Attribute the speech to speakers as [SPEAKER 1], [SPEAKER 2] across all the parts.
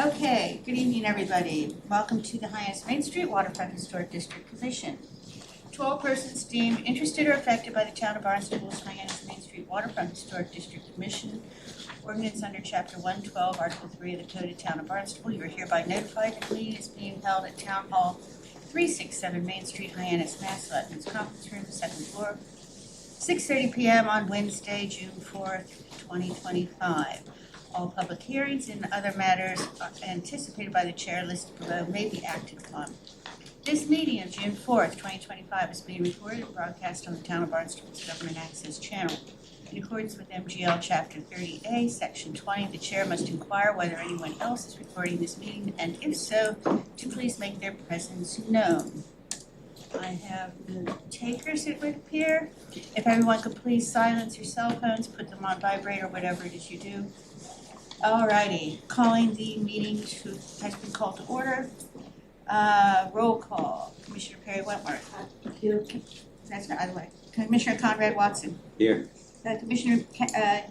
[SPEAKER 1] Okay, good evening, everybody. Welcome to the Hyannis Main Street Waterfront Historic District Commission. To all persons deemed interested or affected by the town of Barnstable's Hyannis Main Street Waterfront Historic District Commission ordinance under Chapter 112, Article 3 of the Code of Town of Barnstable, you are hereby notified that the meeting is being held at Town Hall 367 Main Street, Hyannis, Mass. Lutton's Conference Room, second floor, 6:30 p.m. on Wednesday, June 4th, 2025. All public hearings and other matters anticipated by the chair listed below may be acted upon. This meeting of June 4th, 2025 is being recorded and broadcast on the Town of Barnstable's Government Access Channel. In accordance with MGL Chapter 30A, Section 20, the chair must inquire whether anyone else is recording this meeting, and if so, to please make their presence known. I have the takers, it would appear. If everyone could please silence your cell phones, put them on vibrate or whatever it is you do. Alrighty, calling the meeting has been called to order. Roll call. Commissioner Perry Wentworth.
[SPEAKER 2] Thank you.
[SPEAKER 1] That's not either way. Commissioner Conrad Watson.
[SPEAKER 3] Here.
[SPEAKER 1] Commissioner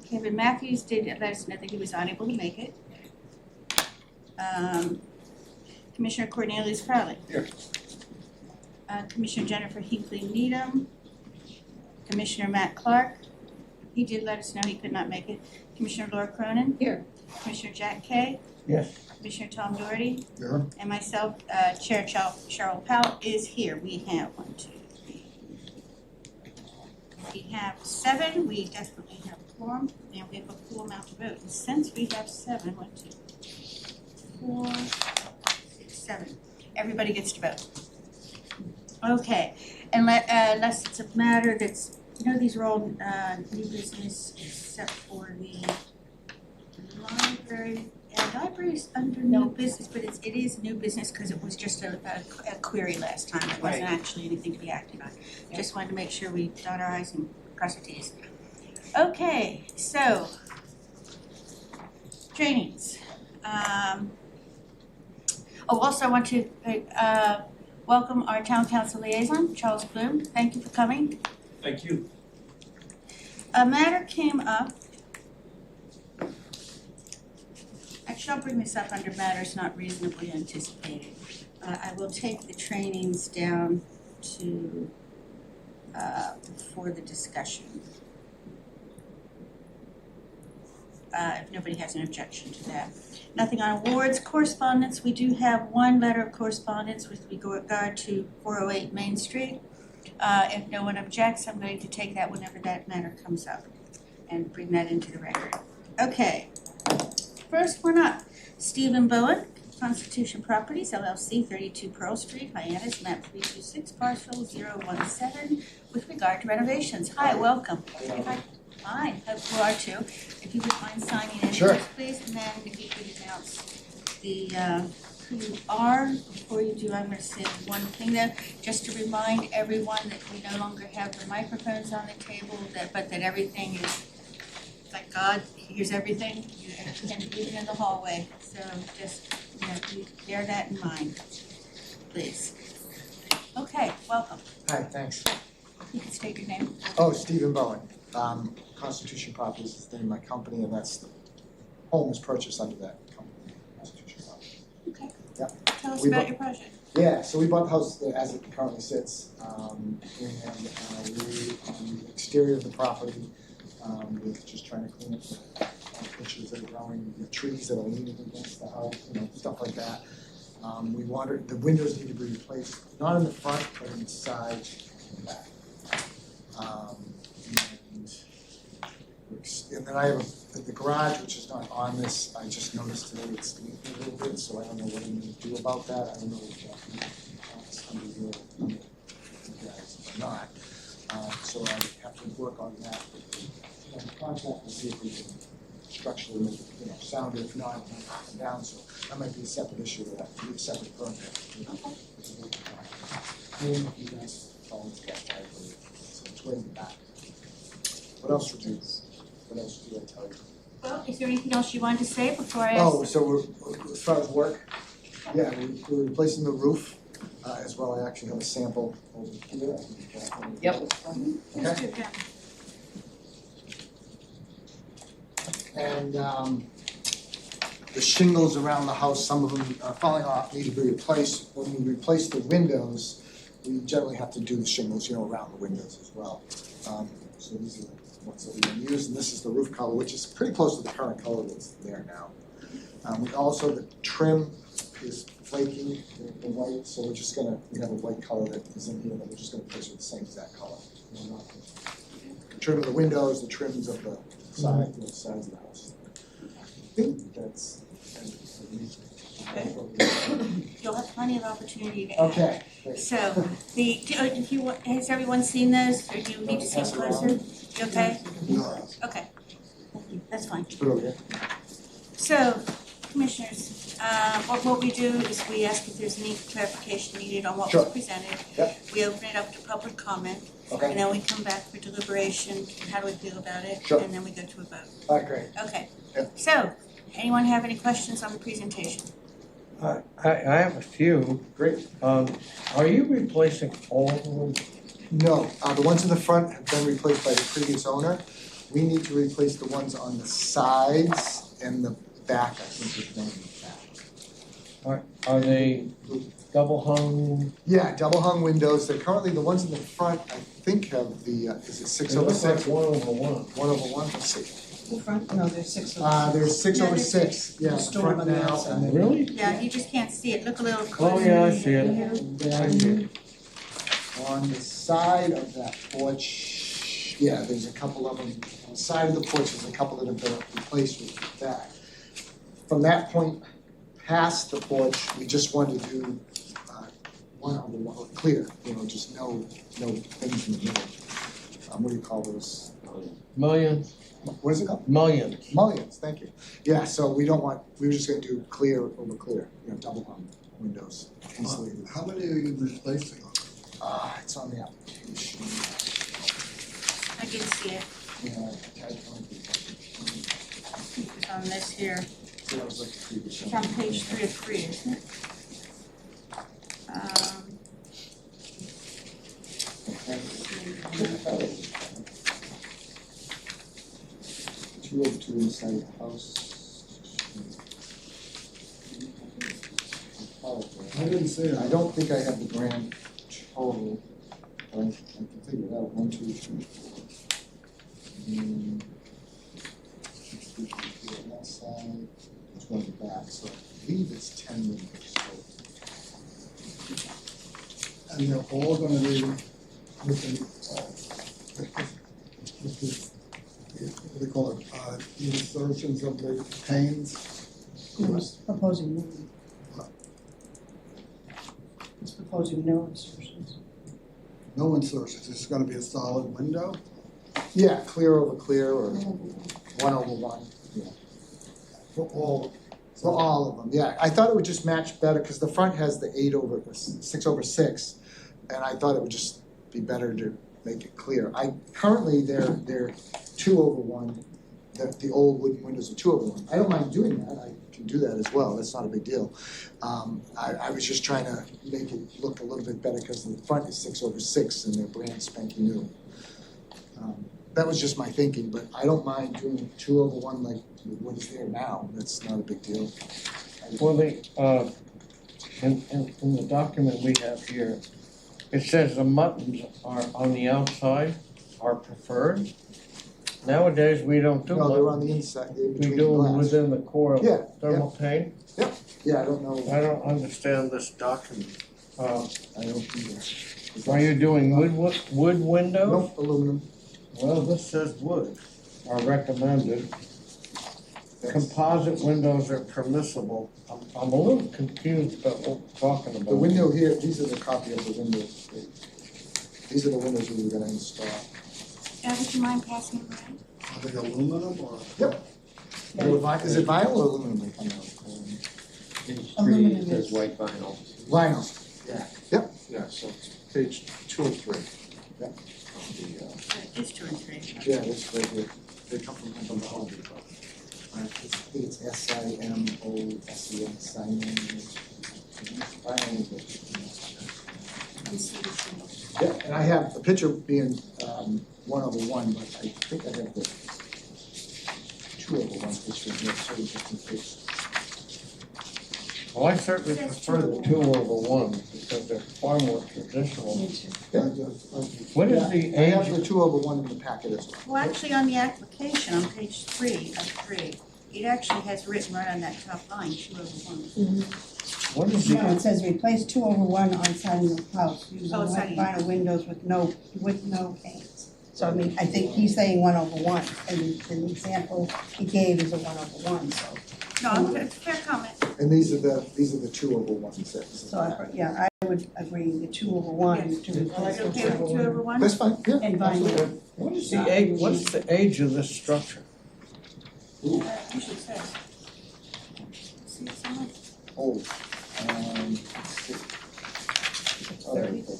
[SPEAKER 1] Kevin Matthews did let us know that he was unable to make it. Commissioner Cornelius Crowley.
[SPEAKER 3] Here.
[SPEAKER 1] Commissioner Jennifer Hinckley Needham. Commissioner Matt Clark. He did let us know he could not make it. Commissioner Laura Cronin.
[SPEAKER 2] Here.
[SPEAKER 1] Commissioner Jack Kay.
[SPEAKER 3] Yes.
[SPEAKER 1] Commissioner Tom Doherty.
[SPEAKER 3] Here.
[SPEAKER 1] And myself, Chair Cheryl Powell is here. We have 1, 2, 3. We have 7. We definitely have a quorum, and we have a full amount to vote. And since we have 7, 1, 2, 4, 6, 7. Everybody gets to vote. Okay, unless it's a matter that's, these are all new business except for the library. Library is under new business, but it is new business because it was just a query last time. It wasn't actually anything to be acted on. Just wanted to make sure we dot our i's and cross our t's. Okay, so trainings. Also I want to welcome our town council liaison, Charles Bloom. Thank you for coming.
[SPEAKER 3] Thank you.
[SPEAKER 1] A matter came up. Actually, I'll bring this up under matters not reasonably anticipated. I will take the trainings down to for the discussion. If nobody has an objection to that. Nothing on awards. Correspondence, we do have one letter of correspondence with regard to 408 Main Street. If no one objects, I'm going to take that whenever that matter comes up and bring that into the record. Okay. First one up, Stephen Bowen, Constitution Properties, LLC, 32 Pearl Street, Hyannis, map 326, parcel 017, with regard to renovations. Hi, welcome. Fine, hope you are too. If you would mind signing in,
[SPEAKER 3] Sure.
[SPEAKER 1] please, and then if you could announce the who you are. Before you do, I'm going to say one thing though, just to remind everyone that we no longer have the microphones on the table, but that everything is, like God hears everything, and even in the hallway. So just, bear that in mind, please. Okay, welcome.
[SPEAKER 4] Hi, thanks.
[SPEAKER 1] You can state your name.
[SPEAKER 4] Oh, Stephen Bowen. Constitution Properties is the name of my company, and that's the home is purchased under that company, Constitution Properties.
[SPEAKER 1] Okay.
[SPEAKER 4] Yep.
[SPEAKER 1] Tell us
[SPEAKER 4] We
[SPEAKER 1] about
[SPEAKER 4] bu-
[SPEAKER 1] your project.
[SPEAKER 4] Yeah, so we bought the house as it currently sits, and we on the exterior of the property, we're just trying to clean up the bushes that are growing, the trees that are leaning against the house, stuff like that. We wanted, the windows need to be replaced, not in the front, but in the sides and the back. And then I have the garage, which is not on this. I just noticed today it's leaking a little bit, so I don't know what I'm going to do about that. I don't know if it's under you guys or not. So I have to work on that with the contract and see if we can structurally make it, sound it. If not, it might come down. So that might be a separate issue with that. Be a separate permit. And you guys follow that, so it's way in the back. What else would you? What else did I tell you?
[SPEAKER 1] Well, is there anything else you wanted to say before I ask?
[SPEAKER 4] Oh, so we're, as far as work, yeah, we're replacing the roof as well. I actually have a sample over here.
[SPEAKER 2] Yep.
[SPEAKER 4] Okay. And the shingles around the house, some of them are falling off, need to be replaced. When we replace the windows, we generally have to do the shingles, around the windows as well. So these are the ones that we're gonna use, and this is the roof color, which is pretty close to the current color that's there now. We also, the trim is flaking, the white, so we have a white color that is in here that we're just gonna place with the same exact color. The trim of the windows, the trims of the sides of the house. I think that's.
[SPEAKER 1] Okay. You'll have plenty of opportunity to add.
[SPEAKER 4] Okay. Great.
[SPEAKER 1] So, has everyone seen this, or do you need to see it closer? You okay?
[SPEAKER 4] No.
[SPEAKER 1] Okay, that's fine.
[SPEAKER 4] Put it over here.
[SPEAKER 1] So, commissioners, what we do is we ask if there's any clarification needed on what was
[SPEAKER 4] Sure.
[SPEAKER 1] presented.
[SPEAKER 4] Yep.
[SPEAKER 1] We open it up to public comment,
[SPEAKER 4] Okay.
[SPEAKER 1] and then we come back for deliberation, how do we feel about it?
[SPEAKER 4] Sure.
[SPEAKER 1] And then we go to a vote.
[SPEAKER 4] All right, great.
[SPEAKER 1] Okay.
[SPEAKER 4] Yep.
[SPEAKER 1] So, anyone have any questions on the presentation?
[SPEAKER 2] I have a few.
[SPEAKER 4] Great.
[SPEAKER 2] Are you replacing all of them?
[SPEAKER 4] No, the ones in the front have been replaced by the previous owner. We need to replace the ones on the sides and the back, I think we've done in the back.
[SPEAKER 2] Are they double hung?
[SPEAKER 4] Yeah, double hung windows. They're currently, the ones in the front, I think have the, is it 6/6?
[SPEAKER 2] One over one.
[SPEAKER 4] 1/1, let's see.
[SPEAKER 3] The front, no, there's 6/6.
[SPEAKER 4] There's 6/6, yeah,
[SPEAKER 3] The
[SPEAKER 4] the
[SPEAKER 3] store
[SPEAKER 4] front
[SPEAKER 3] on the
[SPEAKER 4] now,
[SPEAKER 3] outside.
[SPEAKER 4] and then
[SPEAKER 2] Really?
[SPEAKER 1] Yeah, you just can't see it, look a little closer.
[SPEAKER 2] Oh, yeah, I see it. I see it.
[SPEAKER 4] on the side of that porch, yeah, there's a couple of them. On the side of the porch, there's a couple that have been replaced with that. From that point past the porch, we just wanted to do one on the one, clear, just no things in the middle. What do you call those?
[SPEAKER 2] Millions?
[SPEAKER 4] What is it called?
[SPEAKER 2] Millions.
[SPEAKER 4] Mullions, thank you. Yeah, so we were just gonna do clear over clear, double hung windows, insulated.
[SPEAKER 5] How many are you replacing?
[SPEAKER 4] It's on the application.
[SPEAKER 1] I can see it,
[SPEAKER 4] Yeah,
[SPEAKER 1] it's on this here,
[SPEAKER 4] so that was like the previous
[SPEAKER 1] it's
[SPEAKER 4] one.
[SPEAKER 1] on page 3 of 3, isn't it?
[SPEAKER 4] Two over two inside the house.
[SPEAKER 5] I didn't see it.
[SPEAKER 4] I don't think I have the grand total, but I can figure it out. 1, 2, 3, 4. On that side, it's on the back, so I believe it's 10 windows.
[SPEAKER 5] And they're all gonna be with what do they call it, insertions of the panes?
[SPEAKER 3] It's proposing no. It's proposing no insertions.
[SPEAKER 5] No insertions, it's gonna be a solid window?
[SPEAKER 4] Yeah, clear over clear or 1/1. Yeah.
[SPEAKER 5] For all,
[SPEAKER 4] For all of them, yeah. I thought it would just match better because the front has the 6/6, and I thought it would just be better to make it clear. Currently they're 2/1. The old wooden windows are 2/1. I don't mind doing that. I can do that as well. That's not a big deal. I was just trying to make it look a little bit better because the front is 6/6 and they're brand spanking new. That was just my thinking, but I don't mind doing 2/1 like what is there now. That's not a big deal.
[SPEAKER 2] Well, in the document we have here, it says the muttons are on the outside are preferred. Nowadays, we don't do
[SPEAKER 4] No, they're on
[SPEAKER 2] muttons.
[SPEAKER 4] the inside, they're
[SPEAKER 2] We
[SPEAKER 4] between
[SPEAKER 2] do
[SPEAKER 4] the
[SPEAKER 2] them
[SPEAKER 4] glass.
[SPEAKER 2] within the core of
[SPEAKER 4] Yeah,
[SPEAKER 2] the thermal paint.
[SPEAKER 4] Yeah, I don't know.
[SPEAKER 2] I don't understand this document.
[SPEAKER 4] I don't either.
[SPEAKER 2] Are you doing wood windows?
[SPEAKER 4] Nope, aluminum.
[SPEAKER 2] Well, this says wood are recommended.
[SPEAKER 4] That's-
[SPEAKER 2] Composite windows are permissible. I'm a little confused about what we're talking about.
[SPEAKER 4] The window here, these are the copy of the windows. These are the windows we were gonna install.
[SPEAKER 1] Would you mind passing them around?
[SPEAKER 5] are they aluminum or?
[SPEAKER 4] Yep. Is it vinyl or aluminum? I don't know.
[SPEAKER 6] Page 3,
[SPEAKER 3] Aluminum
[SPEAKER 6] it says
[SPEAKER 3] is-
[SPEAKER 6] white vinyl.
[SPEAKER 4] Vinyl, yeah. Yep.
[SPEAKER 6] Yeah, so it's page 2 and 3.
[SPEAKER 4] Yeah.
[SPEAKER 1] It is 2 and 3.
[SPEAKER 4] Yeah, that's right here. They come from the home. I think it's SIMO, Simon. Yeah, and I have the picture being 1/1, but I think I have the 2/1 picture here, so just in case.
[SPEAKER 2] Well, I certainly prefer the 2/1 because they're far more traditional.
[SPEAKER 3] Me too.
[SPEAKER 2] What is the
[SPEAKER 4] I have
[SPEAKER 2] age?
[SPEAKER 4] the 2/1 in the packet as well.
[SPEAKER 1] Well, actually, on the application, on page 3 of 3, it actually has written right on that top line, 2/1.
[SPEAKER 2] What is
[SPEAKER 3] No, it
[SPEAKER 2] the,
[SPEAKER 3] says replace 2/1 on siding of house using
[SPEAKER 1] Oh,
[SPEAKER 3] white
[SPEAKER 1] siding.
[SPEAKER 3] vinyl windows with no paints. So I mean, I think he's saying 1/1, and the example he gave is a 1/1, so.
[SPEAKER 1] No, it's a fair comment.
[SPEAKER 4] And these are the 2/1 sets.
[SPEAKER 3] So I would agree, the 2/1
[SPEAKER 1] Yes.
[SPEAKER 3] to
[SPEAKER 1] Are
[SPEAKER 3] replace
[SPEAKER 1] you
[SPEAKER 3] the
[SPEAKER 1] okay with 2/1?
[SPEAKER 4] That's fine, yeah.
[SPEAKER 3] And vinyl.
[SPEAKER 4] absolutely.
[SPEAKER 2] what is the age, what's the age of this structure?
[SPEAKER 1] Usually says. See it somewhere?
[SPEAKER 4] Oh, let's see. Oh, there we go.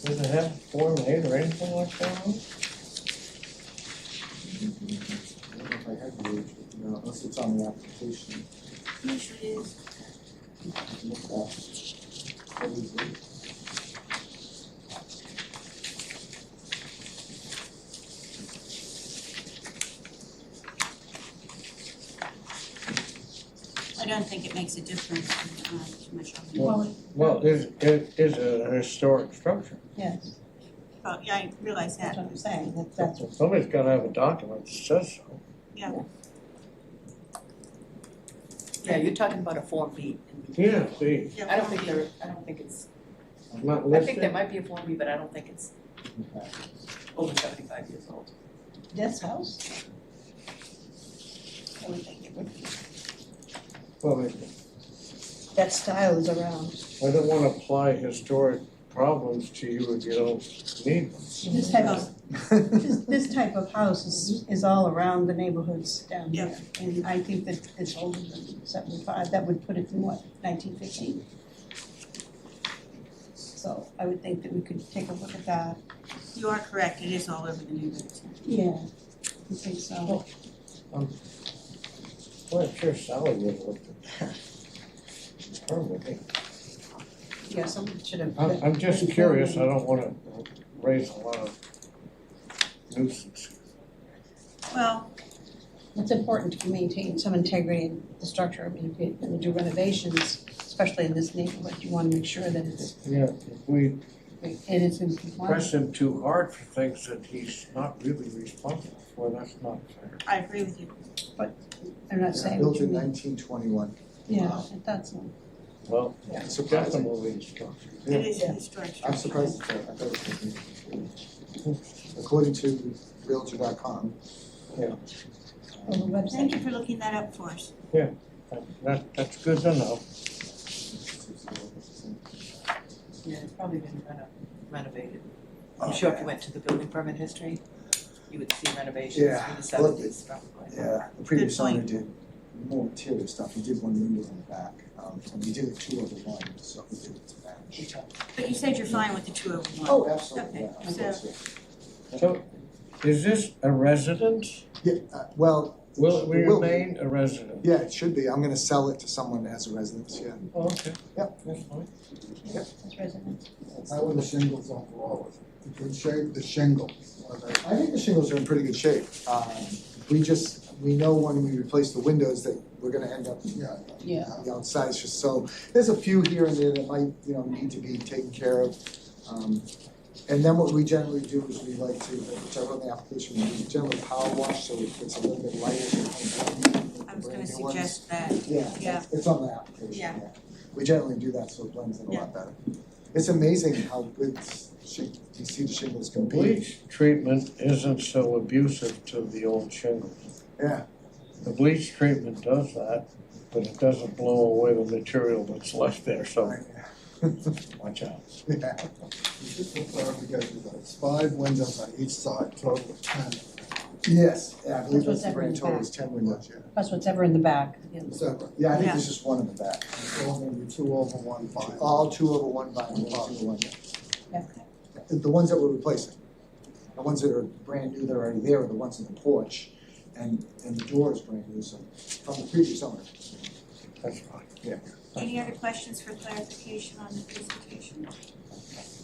[SPEAKER 2] Does it have Form 8 or anything like that on it?
[SPEAKER 4] I don't know if I have the age, no, unless it's on the application.
[SPEAKER 1] Usually is.
[SPEAKER 4] Look at that. What is it?
[SPEAKER 1] I don't think it makes a difference too much on the.
[SPEAKER 3] Well,
[SPEAKER 2] Well, it is a historic structure.
[SPEAKER 3] yes,
[SPEAKER 1] Oh, yeah, I realize
[SPEAKER 3] that's
[SPEAKER 1] that.
[SPEAKER 3] what I'm saying, that's,
[SPEAKER 2] Somebody's gotta have a document that says so.
[SPEAKER 7] Yeah, you're talking about a Form B.
[SPEAKER 2] Yeah, see,
[SPEAKER 7] I don't think it's,
[SPEAKER 2] not
[SPEAKER 7] I think there
[SPEAKER 2] listed.
[SPEAKER 7] might be a Form B, but I don't think it's over 75 years old.
[SPEAKER 3] this house? I would think it would be.
[SPEAKER 2] Well,
[SPEAKER 3] That style is around.
[SPEAKER 2] I don't wanna apply historic problems to you if you don't need them.
[SPEAKER 3] This type of, this type of house is all around the neighborhoods down here. And I think that it's older than 75, that would put it in what, 1950? So I would think that we could take a look at that.
[SPEAKER 1] You are correct, it is all over the neighborhood.
[SPEAKER 3] Yeah. I think so.
[SPEAKER 2] Well, I'm sure Sally would have looked at that. Probably.
[SPEAKER 3] Yeah, someone should have.
[SPEAKER 2] I'm just curious, I don't wanna raise a lot of nuisance.
[SPEAKER 1] Well,
[SPEAKER 3] It's important to maintain some integrity in the structure. I mean, if you're gonna do renovations, especially in this neighborhood, you wanna make sure that
[SPEAKER 2] Yeah, if we
[SPEAKER 3] it is in
[SPEAKER 2] press
[SPEAKER 3] compliance.
[SPEAKER 2] him too hard for things that he's not really responsible for, that's not fair.
[SPEAKER 1] I agree with you.
[SPEAKER 3] I'm not saying what
[SPEAKER 4] Built
[SPEAKER 3] you
[SPEAKER 4] in
[SPEAKER 3] mean.
[SPEAKER 4] 1921.
[SPEAKER 3] Yeah, I thought so.
[SPEAKER 2] Well,
[SPEAKER 4] It's surprising.
[SPEAKER 2] definitely structure.
[SPEAKER 1] It is
[SPEAKER 3] Yeah.
[SPEAKER 1] a historic structure.
[SPEAKER 4] I'm surprised at that. I thought it was according to Realtor.com.
[SPEAKER 3] On the website.
[SPEAKER 1] Thank you for looking that up for us.
[SPEAKER 2] That's good to know.
[SPEAKER 7] Yeah, it's probably been renovated. I'm sure if you went to the building permit history, you would see renovations
[SPEAKER 4] Yeah,
[SPEAKER 7] from the
[SPEAKER 4] well,
[SPEAKER 7] 70s probably.
[SPEAKER 4] Yeah, the previous
[SPEAKER 1] Good point.
[SPEAKER 4] owner did more material stuff. He did one window in the back. And we did it 2/1, so we did it to match.
[SPEAKER 1] But you said you're fine with the 2/1.
[SPEAKER 4] Oh, absolutely,
[SPEAKER 1] Okay,
[SPEAKER 4] yeah. I
[SPEAKER 1] so-
[SPEAKER 4] guess, yeah.
[SPEAKER 2] So, is this a residence?
[SPEAKER 4] Yeah, well.
[SPEAKER 2] Will it
[SPEAKER 4] will be.
[SPEAKER 2] remain a residence?
[SPEAKER 4] Yeah, it should be. I'm gonna sell it to someone as a residence, yeah.
[SPEAKER 2] Oh, okay.
[SPEAKER 4] Yep.
[SPEAKER 2] That's fine.
[SPEAKER 3] That's residence.
[SPEAKER 5] How are the shingles overall? In good shape, the shingles, are they?
[SPEAKER 4] I think the shingles are in pretty good shape. We know when we replace the windows that we're gonna end up,
[SPEAKER 5] Yeah.
[SPEAKER 3] Yeah.
[SPEAKER 4] the outside's just so, there's a few here and there that might, need to be taken care of. And then what we generally do is we like to, which I wrote in the application, we generally power wash, so it's a little bit lighter.
[SPEAKER 1] I was gonna suggest that.
[SPEAKER 4] Yeah,
[SPEAKER 1] Yeah.
[SPEAKER 4] it's on the application,
[SPEAKER 1] Yeah.
[SPEAKER 4] yeah. We generally do that, so it blends in a
[SPEAKER 1] Yeah.
[SPEAKER 4] lot better. It's amazing how good you see the shingles
[SPEAKER 2] The
[SPEAKER 4] can be.
[SPEAKER 2] bleach treatment isn't so abusive to the old shingles.
[SPEAKER 4] Yeah,
[SPEAKER 2] The bleach treatment does that, but it doesn't blow away the material that's left there, so
[SPEAKER 4] right,
[SPEAKER 2] watch out.
[SPEAKER 4] yeah.
[SPEAKER 5] Just for clarification, it's 5 windows on each side, total of 10.
[SPEAKER 4] Yes, yeah, I believe
[SPEAKER 3] That's
[SPEAKER 4] that's
[SPEAKER 3] what's
[SPEAKER 4] the
[SPEAKER 3] ever in
[SPEAKER 4] grand
[SPEAKER 3] the
[SPEAKER 4] total
[SPEAKER 3] back.
[SPEAKER 4] is 10 windows, yeah.
[SPEAKER 3] Plus whatever in the back.
[SPEAKER 5] Separate.
[SPEAKER 4] Yeah, I think
[SPEAKER 1] Yeah.
[SPEAKER 4] there's just one in the back.
[SPEAKER 5] So only the 2/1 fine.
[SPEAKER 4] All 2/1 by 1/1.
[SPEAKER 3] Yeah.
[SPEAKER 4] The ones that we're replacing, the ones that are brand new, that are already there, are the ones in the porch, and the door is brand new, so from the previous owner.
[SPEAKER 2] That's fine.
[SPEAKER 1] Any other questions for clarification on the presentation?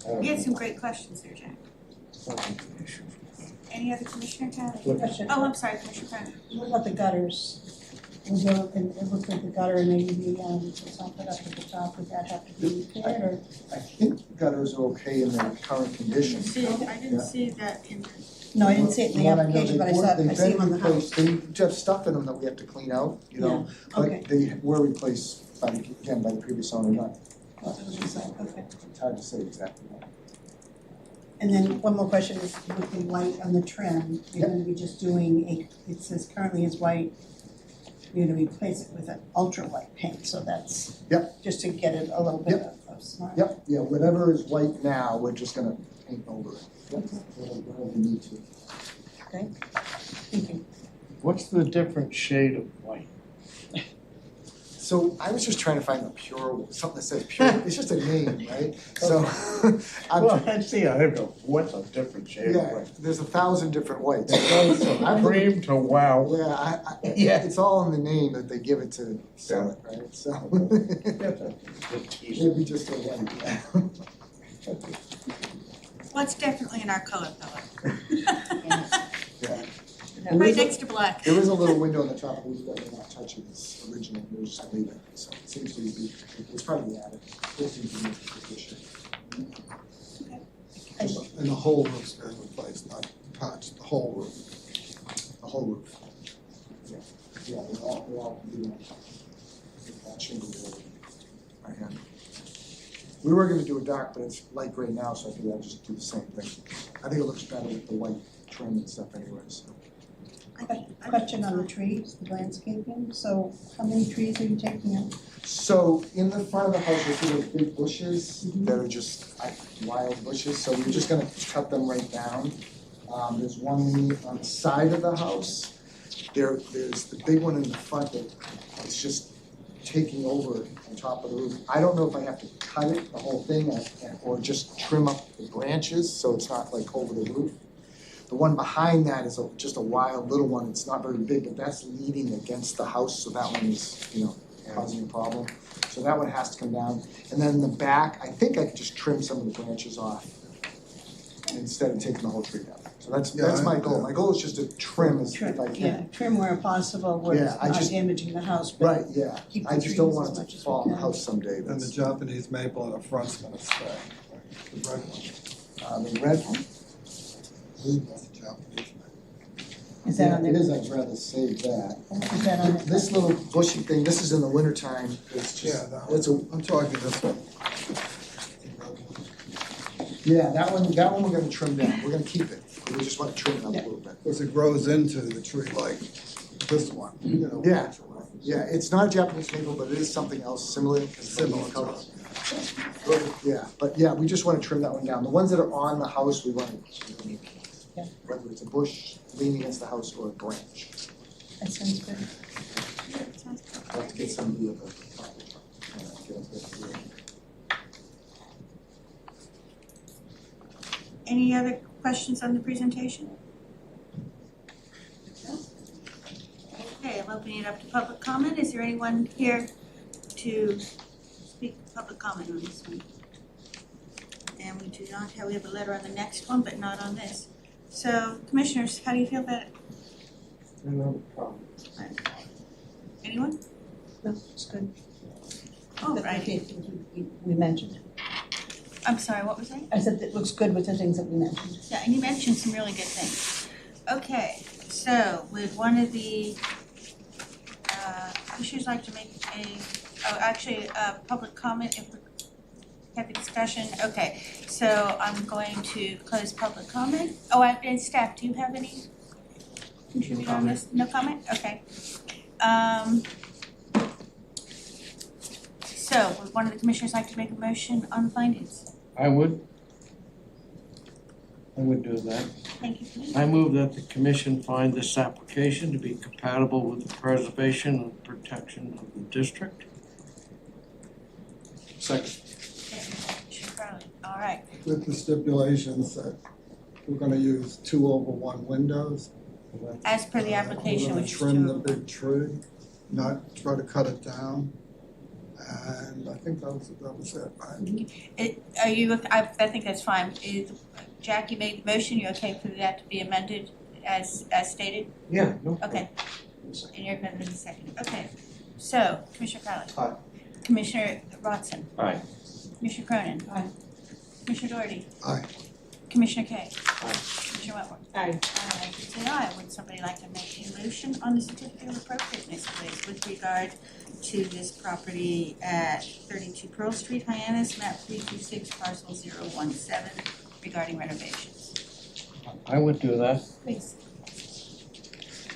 [SPEAKER 2] I don't
[SPEAKER 1] You had
[SPEAKER 2] know.
[SPEAKER 1] some great questions there, Jack.
[SPEAKER 2] I don't have an issue.
[SPEAKER 1] Any other commissioner have?
[SPEAKER 3] Question.
[SPEAKER 1] Oh, I'm sorry, Commissioner Cronin.
[SPEAKER 3] What about the gutters? Was there, and it looks like the gutter and maybe the something up at the top, would that have to be repaired or?
[SPEAKER 4] I think gutters are okay in their current condition.
[SPEAKER 1] I didn't see that in the.
[SPEAKER 3] No, I didn't see it in the
[SPEAKER 4] One I know
[SPEAKER 3] application, but I
[SPEAKER 4] they've
[SPEAKER 3] saw,
[SPEAKER 4] been
[SPEAKER 3] I see them on the house.
[SPEAKER 4] replaced. They have stuff in them that we have to clean out, you know,
[SPEAKER 3] okay.
[SPEAKER 4] but they were replaced by, again, by the previous owner, not,
[SPEAKER 3] Oh, it was just like, okay.
[SPEAKER 4] it's hard to say exactly.
[SPEAKER 3] And then one more question is with the white on the trim, you're
[SPEAKER 4] Yep.
[SPEAKER 3] gonna be just doing it says currently is white. You're gonna replace it with an ultra white paint, so that's.
[SPEAKER 4] Yep.
[SPEAKER 3] Just to get it a little bit of smart.
[SPEAKER 4] Yep, yeah, whatever is white now, we're just gonna paint over it. Yep, whatever we need to.
[SPEAKER 3] Okay, thank you.
[SPEAKER 2] What's the different shade of white?
[SPEAKER 4] So I was just trying to find a pure, something that says pure, it's just a name, right? So, I'm,
[SPEAKER 2] Well, actually, I don't know, what's a different shade of
[SPEAKER 4] yeah,
[SPEAKER 2] white?
[SPEAKER 4] there's 1,000 different whites.
[SPEAKER 2] It goes from
[SPEAKER 4] I'm looking-
[SPEAKER 2] cream to wow.
[SPEAKER 4] Yeah,
[SPEAKER 2] Yeah.
[SPEAKER 4] it's all in the name that they give it to sell it, right? So,
[SPEAKER 2] Good teaser.
[SPEAKER 4] maybe just a white, yeah.
[SPEAKER 1] Well, it's definitely in our color palette.
[SPEAKER 4] Yeah.
[SPEAKER 1] Right next to black.
[SPEAKER 4] There is a little window on the top of the roof that we're not touching, it's original, we're just gonna leave it, so it seems to be, it's probably added, it seems to be a addition.
[SPEAKER 5] And the whole roof's been replaced, not patched, the whole roof.
[SPEAKER 4] The whole roof. Yeah, yeah, they're all, you know, shingle board. Right hand. We were gonna do a dark, but it's light gray now, so I figured I'd just do the same thing. I think it looks better with the white trim and stuff anyway, so.
[SPEAKER 3] Question on the trees, the landscaping, so how many trees are you taking out?
[SPEAKER 4] So in the front of the house, you see those big bushes that are just wild bushes, so we're just gonna cut them right down. There's one on the side of the house. There's the big one in the front that it's just taking over on top of the roof. I don't know if I have to cut it, the whole thing, or just trim up the branches so it's not like over the roof. The one behind that is just a wild little one, it's not very big, but that's leaning against the house, so that one is, you know, causing a problem. So that one has to come down. And then in the back, I think I could just trim some of the branches off instead of taking the whole tree down. So that's my goal. My goal is just to trim as if I
[SPEAKER 3] Yeah,
[SPEAKER 4] can.
[SPEAKER 3] trim where possible, where it's
[SPEAKER 4] Yeah, I
[SPEAKER 3] not
[SPEAKER 4] just-
[SPEAKER 3] damaging the house, but
[SPEAKER 4] Right, yeah.
[SPEAKER 3] keep the
[SPEAKER 4] I just don't
[SPEAKER 3] trees
[SPEAKER 4] want
[SPEAKER 3] as
[SPEAKER 4] it
[SPEAKER 3] much
[SPEAKER 4] to
[SPEAKER 3] as we
[SPEAKER 4] fall in the
[SPEAKER 3] can.
[SPEAKER 4] house someday.
[SPEAKER 5] And the
[SPEAKER 4] That's,
[SPEAKER 5] Japanese maple in the front's gonna stay, the red one.
[SPEAKER 4] the red one.
[SPEAKER 5] I believe that's the Japanese maple.
[SPEAKER 3] Is that on
[SPEAKER 4] Yeah, it
[SPEAKER 3] there?
[SPEAKER 4] is, I'd rather save that.
[SPEAKER 3] Is that on there?
[SPEAKER 4] This little bushy thing, this is in the wintertime, it's
[SPEAKER 5] Yeah,
[SPEAKER 4] just,
[SPEAKER 5] that
[SPEAKER 4] it's a,
[SPEAKER 5] one, I'm talking this one.
[SPEAKER 4] yeah, that one we're gonna trim down, we're gonna keep it, we just wanna trim it up a little bit.
[SPEAKER 5] Because it grows into the tree like this one, you know.
[SPEAKER 4] Yeah. Yeah, it's not a Japanese maple, but it is something else similar, because
[SPEAKER 5] Similar to
[SPEAKER 4] color. Yeah, but yeah, we just wanna trim that one down, the ones that are on the house, we wanna,
[SPEAKER 3] Yeah.
[SPEAKER 4] whether it's a bush leaning against the house or a branch.
[SPEAKER 3] That sounds good.
[SPEAKER 4] I have to get somebody with a proper truck. Get up there and do it.
[SPEAKER 1] Any other questions on the presentation? No? Okay, I'm opening it up to public comment. Is there anyone here to speak public comment on this one? And we do not have, we have a letter on the next one, but not on this. So, commissioners, how do you feel about it?
[SPEAKER 2] No problem.
[SPEAKER 1] Anyone?
[SPEAKER 3] No, it's good.
[SPEAKER 1] All
[SPEAKER 3] The
[SPEAKER 1] right.
[SPEAKER 3] things we mentioned.
[SPEAKER 1] I'm sorry, what was that?
[SPEAKER 3] I said it looks good with the things that we mentioned.
[SPEAKER 1] Yeah, and you mentioned some really good things. Okay, so would one of the commissioners like to make a public comment if we have a discussion? Okay, so I'm going to close public comment. Oh, and staff, do you have any contribute on this? No comment? Okay. So would one of the commissioners like to make a motion on findings?
[SPEAKER 2] I would do that.
[SPEAKER 1] Thank you, Commissioner.
[SPEAKER 2] I move that the commission find this application to be compatible with the preservation and protection of the district.
[SPEAKER 6] Second.
[SPEAKER 1] Commissioner Crowley. All right.
[SPEAKER 5] With the stipulations that we're gonna use 2/1 windows.
[SPEAKER 1] As per the application, which is
[SPEAKER 5] We're gonna trim
[SPEAKER 1] to,
[SPEAKER 5] the big tree, not try to cut it down. And I think that was it, right?
[SPEAKER 1] I think that's fine. Jackie made the motion, you okay for that to be amended as stated?
[SPEAKER 2] Yeah, no.
[SPEAKER 1] Okay, and you're going to be second. Okay, so Commissioner Crowley.
[SPEAKER 6] Aye.
[SPEAKER 1] Commissioner Watson.
[SPEAKER 2] Aye.
[SPEAKER 1] Commissioner Cronin.
[SPEAKER 3] Aye.
[SPEAKER 1] Commissioner Doherty.
[SPEAKER 5] Aye.
[SPEAKER 1] Commissioner Kay.
[SPEAKER 2] Aye.
[SPEAKER 1] Commissioner Wentworth.
[SPEAKER 3] Aye.
[SPEAKER 1] I say aye. Would somebody like to make a motion on the certificate of appropriateness, please, with regard to this property at 32 Pearl Street, Hyannis, map 326, parcel 017, regarding renovations?
[SPEAKER 2] I would do that.
[SPEAKER 1] Please.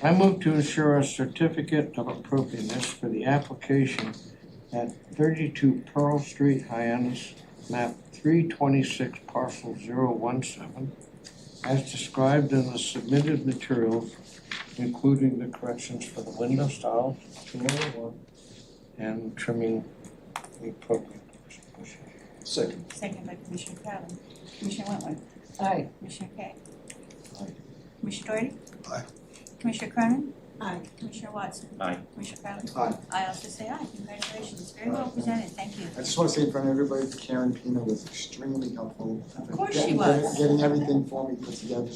[SPEAKER 2] I move to issue a certificate of appropriateness for the application at 32 Pearl Street, Hyannis, map 326, parcel 017, as described in the submitted materials, including the corrections for the window style, 201, and trimming the appropriate portion.
[SPEAKER 6] Second.
[SPEAKER 1] Second by Commissioner Crowley. Commissioner Wentworth.
[SPEAKER 3] Aye.
[SPEAKER 1] Commissioner Kay.
[SPEAKER 2] Aye.
[SPEAKER 1] Commissioner Doherty.
[SPEAKER 5] Aye.
[SPEAKER 1] Commissioner Cronin.
[SPEAKER 3] Aye.
[SPEAKER 1] Commissioner Watson.
[SPEAKER 2] Aye.
[SPEAKER 1] Commissioner Crowley.
[SPEAKER 6] Aye.
[SPEAKER 1] I also say aye. Congratulations. Very well presented. Thank you.
[SPEAKER 4] I just want to say in front of everybody, Karen Pina was extremely helpful.
[SPEAKER 1] Of course she was.
[SPEAKER 4] Getting everything for me put together.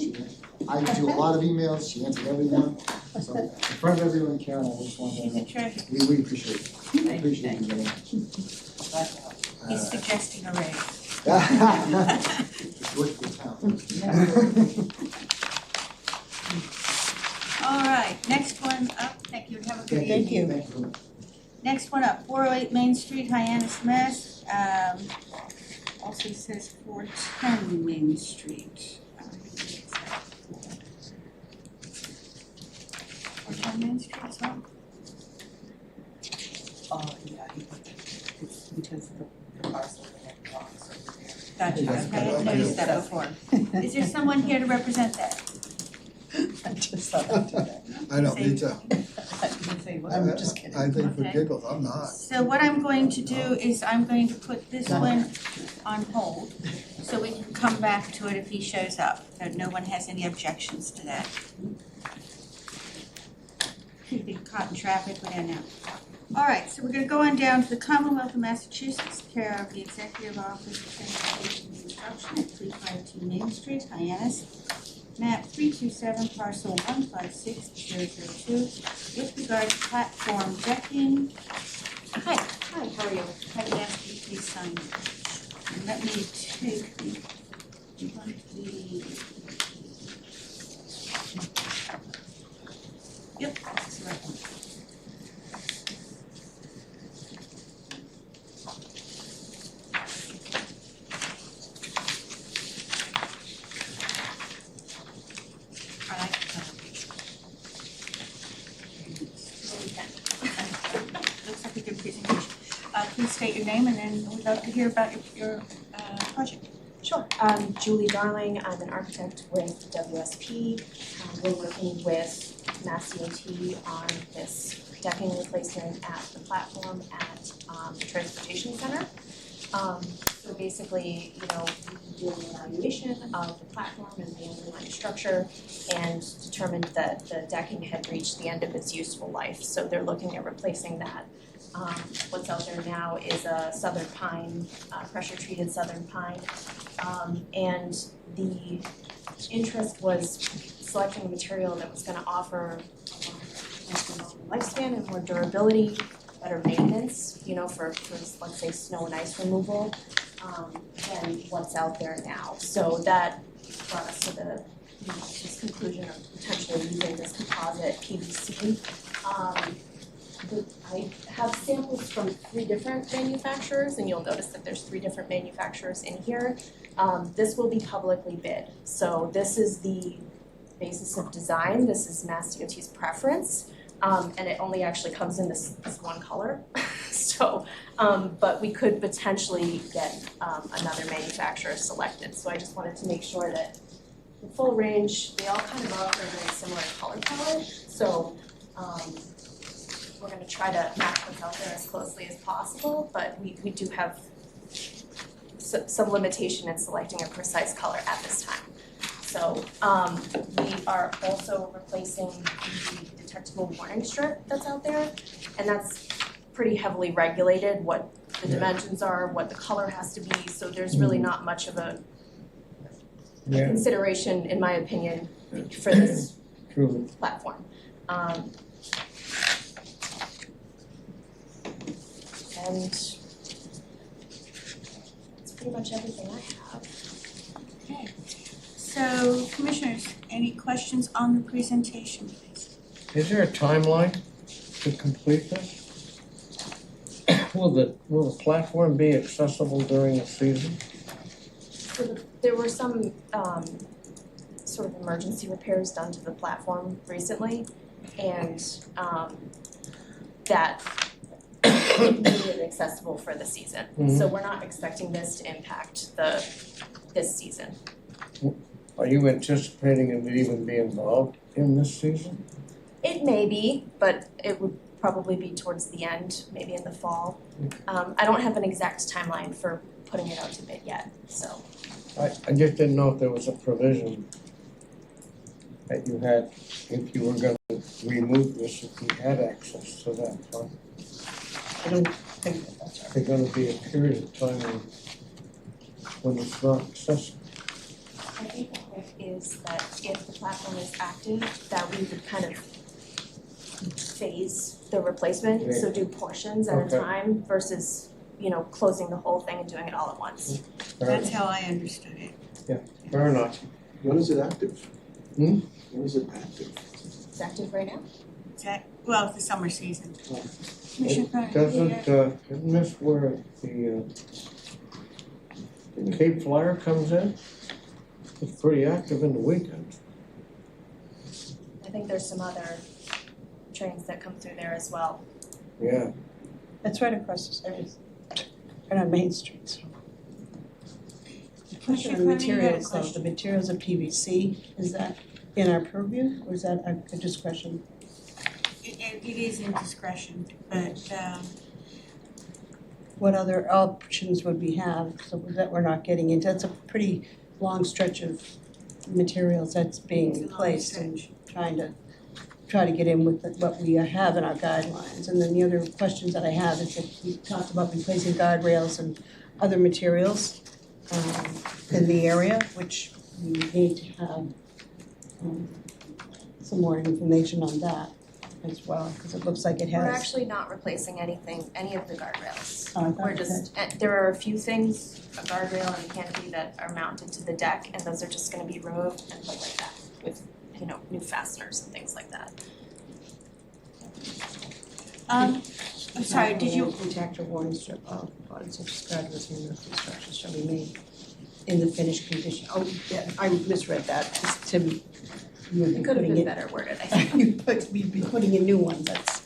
[SPEAKER 4] I do a lot of emails, she answered everyone. So in front of everyone, Karen, I just want
[SPEAKER 1] She's a
[SPEAKER 4] to,
[SPEAKER 1] treasure.
[SPEAKER 4] we appreciate it. Appreciate you very much.
[SPEAKER 1] He's suggesting a raise.
[SPEAKER 4] It's good for the town.
[SPEAKER 1] All right, next one up. Thank you. Have a good evening.
[SPEAKER 3] Thank you.
[SPEAKER 4] Thank you.
[SPEAKER 1] Next one up, 408 Main Street, Hyannis, Mass. Also says 410 Main Street. 410 Main Street as well?
[SPEAKER 7] Yeah, it's because the parcel that belongs over there.
[SPEAKER 1] Gotcha, okay, I hadn't noticed that before. Is there someone here to represent that?
[SPEAKER 3] I just thought I'd do that.
[SPEAKER 5] I don't need to.
[SPEAKER 3] I didn't say what, I'm just kidding.
[SPEAKER 5] I think for
[SPEAKER 1] Okay.
[SPEAKER 5] giggles, I'm not.
[SPEAKER 1] So what I'm going to do is I'm going to put this one on hold, so we can come back to it if he shows up. That no one has any objections to that. Keeping caught in traffic, we don't know. All right, so we're gonna go on down to the Commonwealth of Massachusetts, care of the Executive Office of Transportation and Construction at 352 Main Street, Hyannis, map 327, parcel 156002, with regard to platform decking. Hi,
[SPEAKER 8] Hi, how are you?
[SPEAKER 1] I would ask you to please sign it. And let me take one of the. Yep, that's the right one. I like the color. Looks like a good presentation. Please state your name and then we'd love to hear about your project.
[SPEAKER 8] Sure. Julie Darling, I'm an architect with WSP. We're working with Mass DOT on this decking replacement at the platform at the transportation center. So basically, we do an evaluation of the platform and the underlying structure and determined that the decking had reached the end of its useful life. So they're looking at replacing that. What's out there now is a southern pine, pressure-treated southern pine. And the interest was selecting a material that was gonna offer lifespan and more durability, better maintenance, for let's say snow and ice removal, than what's out there now. So that brought us to this conclusion of potentially using this composite PVC. I have samples from 3 different manufacturers, and you'll notice that there's 3 different manufacturers in here. This will be publicly bid. So this is the basis of design. This is Mass DOT's preference. And it only actually comes in this one color. So, but we could potentially get another manufacturer selected. So I just wanted to make sure that the full range, they all kind of offer a very similar color palette. So we're gonna try to match what's out there as closely as possible, but we do have some limitation in selecting a precise color at this time. So we are also replacing the detectable warning strip that's out there, and that's pretty heavily regulated, what the dimensions are, what the color has to be, so there's really not much of a
[SPEAKER 2] Yeah.
[SPEAKER 8] consideration, in my opinion, for this
[SPEAKER 2] True.
[SPEAKER 8] platform. And that's pretty much everything I have.
[SPEAKER 1] Okay. So commissioners, any questions on the presentation, please?
[SPEAKER 2] Is there a timeline to complete this? Will the platform be accessible during the season?
[SPEAKER 8] So there were some sort of emergency repairs done to the platform recently, and that made it accessible for the season. So we're not expecting this to impact this season.
[SPEAKER 2] Are you anticipating it would even be involved in this season?
[SPEAKER 8] It may be, but it would probably be towards the end, maybe in the fall. I don't have an exact timeline for putting it out to bid yet, so.
[SPEAKER 2] I just didn't know if there was a provision that you had, if you were gonna remove this, if you had access to that fund.
[SPEAKER 3] I don't think that's right.
[SPEAKER 2] There's gonna be a period of time when it's not accessible.
[SPEAKER 8] I think the hope is that if the platform is active, that we would kind of phase the replacement, so do portions at a
[SPEAKER 2] Okay.
[SPEAKER 8] time versus, closing the whole thing and doing it all at once.
[SPEAKER 1] That's how I understood it.
[SPEAKER 2] Fair enough.
[SPEAKER 6] When is it active? When is it active?
[SPEAKER 8] It's active right now.
[SPEAKER 1] Is that, well, it's the summer season. Commissioner Cronin?
[SPEAKER 2] Doesn't, isn't this where the Cape Flyer comes in? It's pretty active in the weekends.
[SPEAKER 8] I think there's some other trains that come through there as well.
[SPEAKER 2] Yeah.
[SPEAKER 3] That's right across the street, right on Main Street, so. The question on the materials, though, the materials of PVC, is that in our purview, or is that a discretion?
[SPEAKER 1] It is in discretion, but,
[SPEAKER 3] What other options would we have, so that we're not getting into, that's a pretty long stretch of materials that's
[SPEAKER 1] it's
[SPEAKER 3] being
[SPEAKER 1] a long
[SPEAKER 3] replaced and
[SPEAKER 1] stretch.
[SPEAKER 3] try to get in with what we have in our guidelines. And then the other questions that I have is that we talked about replacing guardrails and other materials in the area, which we need to have some more information on that as well, because it looks like it has.
[SPEAKER 8] We're actually not replacing any of the guardrails.
[SPEAKER 3] Oh, I thought
[SPEAKER 8] We're
[SPEAKER 3] it
[SPEAKER 8] just, there are a few things, a guardrail and a canopy that are mounted to the deck, and those are just gonna be removed and put like that with, new fasteners and things like that.
[SPEAKER 1] I'm sorry, did you,
[SPEAKER 3] Protector warning strip, bodies such as guardrails and roof construction shall be made in the finished condition. Oh, yeah, I misread that, just Tim, you would be
[SPEAKER 8] It could have
[SPEAKER 3] putting
[SPEAKER 8] been
[SPEAKER 3] it.
[SPEAKER 8] better worded, I think.
[SPEAKER 3] We'd be putting in new ones, that's,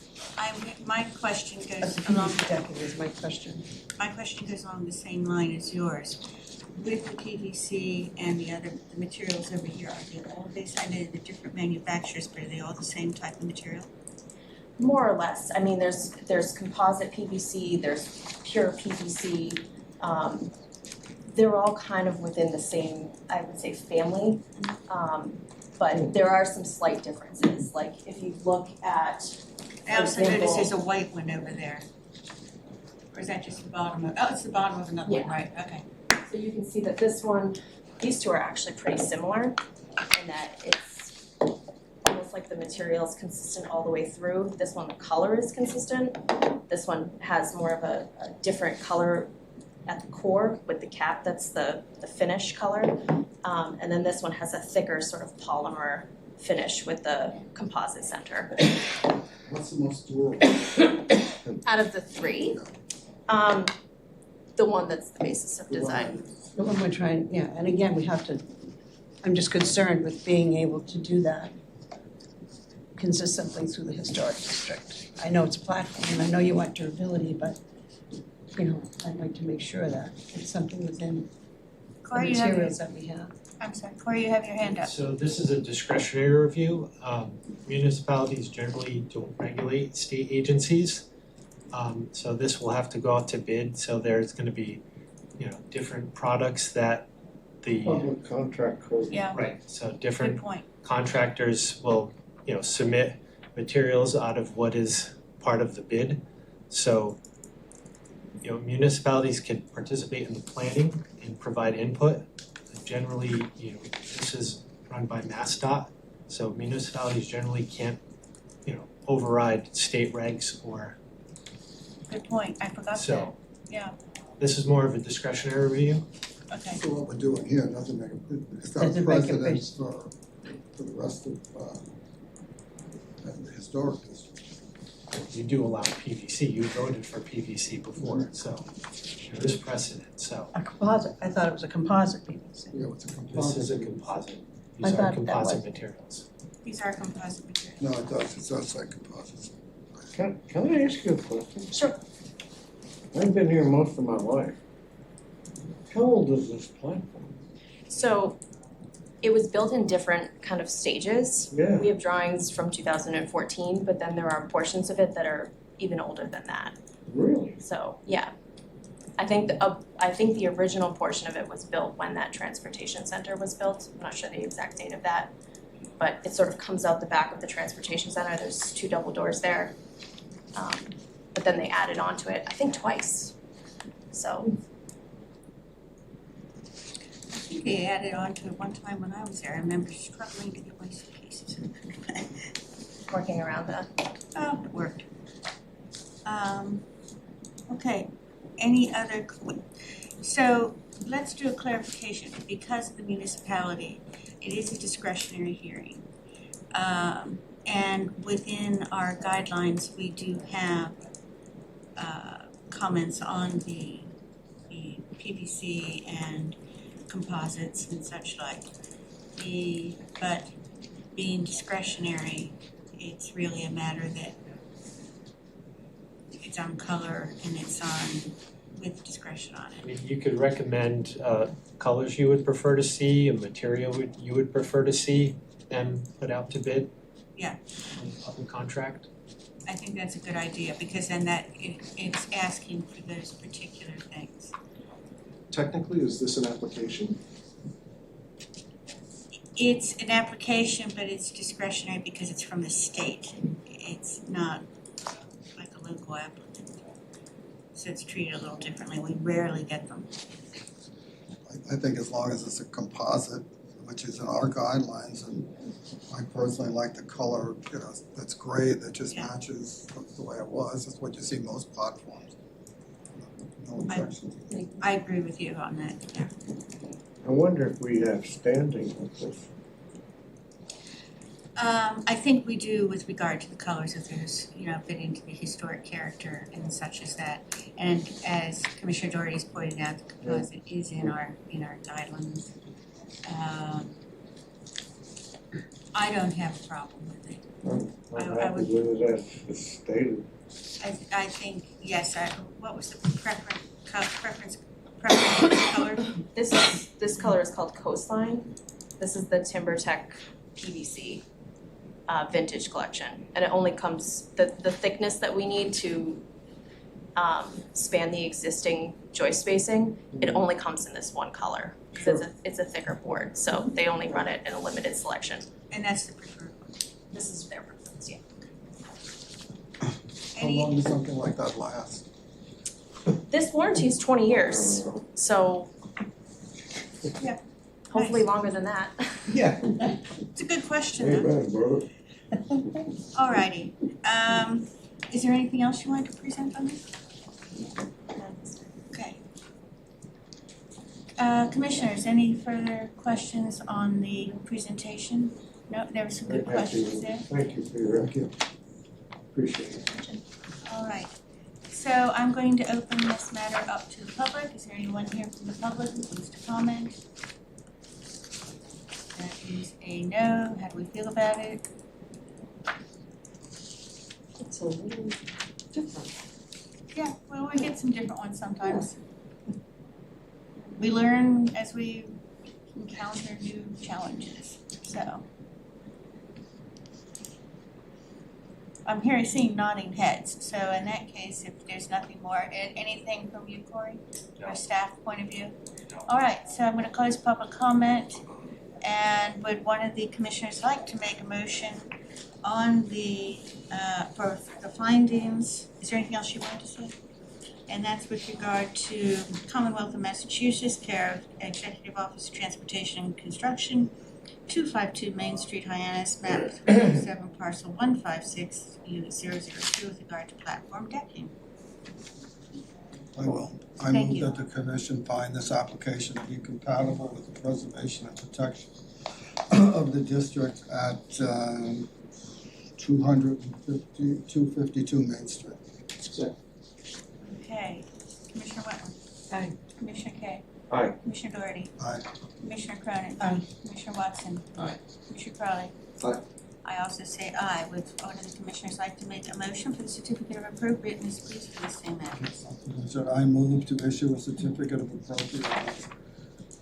[SPEAKER 1] my question
[SPEAKER 3] that's
[SPEAKER 1] goes
[SPEAKER 3] the
[SPEAKER 1] along,
[SPEAKER 3] PVC decking is my question.
[SPEAKER 1] my question goes along the same line as yours. With the PVC and the materials over here, are they all designated to different manufacturers, but are they all the same type of material?
[SPEAKER 8] More or less, I mean, there's composite PVC, there's pure PVC. They're all kind of within the same, I would say, family. But there are some slight differences, like if you look at,
[SPEAKER 1] I also noticed
[SPEAKER 8] example-
[SPEAKER 1] there's a white one over there. Or is that just the bottom of, it's the bottom of another one,
[SPEAKER 8] Yeah.
[SPEAKER 1] right, okay.
[SPEAKER 8] so you can see that these two are actually pretty similar in that it's almost like the material is consistent all the way through. This one, the color is consistent. This one has more of a different color at the core with the cap, that's the finish color. And then this one has a thicker sort of polymer finish with the composite center.
[SPEAKER 6] What's the most durable?
[SPEAKER 8] Out of the three, the one that's the basis of design.
[SPEAKER 3] The one we're trying, yeah, and again, I'm just concerned with being able to do that consistently through the historic district. I know it's a platform, and I know you want durability, but, I'd like to make sure that it's something within the
[SPEAKER 1] Corey, you have your,
[SPEAKER 3] materials that we have.
[SPEAKER 1] I'm sorry, Corey, you have your hand up.
[SPEAKER 9] So this is a discretionary review. Municipalities generally don't regulate state agencies. So this will have to go out to bid, so there's gonna be, different products that the,
[SPEAKER 2] Public contract code.
[SPEAKER 1] Yeah,
[SPEAKER 9] right, so
[SPEAKER 1] good
[SPEAKER 9] different
[SPEAKER 1] point.
[SPEAKER 9] contractors will, submit materials out of what is part of the bid. So, municipalities can participate in the planning and provide input. generally, this is run by MassDOT, so municipalities generally can't, override state regs or,
[SPEAKER 1] Good point, I forgot that,
[SPEAKER 9] so.
[SPEAKER 1] yeah,
[SPEAKER 9] This is more of a discretionary review.
[SPEAKER 1] okay.
[SPEAKER 5] So what we're doing here doesn't make it's not
[SPEAKER 3] Doesn't make a
[SPEAKER 5] precedence for the rest of, the historic district.
[SPEAKER 9] You do allow PVC, you voted for PVC before, so there is precedent, so.
[SPEAKER 3] A composite, I thought it was a composite PVC.
[SPEAKER 5] Yeah, it's a
[SPEAKER 9] This
[SPEAKER 5] composite.
[SPEAKER 9] is a composite,
[SPEAKER 3] I
[SPEAKER 9] these are
[SPEAKER 3] thought that
[SPEAKER 9] composite
[SPEAKER 3] was-
[SPEAKER 9] materials.
[SPEAKER 1] These are composite materials.
[SPEAKER 5] No, it does say composites.
[SPEAKER 2] Can I ask you a question?
[SPEAKER 3] Sure.
[SPEAKER 2] I've been here most of my life. How old is this platform?
[SPEAKER 8] So it was built in different kind of stages.
[SPEAKER 2] Yeah.
[SPEAKER 8] We have drawings from 2014, but then there are portions of it that are even older than that.
[SPEAKER 2] Really?
[SPEAKER 8] So, yeah. I think the original portion of it was built when that transportation center was built. I'm not sure the exact date of that. But it sort of comes out the back of the transportation center. There's 2 double doors there. But then they added on to it, I think twice. So,
[SPEAKER 1] I think they added on to it one time when I was there, I remember struggling to get my suitcases.
[SPEAKER 8] working around the,
[SPEAKER 1] Oh, it worked. Okay, any other, so let's do a clarification, because of the municipality, it is a discretionary hearing. And within our guidelines, we do have, comments on the PVC and composites and such like. But being discretionary, it's really a matter that it's on color and it's on, with discretion on
[SPEAKER 9] I
[SPEAKER 1] it.
[SPEAKER 9] mean, you could recommend colors you would prefer to see, a material you would prefer to see them put out to bid.
[SPEAKER 1] Yeah.
[SPEAKER 9] On public contract.
[SPEAKER 1] I think that's a good idea, because then it's asking for those particular things.
[SPEAKER 6] Technically, is this an application?
[SPEAKER 1] It's an application, but it's discretionary because it's from the state. It's not like a local applicant. So it's treated a little differently. We rarely get them.
[SPEAKER 5] I think as long as it's a composite, which is in our guidelines, and I personally like the color, that's gray, that just
[SPEAKER 1] Yeah.
[SPEAKER 5] matches the way it was, it's what you see most platforms. No objection.
[SPEAKER 1] I agree with you on that, yeah.
[SPEAKER 2] I wonder if we have standing with this.
[SPEAKER 1] I think we do with regard to the colors, if there's, fit into the historic character and such as that. And as Commissioner Doherty's pointed out, the composite is in our guidelines. I don't have a problem with it.
[SPEAKER 2] I'm
[SPEAKER 1] I
[SPEAKER 2] happy with it as it's stated.
[SPEAKER 1] I think, yes, what was the preference color?
[SPEAKER 8] this color is called Coastline. This is the TimberTech PVC vintage collection. And it only comes, the thickness that we need to span the existing joist spacing, it only comes in this one color. Because it's a thicker board, so they only run it in a limited selection.
[SPEAKER 1] And that's the preferred one.
[SPEAKER 8] This is their preference, yeah.
[SPEAKER 5] How long does something like that last?
[SPEAKER 8] This warranty is 20 years, so
[SPEAKER 1] Yeah.
[SPEAKER 8] hopefully longer than that.
[SPEAKER 2] Yeah.
[SPEAKER 1] It's a good question, though.
[SPEAKER 2] Amen, brother.
[SPEAKER 1] Alrighty, is there anything else you wanted to present on this? Okay. Commissioners, any further questions on the presentation? No, there were some good questions there.
[SPEAKER 2] Thank you for your input. Appreciate it.
[SPEAKER 1] Alright, so I'm going to open this matter up to the public. Is there anyone here from the public who wants to comment? That is a no. How do we feel about it?
[SPEAKER 3] It's a little different.
[SPEAKER 1] Yeah, well, we get some different ones sometimes. We learn as we encounter new challenges, so. I'm seeing nodding heads, so in that case, if there's nothing more, anything from you, Corey? Or staff point of view? All right, so I'm gonna close public comment, and would one of the commissioners like to make a motion on the, for the findings? Is there anything else you wanted to say? and that's with regard to Commonwealth of Massachusetts, care of Executive Office of Transportation and Construction, 252 Main Street, Hyannis, map 307, parcel 156, unit 002, with regard to platform decking.
[SPEAKER 5] I will. I
[SPEAKER 1] Thank
[SPEAKER 5] move
[SPEAKER 1] you.
[SPEAKER 5] that the commission find this application to be compatible with the preservation and protection of the district at 252 Main Street.
[SPEAKER 1] Okay, Commissioner Wetland.
[SPEAKER 7] Aye.
[SPEAKER 1] Commissioner Kay.
[SPEAKER 6] Aye.
[SPEAKER 1] Commissioner Doherty.
[SPEAKER 5] Aye.
[SPEAKER 1] Commissioner Cronin.
[SPEAKER 3] Aye.
[SPEAKER 1] Commissioner Watson.
[SPEAKER 6] Aye.
[SPEAKER 1] Commissioner Crowley.
[SPEAKER 6] Aye.
[SPEAKER 1] I also say aye. Would one of the commissioners like to make a motion for the certificate of appropriateness, please, for the same matters?
[SPEAKER 5] So I move to issue a certificate of appropriateness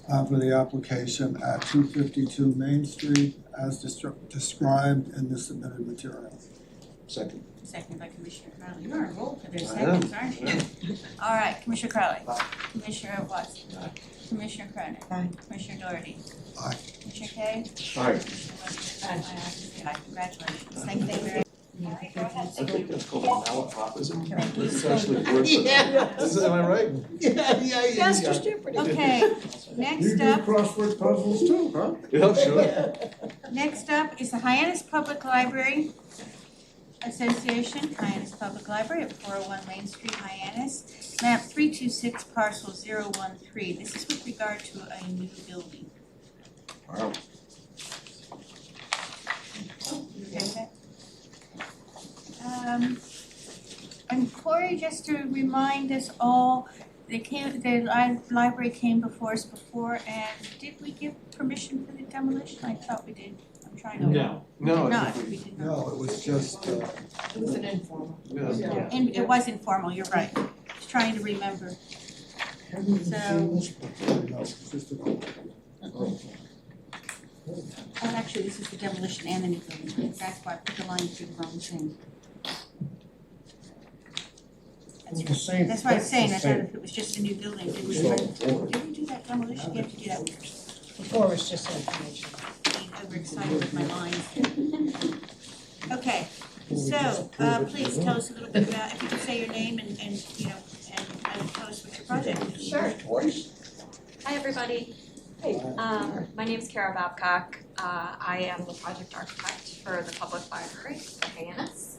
[SPEAKER 5] for the application at 252 Main Street as described in the submitted material.
[SPEAKER 6] Second.
[SPEAKER 1] Seconded by Commissioner Crowley. You're on a roll for their
[SPEAKER 6] I am.
[SPEAKER 1] seconds, aren't you? All right, Commissioner Crowley.
[SPEAKER 6] Aye.
[SPEAKER 1] Commissioner Watson.
[SPEAKER 6] Aye.
[SPEAKER 1] Commissioner Cronin.
[SPEAKER 3] Aye.
[SPEAKER 1] Commissioner Doherty.
[SPEAKER 5] Aye.
[SPEAKER 1] Commissioner Kay.
[SPEAKER 6] Aye.
[SPEAKER 1] Commissioner Wetland. I also say aye. Congratulations. Thank you very much.
[SPEAKER 6] I think that's called malapropism.
[SPEAKER 1] Thank you.
[SPEAKER 6] It's actually worse than. Am I right?
[SPEAKER 3] Faster stupid.
[SPEAKER 1] Okay, next up.
[SPEAKER 2] crossword puzzles too, huh?
[SPEAKER 6] Yeah, sure.
[SPEAKER 1] Next up is the Hyannis Public Library Association, Hyannis Public Library at 401 Main Street, Hyannis, map 326, parcel 013. This is with regard to a new building.
[SPEAKER 6] Wow.
[SPEAKER 1] Okay. And Corey, just to remind us all, the library came before us before, and did we give permission for the demolition? I thought we did. I'm trying to.
[SPEAKER 6] No.
[SPEAKER 1] We did
[SPEAKER 6] No,
[SPEAKER 1] not,
[SPEAKER 6] I think
[SPEAKER 1] we did not.
[SPEAKER 5] No, it was just,
[SPEAKER 7] It was an informal.
[SPEAKER 6] Yeah.
[SPEAKER 1] And it was informal, you're right. Just trying to remember. So,
[SPEAKER 5] no, just a,
[SPEAKER 1] actually, this is the demolition and the new building. That's why I put the line through the wrong thing.
[SPEAKER 2] It's the same.
[SPEAKER 1] That's what I'm saying. I
[SPEAKER 2] it's
[SPEAKER 1] thought
[SPEAKER 2] the
[SPEAKER 1] if it was just a new building, did we do that demolition? You have to do that first.
[SPEAKER 3] Before it was just information.
[SPEAKER 1] Being overexcited with my lines. Okay, so, please tell us a little bit about, if you could say your name and you know, and tell us what your project is.
[SPEAKER 10] Sure. Hi, everybody.
[SPEAKER 7] Hey.
[SPEAKER 10] My name's Kara Babcock. I am the project architect for the public library of Hyannis.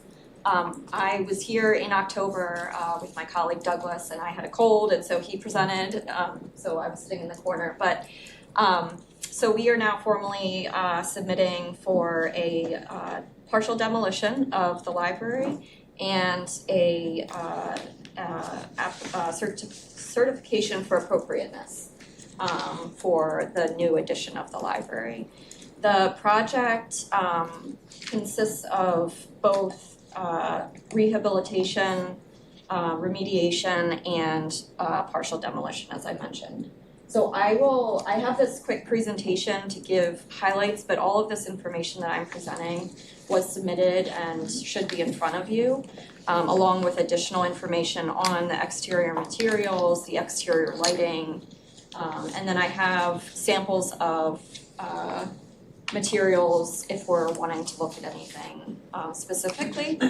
[SPEAKER 10] I was here in October with my colleague Douglas, and I had a cold, and so he presented, so I was sitting in the corner. But so we are now formally submitting for a partial demolition of the library and a certification for appropriateness for the new edition of the library. The project consists of both rehabilitation, remediation, and partial demolition, as I mentioned. So I have this quick presentation to give highlights, but all of this information that I'm presenting was submitted and should be in front of you, along with additional information on the exterior materials, the exterior lighting, and then I have samples of materials if we're wanting to look at anything specifically.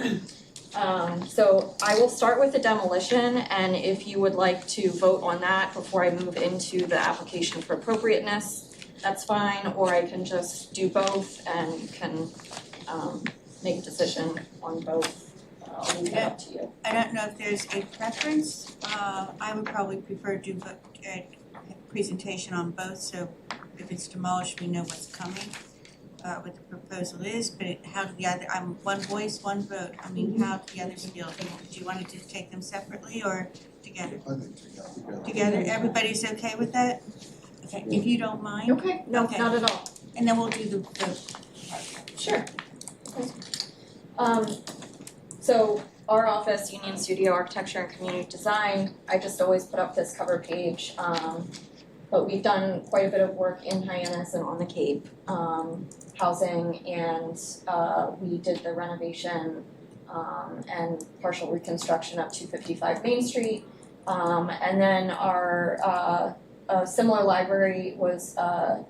[SPEAKER 10] So I will start with the demolition, and if you would like to vote on that before I move into the application for appropriateness, that's fine, or I can just do both and you can make a decision on both. I'll leave it up to you.
[SPEAKER 1] I don't know if there's a preference. I would probably prefer to do a presentation on both, so if it's demolished, we know what's coming, what the proposal is, but how do the other, I'm one voice, one vote. I mean, how do the others feel? Do you want to just take them separately or together?
[SPEAKER 5] I think together.
[SPEAKER 1] Together, everybody's okay with that? Okay, if you don't mind,
[SPEAKER 10] Okay, no,
[SPEAKER 1] Okay.
[SPEAKER 10] not at all.
[SPEAKER 1] and then we'll do the
[SPEAKER 10] Sure. Okay. So our office, Union Studio Architecture and Community Design, I just always put up this cover page. But we've done quite a bit of work in Hyannis and on the Cape, housing, and we did the renovation and partial reconstruction of 255 Main Street. And then our similar library was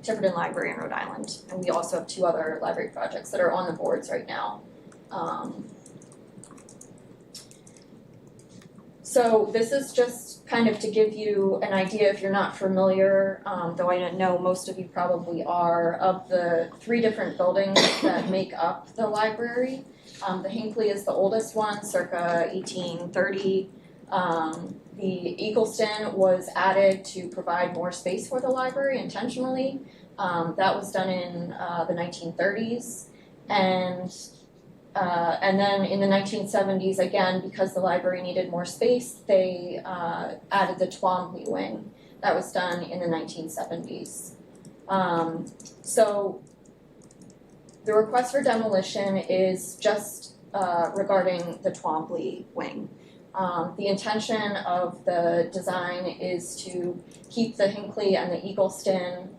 [SPEAKER 10] Tiverton Library in Rhode Island, and we also have 2 other library projects that are on the So this is just kind of to give you an idea if you're not familiar, though I know most of you probably are, of the 3 different buildings that make up the library. The Hinckley is the oldest one, circa 1830. The Eagleston was added to provide more space for the library intentionally. That was done in the 1930s. And then in the 1970s, again, because the library needed more space, they added the Twombly wing. That was done in the 1970s. So the request for demolition is just regarding the Twombly wing. The intention of the design is to keep the Hinckley and the Eagleston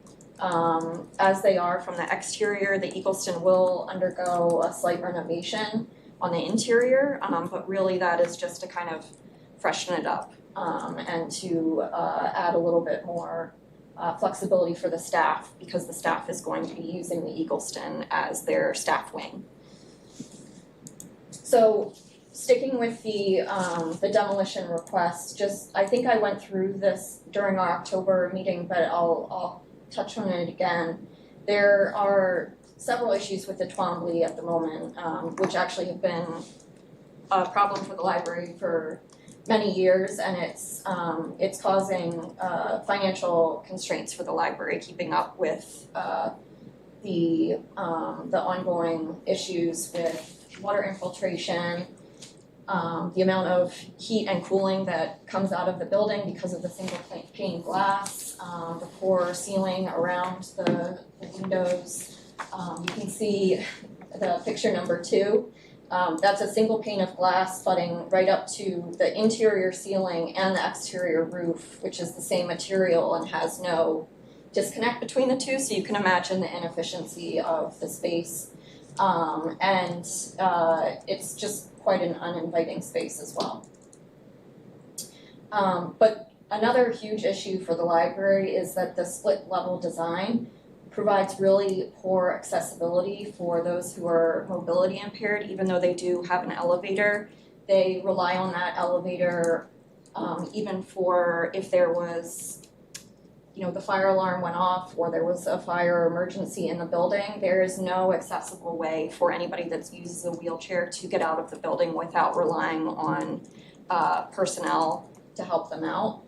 [SPEAKER 10] as they are from the exterior. The Eagleston will undergo a slight renovation on the interior, but really that is just to kind of freshen it up and to add a little bit more flexibility for the staff, because the staff is going to be using the Eagleston as their staff wing. So sticking with the demolition request, I think I went through this during our October meeting, but I'll touch on it again. There are several issues with the Twombly at the moment, which actually have been a problem for the library for many years, and it's causing financial constraints for the library, keeping up with the ongoing issues with water infiltration, the amount of heat and cooling that comes out of the building because of the single pane glass, the poor ceiling around the windows. You can see the picture number 2. That's a single pane of glass flooding right up to the interior ceiling and the exterior roof, which is the same material and has no disconnect between the two, so you can imagine the inefficiency of the space. And it's just quite an uninviting space as well. But another huge issue for the library is that the split level design provides really poor accessibility for those who are mobility impaired. Even though they do have an elevator, they rely on that elevator even for if there was, the fire alarm went off or there was a fire emergency in the building. There is no accessible way for anybody that uses a wheelchair to get out of the building without relying on personnel to help them out.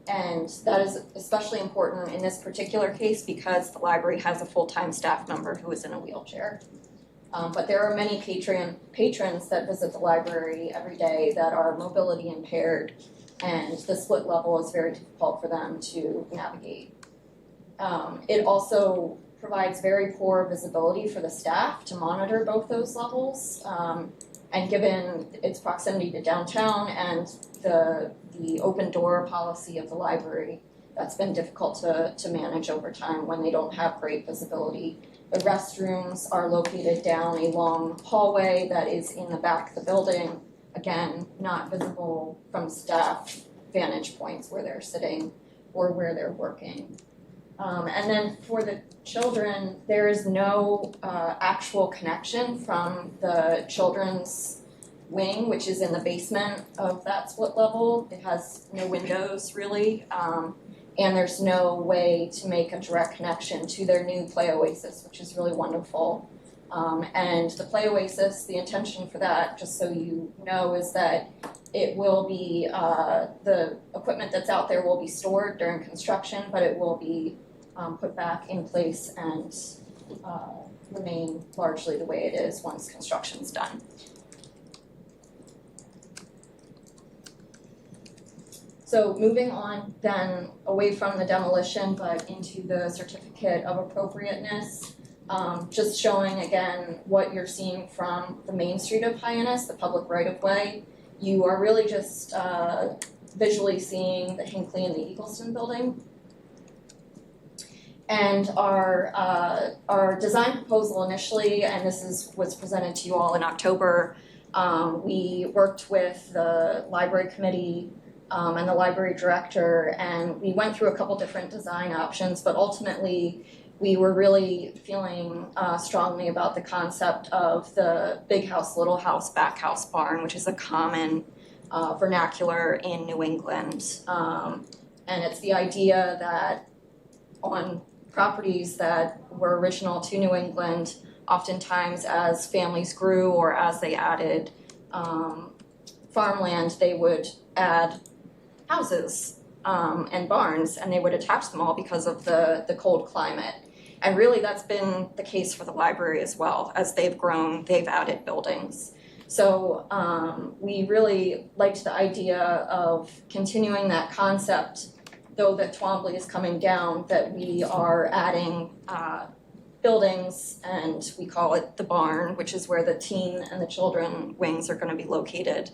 [SPEAKER 10] And that is especially important in this particular case because the library has a full-time staff member who is in a wheelchair. But there are many patrons that visit the library every day that are mobility impaired, and the split level is very difficult for them to navigate. It also provides very poor visibility for the staff to monitor both those levels. And given its proximity to downtown and the open door policy of the library, that's been difficult to manage over time when they don't have great visibility. The restrooms are located down a long hallway that is in the back of the building. Again, not visible from staff vantage points where they're sitting or where they're working. And then for the children, there is no actual connection from the children's wing, which is in the basement of that split level. It has no windows really, and there's no way to make a direct connection to their new Play Oasis, which is really wonderful. And the Play Oasis, the intention for that, just so you know, is that it will be, the equipment that's out there will be stored during construction, but it will be put back in place and remain largely the way it is once construction's done. So moving on then away from the demolition but into the certificate of appropriateness, just showing again what you're seeing from the main street of Hyannis, the public right-of-way. You are really just visually seeing the Hinckley and the Eagleston building. And our design proposal initially, and this was presented to you all in October, we worked with the library committee and the library director, and we went through a couple different design options, but ultimately we were really feeling strongly about the concept of the big house, little house, back house barn, which is a common vernacular in New England. And it's the idea that on properties that were original to New England, oftentimes as families grew or as they added farmland, they would add houses and barns, and they would attach them all because of the cold climate. And really that's been the case for the library as well. As they've grown, they've added buildings. So we really liked the idea of continuing that concept, though that Twombly is coming down, that we are adding buildings, and we call it the barn, which is where the teen and the children wings are gonna be located,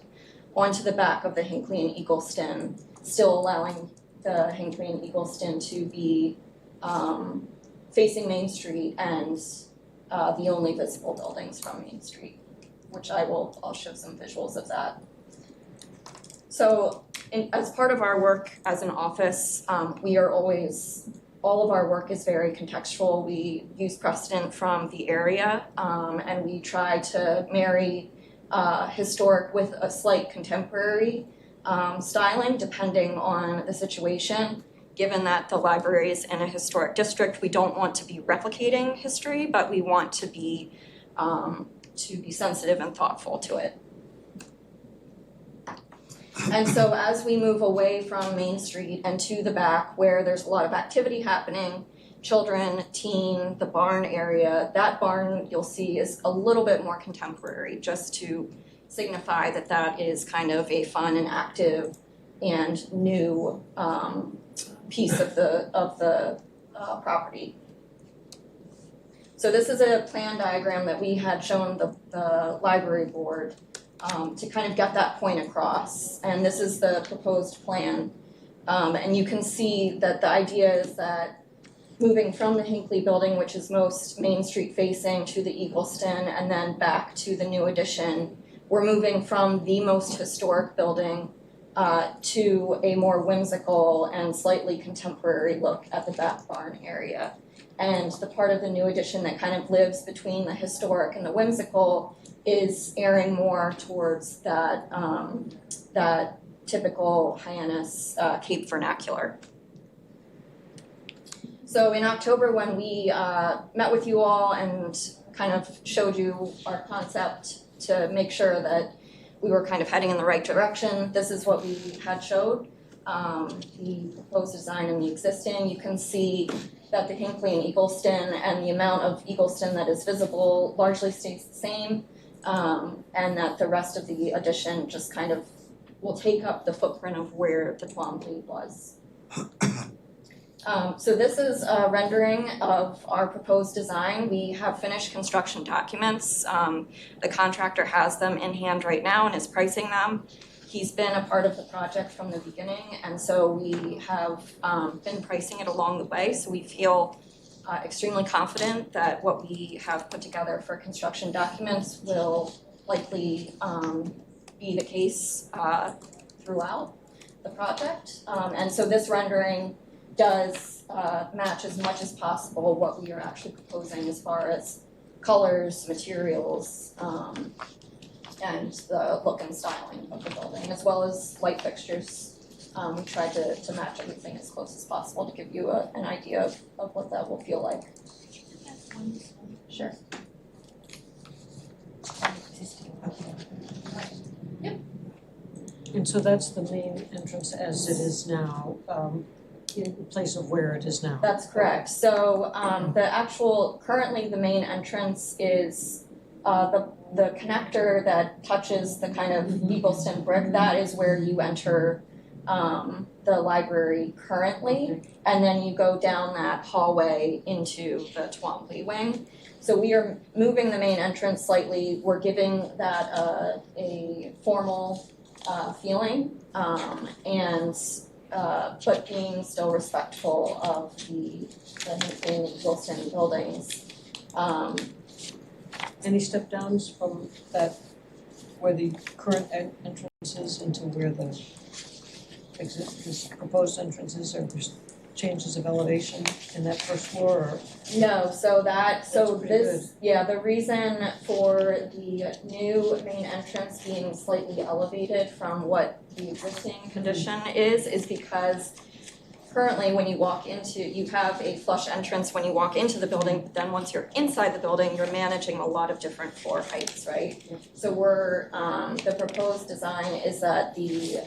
[SPEAKER 10] onto the back of the Hinckley and Eagleston, still allowing the Hinckley and Eagleston to be facing Main Street and the only visible buildings from Main Street, which I'll show some visuals of that. So as part of our work as an office, all of our work is very contextual. We use precedent from the area, and we try to marry historic with a slight contemporary styling depending on the situation. Given that the library is in a historic district, we don't want to be replicating history, but we want to be sensitive and thoughtful to it. And so as we move away from Main Street and to the back where there's a lot of activity happening, children, teen, the barn area, that barn you'll see is a little bit more contemporary, just to signify that that is kind of a fun and active and new piece of the property. So this is a plan diagram that we had shown the library board to kind of get that point across. And this is the proposed plan. And you can see that the idea is that moving from the Hinckley building, which is most Main Street facing, to the Eagleston and then back to the new addition, we're moving from the most historic building to a more whimsical and slightly contemporary look at the back barn area. And the part of the new addition that kind of lives between the historic and the whimsical is airing more towards that typical Hyannis Cape vernacular. So in October, when we met with you all and kind of showed you our concept to make sure that we were kind of heading in the right direction, this is what we had showed. The proposed design and the existing. You can see that the Hinckley and Eagleston and the amount of Eagleston that is visible largely stays the same, and that the rest of the addition just kind of will take up the footprint of where the Twombly was. So this is a rendering of our proposed design. We have finished construction documents. The contractor has them in hand right now and is pricing them. He's been a part of the project from the beginning, and so we have been pricing it along the way. So we feel extremely confident that what we have put together for construction documents will likely be the case throughout the project. And so this rendering does match as much as possible what we are actually proposing as far as colors, materials, and the look and styling of the building, as well as light fixtures. We tried to match everything as close as possible to give you an idea of what that will feel like. Sure. Yep.
[SPEAKER 3] And so that's the main entrance as it is now, in place of where it is now.
[SPEAKER 10] That's correct. So currently the main entrance is the connector that touches the kind of Eagleston brick. That is where you enter the library currently, and then you go down that hallway into the Twombly wing. So we are moving the main entrance slightly. We're giving that a formal feeling, but being still respectful of the Hinckley and Eagleston buildings.
[SPEAKER 3] Any step downs from that, where the current entrance is into where the proposed entrance is, or just changes of elevation in that first floor, or?
[SPEAKER 10] No, so
[SPEAKER 3] That's pretty
[SPEAKER 10] this, yeah, the reason for the new main entrance being slightly elevated from what the existing condition is because currently when you walk into, you have a flush entrance when you walk into the building, but then once you're inside the building, you're managing a lot of different floor heights, right? So the proposed design is that the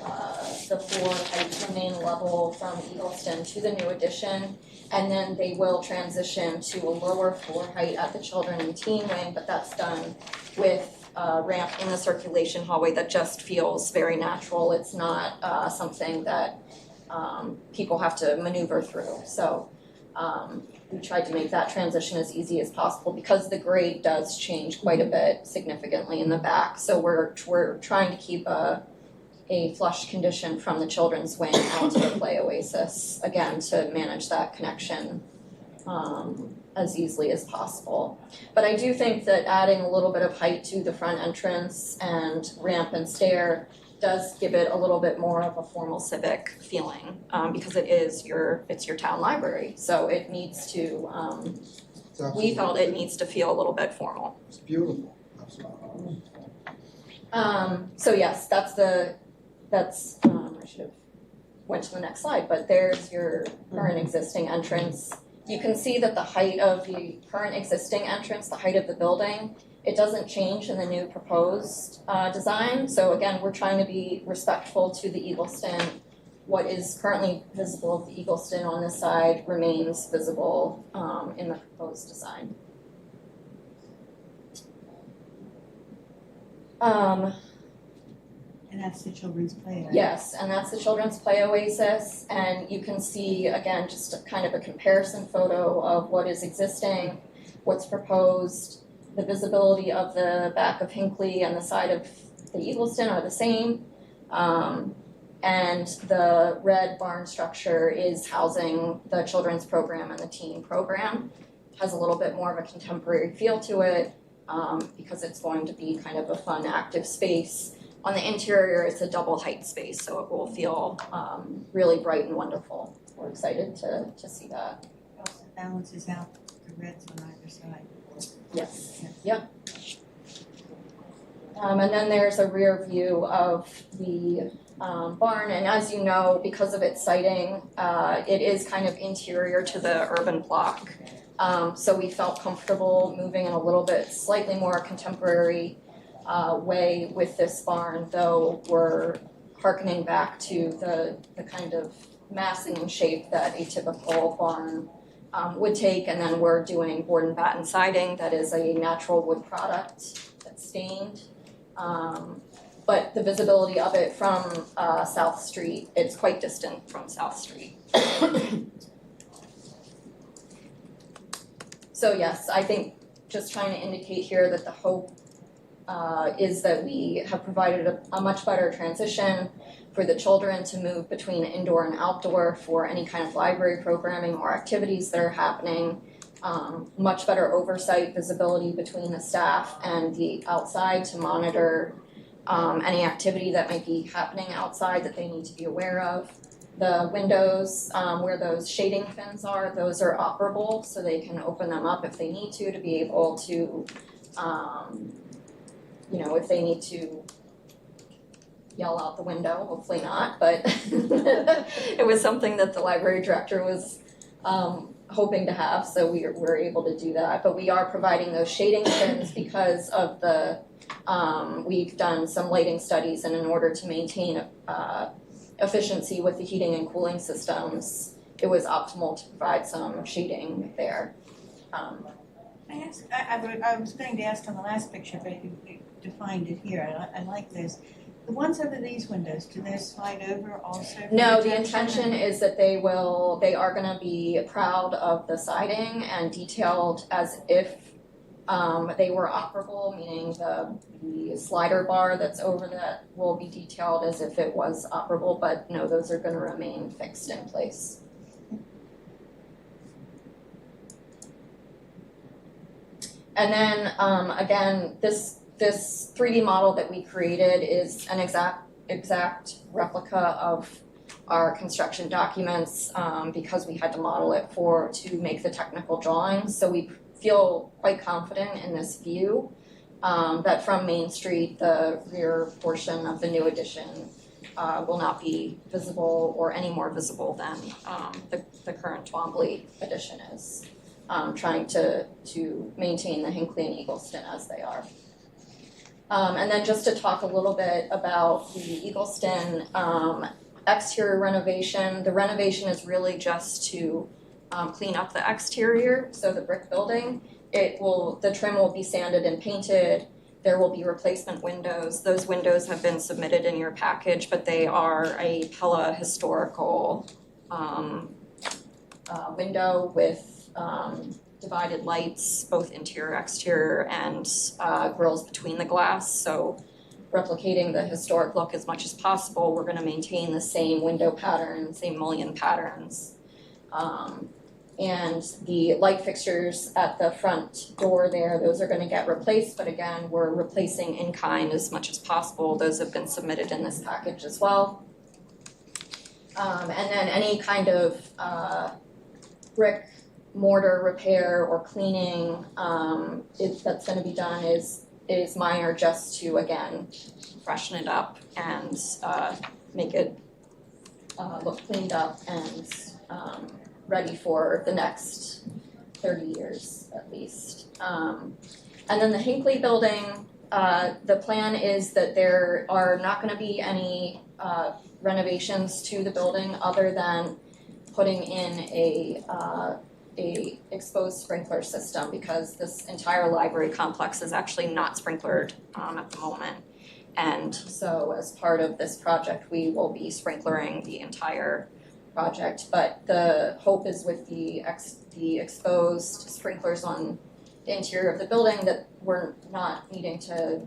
[SPEAKER 10] floor heights remain level from Eagleston to the new addition, and then they will transition to a lower floor height at the children and teen wing, but that's done with a ramp in the circulation hallway that just feels very natural. It's not something that people have to maneuver through. So we tried to make that transition as easy as possible because the grade does change quite a bit significantly in the back. So we're trying to keep a flush condition from the children's wing out to the play oasis, again, to manage that connection as easily as possible. But I do think that adding a little bit of height to the front entrance and ramp and stair does give it a little bit more of a formal civic feeling, because it's your town library, so it needs to, we felt it needs to feel a little bit formal.
[SPEAKER 5] It's beautiful, absolutely.
[SPEAKER 10] So yes, I should have went to the next slide, but there's your current existing entrance. You can see that the height of the current existing entrance, the height of the building, it doesn't change in the new proposed design. So again, we're trying to be respectful to the Eagleston. What is currently visible of the Eagleston on this side remains visible in the proposed design.
[SPEAKER 1] And that's the children's play area.
[SPEAKER 10] Yes, and that's the children's play oasis, and you can see, again, just kind of a comparison photo of what is existing, what's proposed. The visibility of the back of Hinckley and the side of the Eagleston are the same. And the red barn structure is housing the children's program and the teen program. It has a little bit more of a contemporary feel to it because it's going to be kind of a fun, active space. On the interior, it's a double height space, so it will feel really bright and wonderful. We're excited to see that.
[SPEAKER 1] It also balances out the reds on either side.
[SPEAKER 10] Yes, yep. And then there's a rear view of the barn, and as you know, because of its siting, it is kind of interior to the urban block. So we felt comfortable moving in a little bit slightly more contemporary way with this barn, though we're harkening back to the kind of massing and shape that a typical barn would take, and then we're doing board and batten siding that is a natural wood product that's stained. But the visibility of it from South Street, it's quite distant from South Street. So yes, I think just trying to indicate here that the hope is that we have provided a much better transition for the children to move between indoor and outdoor for any kind of library programming or activities that are happening. Much better oversight, visibility between the staff and the outside to monitor any activity that might be happening outside that they need to be aware of. The windows where those shading fins are, those are operable, so they can open them up if they need to be able to, if they need to yell out the window, hopefully not, but it was something that the library director was hoping to have, so we're able to do that. But we are providing those shading fins because of we've done some lighting studies, and in order to maintain efficiency with the heating and cooling systems, it was optimal to provide some shading there.
[SPEAKER 1] I was going to ask on the last picture, but you defined it here. I like this. The ones over these windows, do they slide over also?
[SPEAKER 10] No, the intention is that they are gonna be proud of the siding and detailed as if they were operable, meaning the slider bar that's over that will be detailed as if it was operable, but no, those are gonna remain fixed in place. And then again, this 3D model that we created is an exact replica of our construction documents, because we had to model it to make the technical drawings. So we feel quite confident in this view, that from Main Street, the rear portion of the new addition will not be visible or any more visible than the current Twombly addition is, trying to maintain the Hinckley and Eagleston as they are. And then just to talk a little bit about the Eagleston exterior renovation. The renovation is really just to clean up the exterior, so the brick building. The trim will be sanded and painted. There will be replacement windows. Those windows have been submitted in your package, but they are a Pella historical window with divided lights, both interior, exterior, and grills between the glass. So replicating the historic look as much as possible, we're gonna maintain the same window pattern, same mullion patterns. And the light fixtures at the front door there, those are gonna get replaced, but again, we're replacing in kind as much as possible. Those have been submitted in this package as well. And then any kind of brick mortar repair or cleaning that's gonna be done is minor, just to again freshen it up and make it look cleaned up and ready for the next 30 years at least. And then the Hinckley building, the plan is that there are not gonna be any renovations to the building other than putting in a exposed sprinkler system, because this entire library complex is actually not sprinklered at the moment. And so as part of this project, we will be sprinklering the entire project, but the hope is with the exposed sprinklers on the interior of the building that we're not needing to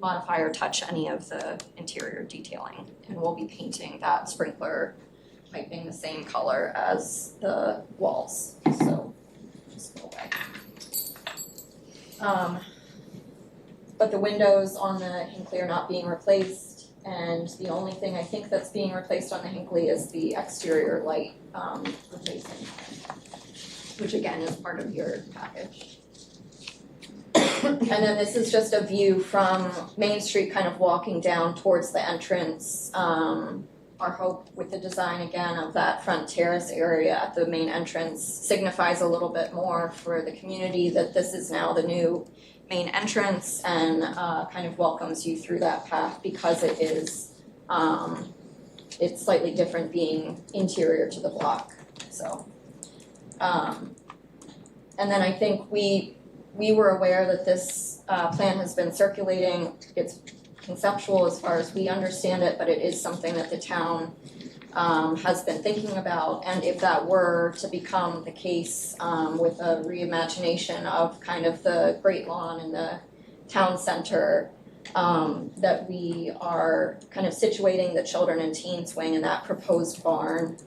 [SPEAKER 10] modify or touch any of the interior detailing, and we'll be painting that sprinkler piping the same color as the walls, so just go away. But the windows on the Hinckley are not being replaced. And the only thing I think that's being replaced on the Hinckley is the exterior light replacing, which again is part of your package. And then this is just a view from Main Street, kind of walking down towards the entrance. Our hope with the design again of that front terrace area at the main entrance signifies a little bit more for the community that this is now the new main entrance, and kind of welcomes you through that path, because it is it's slightly different being interior to the block. So and then I think we were aware that this plan has been circulating. It's conceptual as far as we understand it, but it is something that the town has been thinking about, and if that were to become the case with a reimagination of kind of the Great Lawn and the town center, that we are kind of situating the children and teens wing in that proposed barn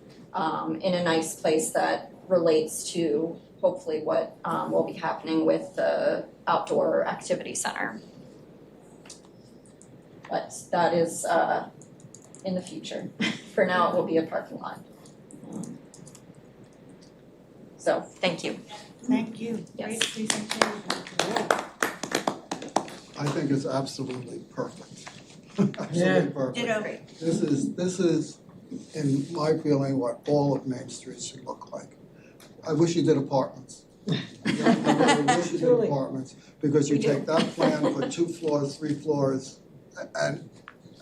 [SPEAKER 10] in a nice place that relates to hopefully what will be happening with the outdoor activity center. But that is in the future. For now, it will be a parking lot. So, thank you.
[SPEAKER 1] Thank you.
[SPEAKER 10] Yes.
[SPEAKER 1] Great presentation.
[SPEAKER 5] I think it's absolutely perfect.
[SPEAKER 2] Yeah.
[SPEAKER 5] Absolutely perfect.
[SPEAKER 1] Ditto.
[SPEAKER 5] This is, in my feeling, what all of Main Street should look like. I wish you did apartments. I really wish you did
[SPEAKER 3] Truly.
[SPEAKER 5] apartments, because you take that plan, put 2 floors, 3 floors, and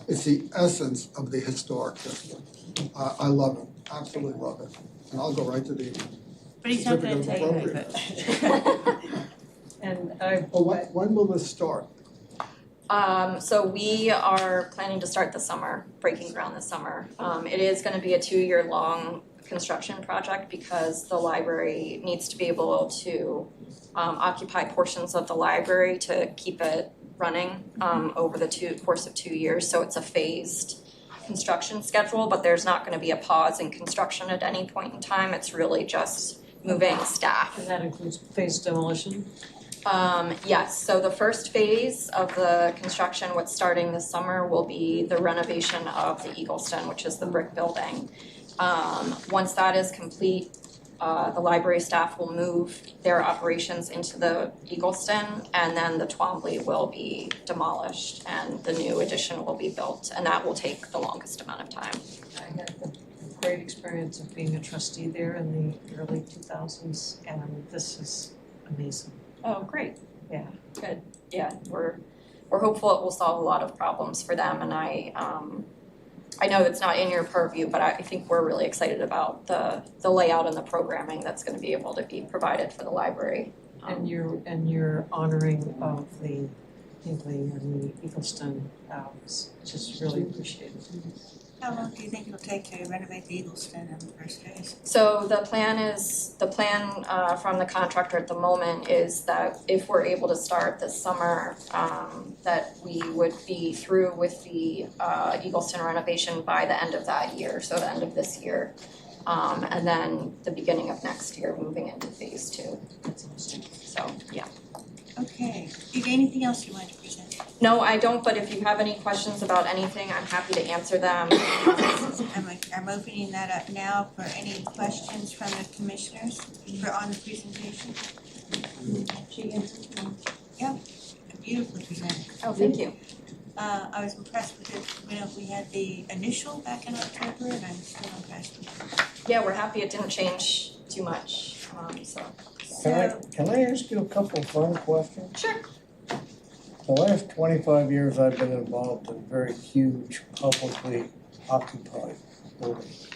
[SPEAKER 5] it's the essence of the historic district. I love it, absolutely love it. And I'll go right to the
[SPEAKER 1] But he's not gonna
[SPEAKER 5] certificate of
[SPEAKER 1] tell you,
[SPEAKER 5] appropriateness.
[SPEAKER 3] And I,
[SPEAKER 5] Oh, when will this start?
[SPEAKER 10] So we are planning to start this summer, breaking ground this summer. It is gonna be a 2-year-long construction project, because the library needs to be able to occupy portions of the library to keep it running over the course of 2 years. So it's a phased construction schedule, but there's not gonna be a pause in construction at any point in time. It's really just moving staff.
[SPEAKER 3] and that includes phased demolition.
[SPEAKER 10] Yes, so the first phase of the construction, what's starting this summer, will be the renovation of the Eagleston, which is the brick building. Once that is complete, the library staff will move their operations into the Eagleston, and then the Twombly will be demolished and the new addition will be built, and that will take the longest amount of time.
[SPEAKER 7] I had the great experience of being a trustee there in the early 2000s, and this is amazing.
[SPEAKER 10] Oh, great.
[SPEAKER 7] Yeah.
[SPEAKER 10] Good. Yeah, we're hopeful it will solve a lot of problems for them, and I know it's not in your purview, but I think we're really excited about the layout and the programming that's gonna be able to be provided for the library.
[SPEAKER 7] And your honoring of the Hinkley and the Eagleston is just really appreciated.
[SPEAKER 1] How long do you think it'll take to renovate the Eagleston in the first phase?
[SPEAKER 10] So the plan from the contractor at the moment is that if we're able to start this summer, that we would be through with the Eagleston renovation by the end of that year, so the end of this year. And then the beginning of next year, moving into phase 2.
[SPEAKER 7] That's awesome.
[SPEAKER 10] So, yeah.
[SPEAKER 1] Okay, is there anything else you want to present?
[SPEAKER 10] No, I don't, but if you have any questions about anything, I'm happy to answer them.
[SPEAKER 1] I'm opening that up now for any questions from the commissioners on the presentation.
[SPEAKER 3] She answered them.
[SPEAKER 1] Beautifully presented.
[SPEAKER 10] Oh, thank you.
[SPEAKER 1] I was impressed with it, we had the initial back in October, and I'm still impressed with it.
[SPEAKER 10] Yeah, we're happy it didn't change too much, so.
[SPEAKER 2] Can I ask you a couple of fun questions?
[SPEAKER 10] Sure.
[SPEAKER 2] The last 25 years I've been involved in very huge publicly occupied buildings.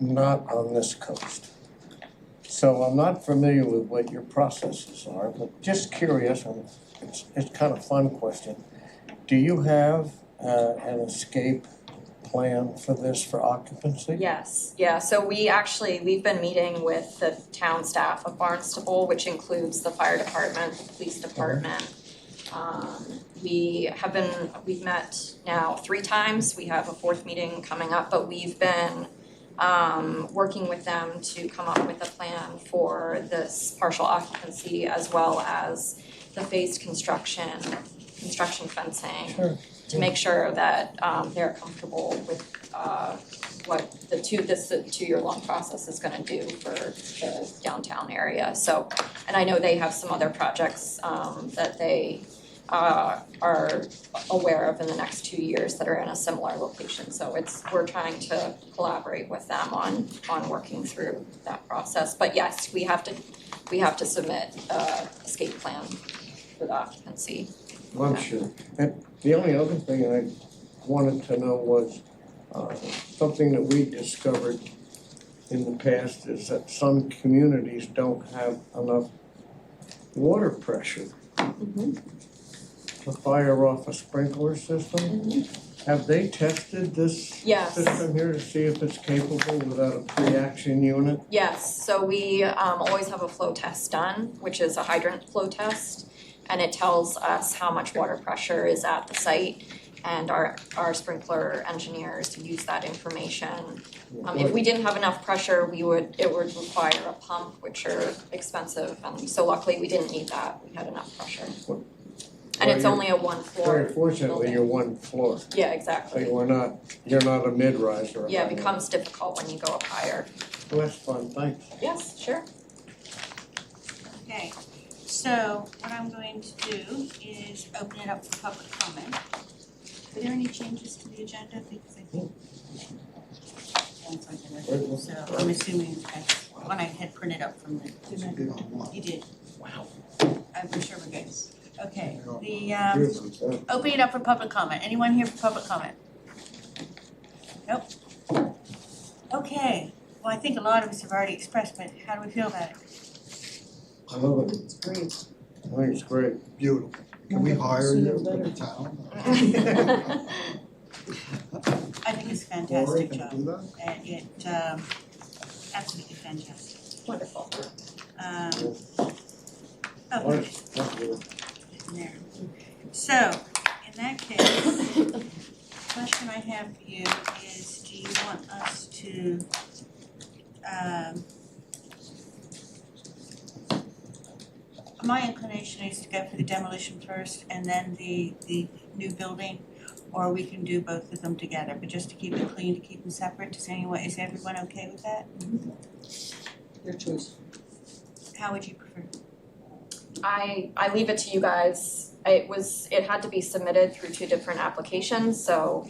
[SPEAKER 2] Not on this coast. So I'm not familiar with what your processes are, but just curious, and it's kind of a fun question. Do you have an escape plan for this for occupancy?
[SPEAKER 10] Yes, yeah, so we've been meeting with the town staff of Barnstable, which includes the fire department, the police department. We've met now 3 times, we have a 4th meeting coming up, but we've been working with them to come up with a plan for this partial occupancy as well as the phased construction fencing.
[SPEAKER 2] Sure.
[SPEAKER 10] To make sure that they're comfortable with what this 2-year-long process is gonna do for the downtown area. So, and I know they have some other projects that they are aware of in the next 2 years that are in a similar location. So we're trying to collaborate with them on working through that process. But yes, we have to submit a escape plan for the occupancy.
[SPEAKER 2] I'm sure. And the only other thing I wanted to know was something that we discovered in the past is that some communities don't have enough water pressure to fire off a sprinkler system. Have they tested this
[SPEAKER 10] Yes.
[SPEAKER 2] system here to see if it's capable without a pre-action unit?
[SPEAKER 10] Yes, so we always have a flow test done, which is a hydrant flow test. And it tells us how much water pressure is at the site, and our sprinkler engineers use that information. If we didn't have enough pressure, it would require a pump, which are expensive, and so luckily we didn't need that, we had enough pressure. And it's only a 1-floor
[SPEAKER 2] Very fortunately,
[SPEAKER 10] building.
[SPEAKER 2] you're 1 floor,
[SPEAKER 10] Yeah,
[SPEAKER 2] so
[SPEAKER 10] exactly.
[SPEAKER 2] you're not a mid-rise or a
[SPEAKER 10] Yeah, it
[SPEAKER 2] high-rise.
[SPEAKER 10] becomes difficult when you go up higher.
[SPEAKER 2] Well, that's fun, thanks.
[SPEAKER 10] Yes, sure.
[SPEAKER 1] Okay, so what I'm going to do is open it up for public comment. Are there any changes to the agenda? Because I think. So I'm assuming that's one I had printed up from the.
[SPEAKER 5] It's a big online.
[SPEAKER 1] You did.
[SPEAKER 2] Wow.
[SPEAKER 1] I'm sure we're good. Okay, the
[SPEAKER 5] Here's the-
[SPEAKER 1] opening it up for public comment. Anyone here for public comment? Nope. Okay, well, I think a lot of us have already expressed, but how do we feel about it?
[SPEAKER 2] I love it.
[SPEAKER 3] It's great.
[SPEAKER 2] I think it's great.
[SPEAKER 5] Beautiful. Can we hire you in the town?
[SPEAKER 1] I think it's a
[SPEAKER 5] Lori,
[SPEAKER 1] fantastic
[SPEAKER 5] can
[SPEAKER 1] job.
[SPEAKER 5] you do that?
[SPEAKER 1] Absolutely fantastic.
[SPEAKER 10] Wonderful.
[SPEAKER 1] Okay, in there. So, in that case, the question I have for you is, do you want us to, my inclination is to go for the demolition first and then the new building, or we can do both of them together, but just to keep it clean, to keep them separate. Is everyone okay with that?
[SPEAKER 3] Your choice.
[SPEAKER 1] How would you prefer?
[SPEAKER 10] I leave it to you guys. It had to be submitted through 2 different applications, so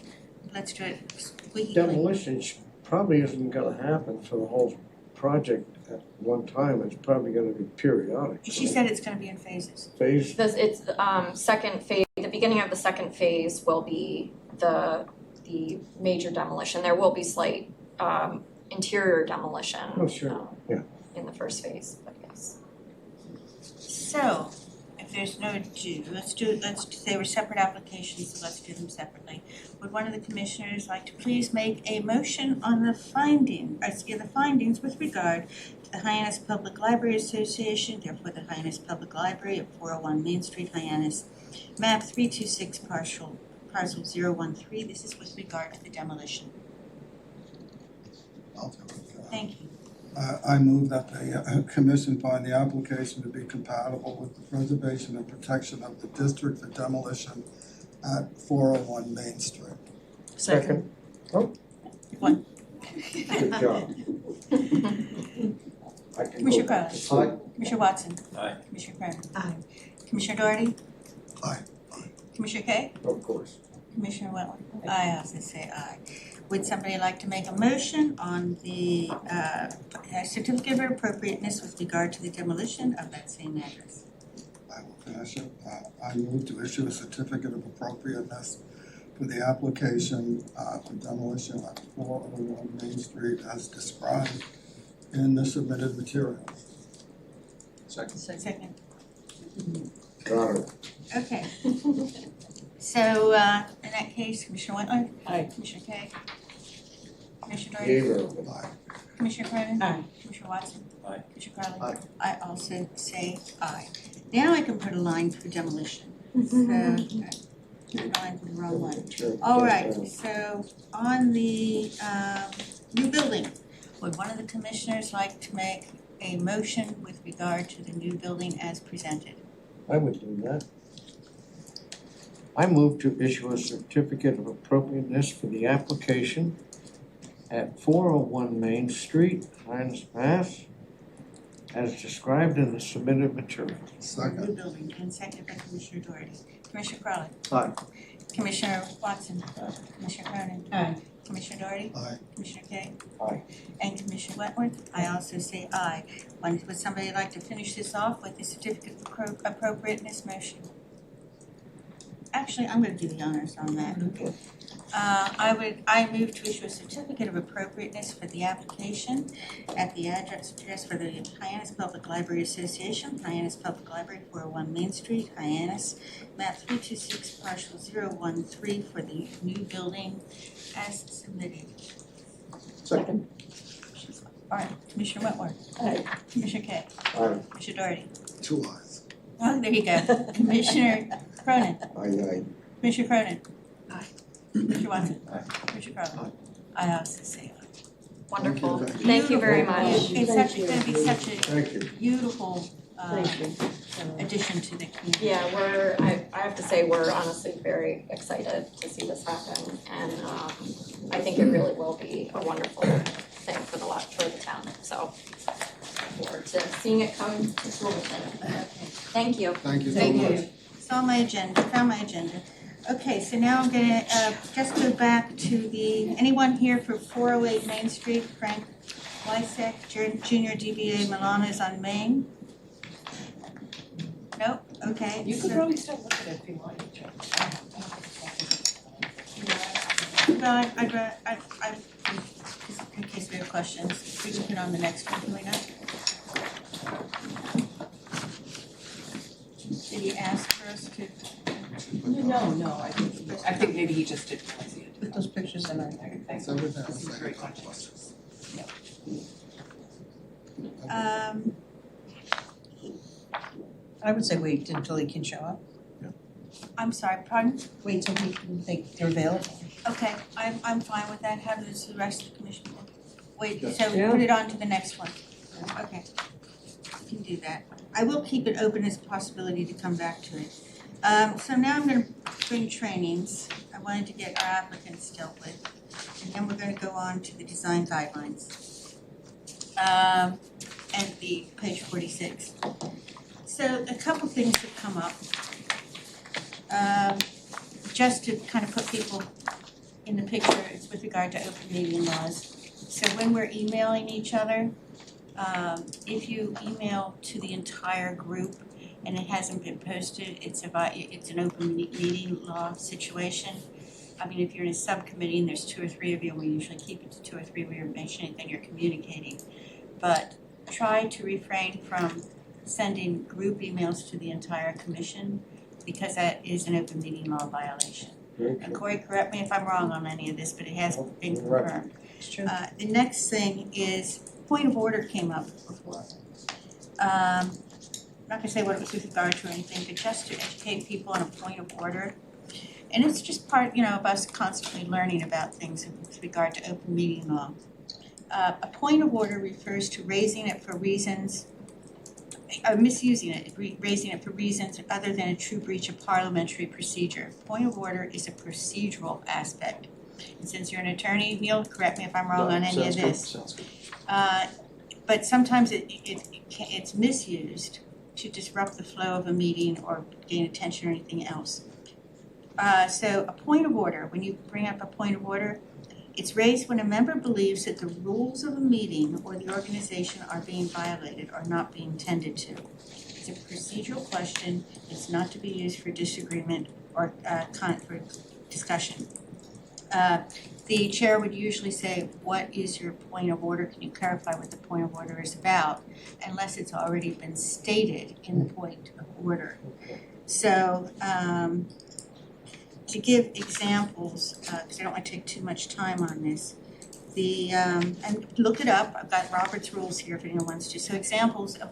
[SPEAKER 1] Let's do it squeaky clean.
[SPEAKER 2] Demolition probably isn't gonna happen for the whole project at one time, it's probably gonna be periodic.
[SPEAKER 1] She said it's gonna be in phases.
[SPEAKER 2] Phase,
[SPEAKER 10] it's second phase, the beginning of the second phase will be the major demolition. There will be slight interior demolition.
[SPEAKER 2] Oh, sure. Yeah.
[SPEAKER 10] In the first phase, but yes.
[SPEAKER 1] So, if there's no ado, they were separate applications, so let's do them separately. Would one of the commissioners like to please make a motion on the findings with regard to the Hyannis Public Library Association, therefore the Hyannis Public Library at 401 Main Street, Hyannis, map 326, parcel 013. This is with regard to the demolition.
[SPEAKER 5] I'll do it.
[SPEAKER 1] Thank you.
[SPEAKER 5] I move that the commission find the application to be compatible with the preservation and protection of the district for demolition at 401 Main Street.
[SPEAKER 2] second,
[SPEAKER 1] One.
[SPEAKER 2] good job. I can
[SPEAKER 1] Commissioner
[SPEAKER 2] go.
[SPEAKER 1] Crowley.
[SPEAKER 2] Aye.
[SPEAKER 1] Commissioner Watson.
[SPEAKER 6] Aye.
[SPEAKER 1] Commissioner Cronin.
[SPEAKER 3] Aye.
[SPEAKER 1] Commissioner Doherty.
[SPEAKER 5] Aye.
[SPEAKER 1] Commissioner Kay.
[SPEAKER 2] Of course.
[SPEAKER 1] Commissioner Wetland. I also say aye. Would somebody like to make a motion on the certificate of appropriateness with regard to the demolition of that same address?
[SPEAKER 5] I will finish it. I move to issue a certificate of appropriateness for the application for demolition at 401 Main Street as described in the submitted materials.
[SPEAKER 1] Second.
[SPEAKER 2] Got it.
[SPEAKER 1] Okay. So, in that case, Commissioner Wetland.
[SPEAKER 3] Aye.
[SPEAKER 1] Commissioner Kay. Commissioner Doherty.
[SPEAKER 2] Gabriel.
[SPEAKER 5] Aye.
[SPEAKER 1] Commissioner Cronin.
[SPEAKER 3] Aye.
[SPEAKER 1] Commissioner Watson.
[SPEAKER 6] Aye.
[SPEAKER 1] Commissioner Crowley.
[SPEAKER 5] Aye.
[SPEAKER 1] I also say aye. Now I can put a line for demolition. So, put a line for the wrong one.
[SPEAKER 2] Sure.
[SPEAKER 1] All right, so on the new building, would one of the commissioners like to make a motion with regard to the new building as presented?
[SPEAKER 2] I would do that. I move to issue a certificate of appropriateness for the application at 401 Main Street, Hyannis, Mass, as described in the submitted materials.
[SPEAKER 1] New
[SPEAKER 5] Second.
[SPEAKER 1] building, and seconded by Commissioner Doherty. Commissioner Crowley.
[SPEAKER 2] Aye.
[SPEAKER 1] Commissioner Watson.
[SPEAKER 2] Aye.
[SPEAKER 1] Commissioner Cronin.
[SPEAKER 3] Aye.
[SPEAKER 1] Commissioner Doherty.
[SPEAKER 5] Aye.
[SPEAKER 1] Commissioner Kay.
[SPEAKER 2] Aye.
[SPEAKER 1] And Commissioner Wentworth. I also say aye. Would somebody like to finish this off with the certificate of appropriateness motion? Actually, I'm gonna do the honors on that. I move to issue a certificate of appropriateness for the application at the address for the Hyannis Public Library Association, Hyannis Public Library, 401 Main Street, Hyannis, map 326, parcel 013 for the new building as submitted.
[SPEAKER 3] Second.
[SPEAKER 1] All right, Commissioner Wentworth.
[SPEAKER 3] Aye.
[SPEAKER 1] Commissioner Kay.
[SPEAKER 2] Aye.
[SPEAKER 1] Commissioner Doherty.
[SPEAKER 5] 2 ayes.
[SPEAKER 1] Oh, there you go. Commissioner Cronin.
[SPEAKER 2] Aye.
[SPEAKER 1] Commissioner Cronin.
[SPEAKER 3] Aye.
[SPEAKER 1] Commissioner Watson.
[SPEAKER 6] Aye.
[SPEAKER 1] Commissioner Crowley. I also say aye.
[SPEAKER 10] Wonderful.
[SPEAKER 5] Thank you.
[SPEAKER 10] Thank you very
[SPEAKER 1] Yeah,
[SPEAKER 10] much.
[SPEAKER 1] it's gonna be such a
[SPEAKER 2] Thank you.
[SPEAKER 1] beautiful
[SPEAKER 3] Thank you.
[SPEAKER 1] addition to the community.
[SPEAKER 10] Yeah, I have to say, we're honestly very excited to see this happen, and I think it really will be a wonderful thing for the town, so look forward to seeing it come to fruition. Thank you.
[SPEAKER 5] Thank you so
[SPEAKER 1] Thank
[SPEAKER 5] much.
[SPEAKER 1] you. It's on my agenda, found my agenda. Okay, so now I'm gonna just go back to anyone here for 408 Main Street, Frank Lysek, Junior DBA Milano's on Main? Nope, okay.
[SPEAKER 7] You could
[SPEAKER 1] so-
[SPEAKER 7] probably start looking at if you wanted to.
[SPEAKER 1] No, I, in case we have questions, we can put on the next one, can we not? Did he ask for us to?
[SPEAKER 7] No, I think maybe he just didn't want to see it.
[SPEAKER 3] Put those pictures in our.
[SPEAKER 5] It's everything.
[SPEAKER 7] This is very conscious.
[SPEAKER 3] I would say wait until he can show up.
[SPEAKER 1] I'm sorry, pardon?
[SPEAKER 3] Wait till he can think they're available.
[SPEAKER 1] Okay, I'm fine with that, how does the rest of the commission work? Wait,
[SPEAKER 2] Yes.
[SPEAKER 1] so
[SPEAKER 3] Yeah.
[SPEAKER 1] put it on to the next one, okay. We can do that. I will keep it open as a possibility to come back to it. So now I'm gonna bring trainings. I wanted to get our applicants dealt with. And then we're gonna go on to the design guidelines. And the page 46. So a couple things have come up. Just to kind of put people in the picture, it's with regard to open meeting laws. So when we're emailing each other, if you email to the entire group and it hasn't been posted, it's an open meeting law situation. I mean, if you're in a subcommittee and there's 2 or 3 of you, we usually keep it to 2 or 3 of you mentioning then you're communicating. But try to refrain from sending group emails to the entire commission because that is an open meeting law violation. And Corey, correct me if I'm wrong on any of this, but it has been confirmed.
[SPEAKER 3] It's true.
[SPEAKER 1] The next thing is point of order came up before. I'm not gonna say what it was with regard to or anything, but just to educate people on a point of order. And it's just part, of us constantly learning about things with regard to open meeting law. A point of order refers to raising it for reasons, misusing it, raising it for reasons other than a true breach of parliamentary procedure. Point of order is a procedural aspect. And since you're an attorney, Neil, correct me if I'm wrong on any of this.
[SPEAKER 6] Sounds good.
[SPEAKER 1] But sometimes it's misused to disrupt the flow of a meeting or gain attention or anything else. So a point of order, when you bring up a point of order, it's raised when a member believes that the rules of a meeting or the organization are being violated or not being tended to. It's a procedural question. It's not to be used for disagreement or for discussion. The chair would usually say, what is your point of order? Can you clarify what the point of order is about? Unless it's already been stated in the point of order. So to give examples, because I don't want to take too much time on this, and look it up, I've got Robert's rules here if anyone wants to. So examples of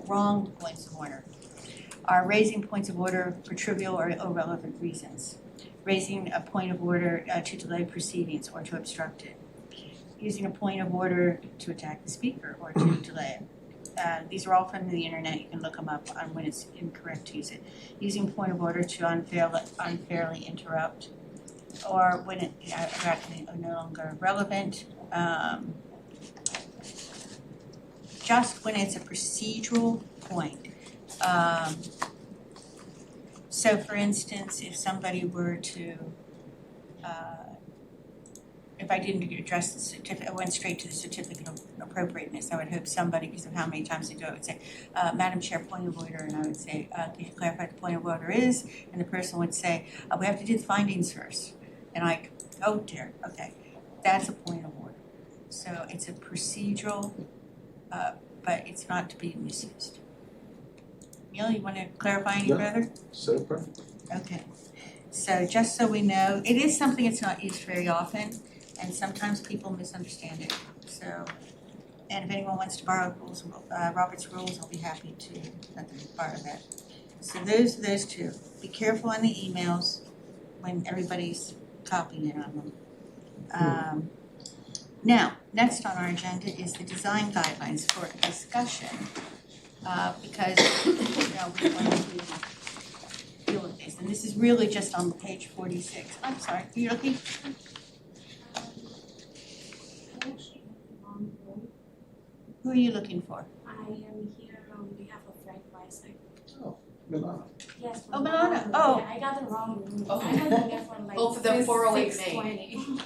[SPEAKER 1] wrong points of order are raising points of order for trivial or irrelevant reasons, raising a point of order to delay proceedings or to obstruct it, using a point of order to attack the speaker or to delay it. These are all from the internet, you can look them up on when it's incorrect to use it. Using point of order to unfairly interrupt, or when it no longer relevant. Just when it's a procedural point. So for instance, if somebody were to, if I didn't address the certificate, I went straight to the certificate of appropriateness, I would hope somebody, because of how many times they do it, would say, Madam Chair, point of order, and I would say, can you clarify what the point of order is? And the person would say, we have to do the findings first. And I, oh dear, okay, that's a point of order. So it's a procedural, but it's not to be misused. Neil, you want to clarify any
[SPEAKER 6] No.
[SPEAKER 1] further?
[SPEAKER 6] Set it perfect.
[SPEAKER 1] Okay, so just so we know, it is something that's not used very often, and sometimes people misunderstand it. So, and if anyone wants to borrow rules, Robert's rules, I'll be happy to let them borrow that. So those two. Be careful on the emails when everybody's copying it on them. Now, next on our agenda is the design guidelines for discussion. Because we want to deal with this, and this is really just on page 46. I'm sorry, are you looking? Who are you looking for?
[SPEAKER 11] I am here on behalf of Frank Weisner.
[SPEAKER 6] Oh, Milana.
[SPEAKER 11] Yes.
[SPEAKER 1] Oh, Milana. Oh.
[SPEAKER 11] Yeah, I got the wrong room.
[SPEAKER 7] Oh.
[SPEAKER 11] I got here for like
[SPEAKER 7] Oh, for the 408
[SPEAKER 11] 6:20.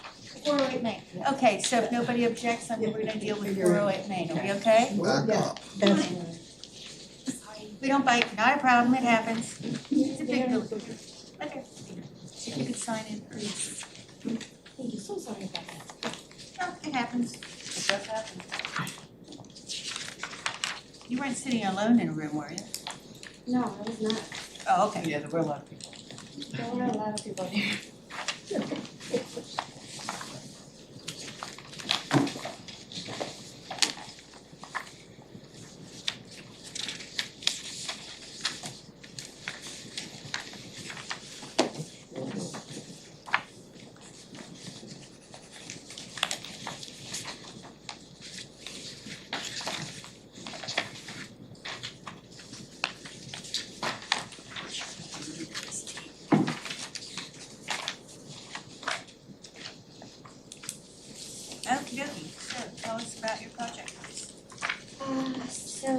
[SPEAKER 1] 408 Main. Okay, so if nobody objects, then we're gonna deal with 408 Main. Are we okay?
[SPEAKER 5] Back
[SPEAKER 3] Yeah.
[SPEAKER 5] up.
[SPEAKER 3] That's
[SPEAKER 11] Sorry.
[SPEAKER 1] We don't bite, not a problem, it happens. It's a big building. Okay. If you could sign in, please.
[SPEAKER 11] Thank you, so sorry about that.
[SPEAKER 1] No, it happens. It does happen. You weren't sitting alone in a room, were you?
[SPEAKER 11] No, I was not.
[SPEAKER 1] Oh, okay.
[SPEAKER 7] Yeah, there were a lot of people.
[SPEAKER 11] There were a lot of people there.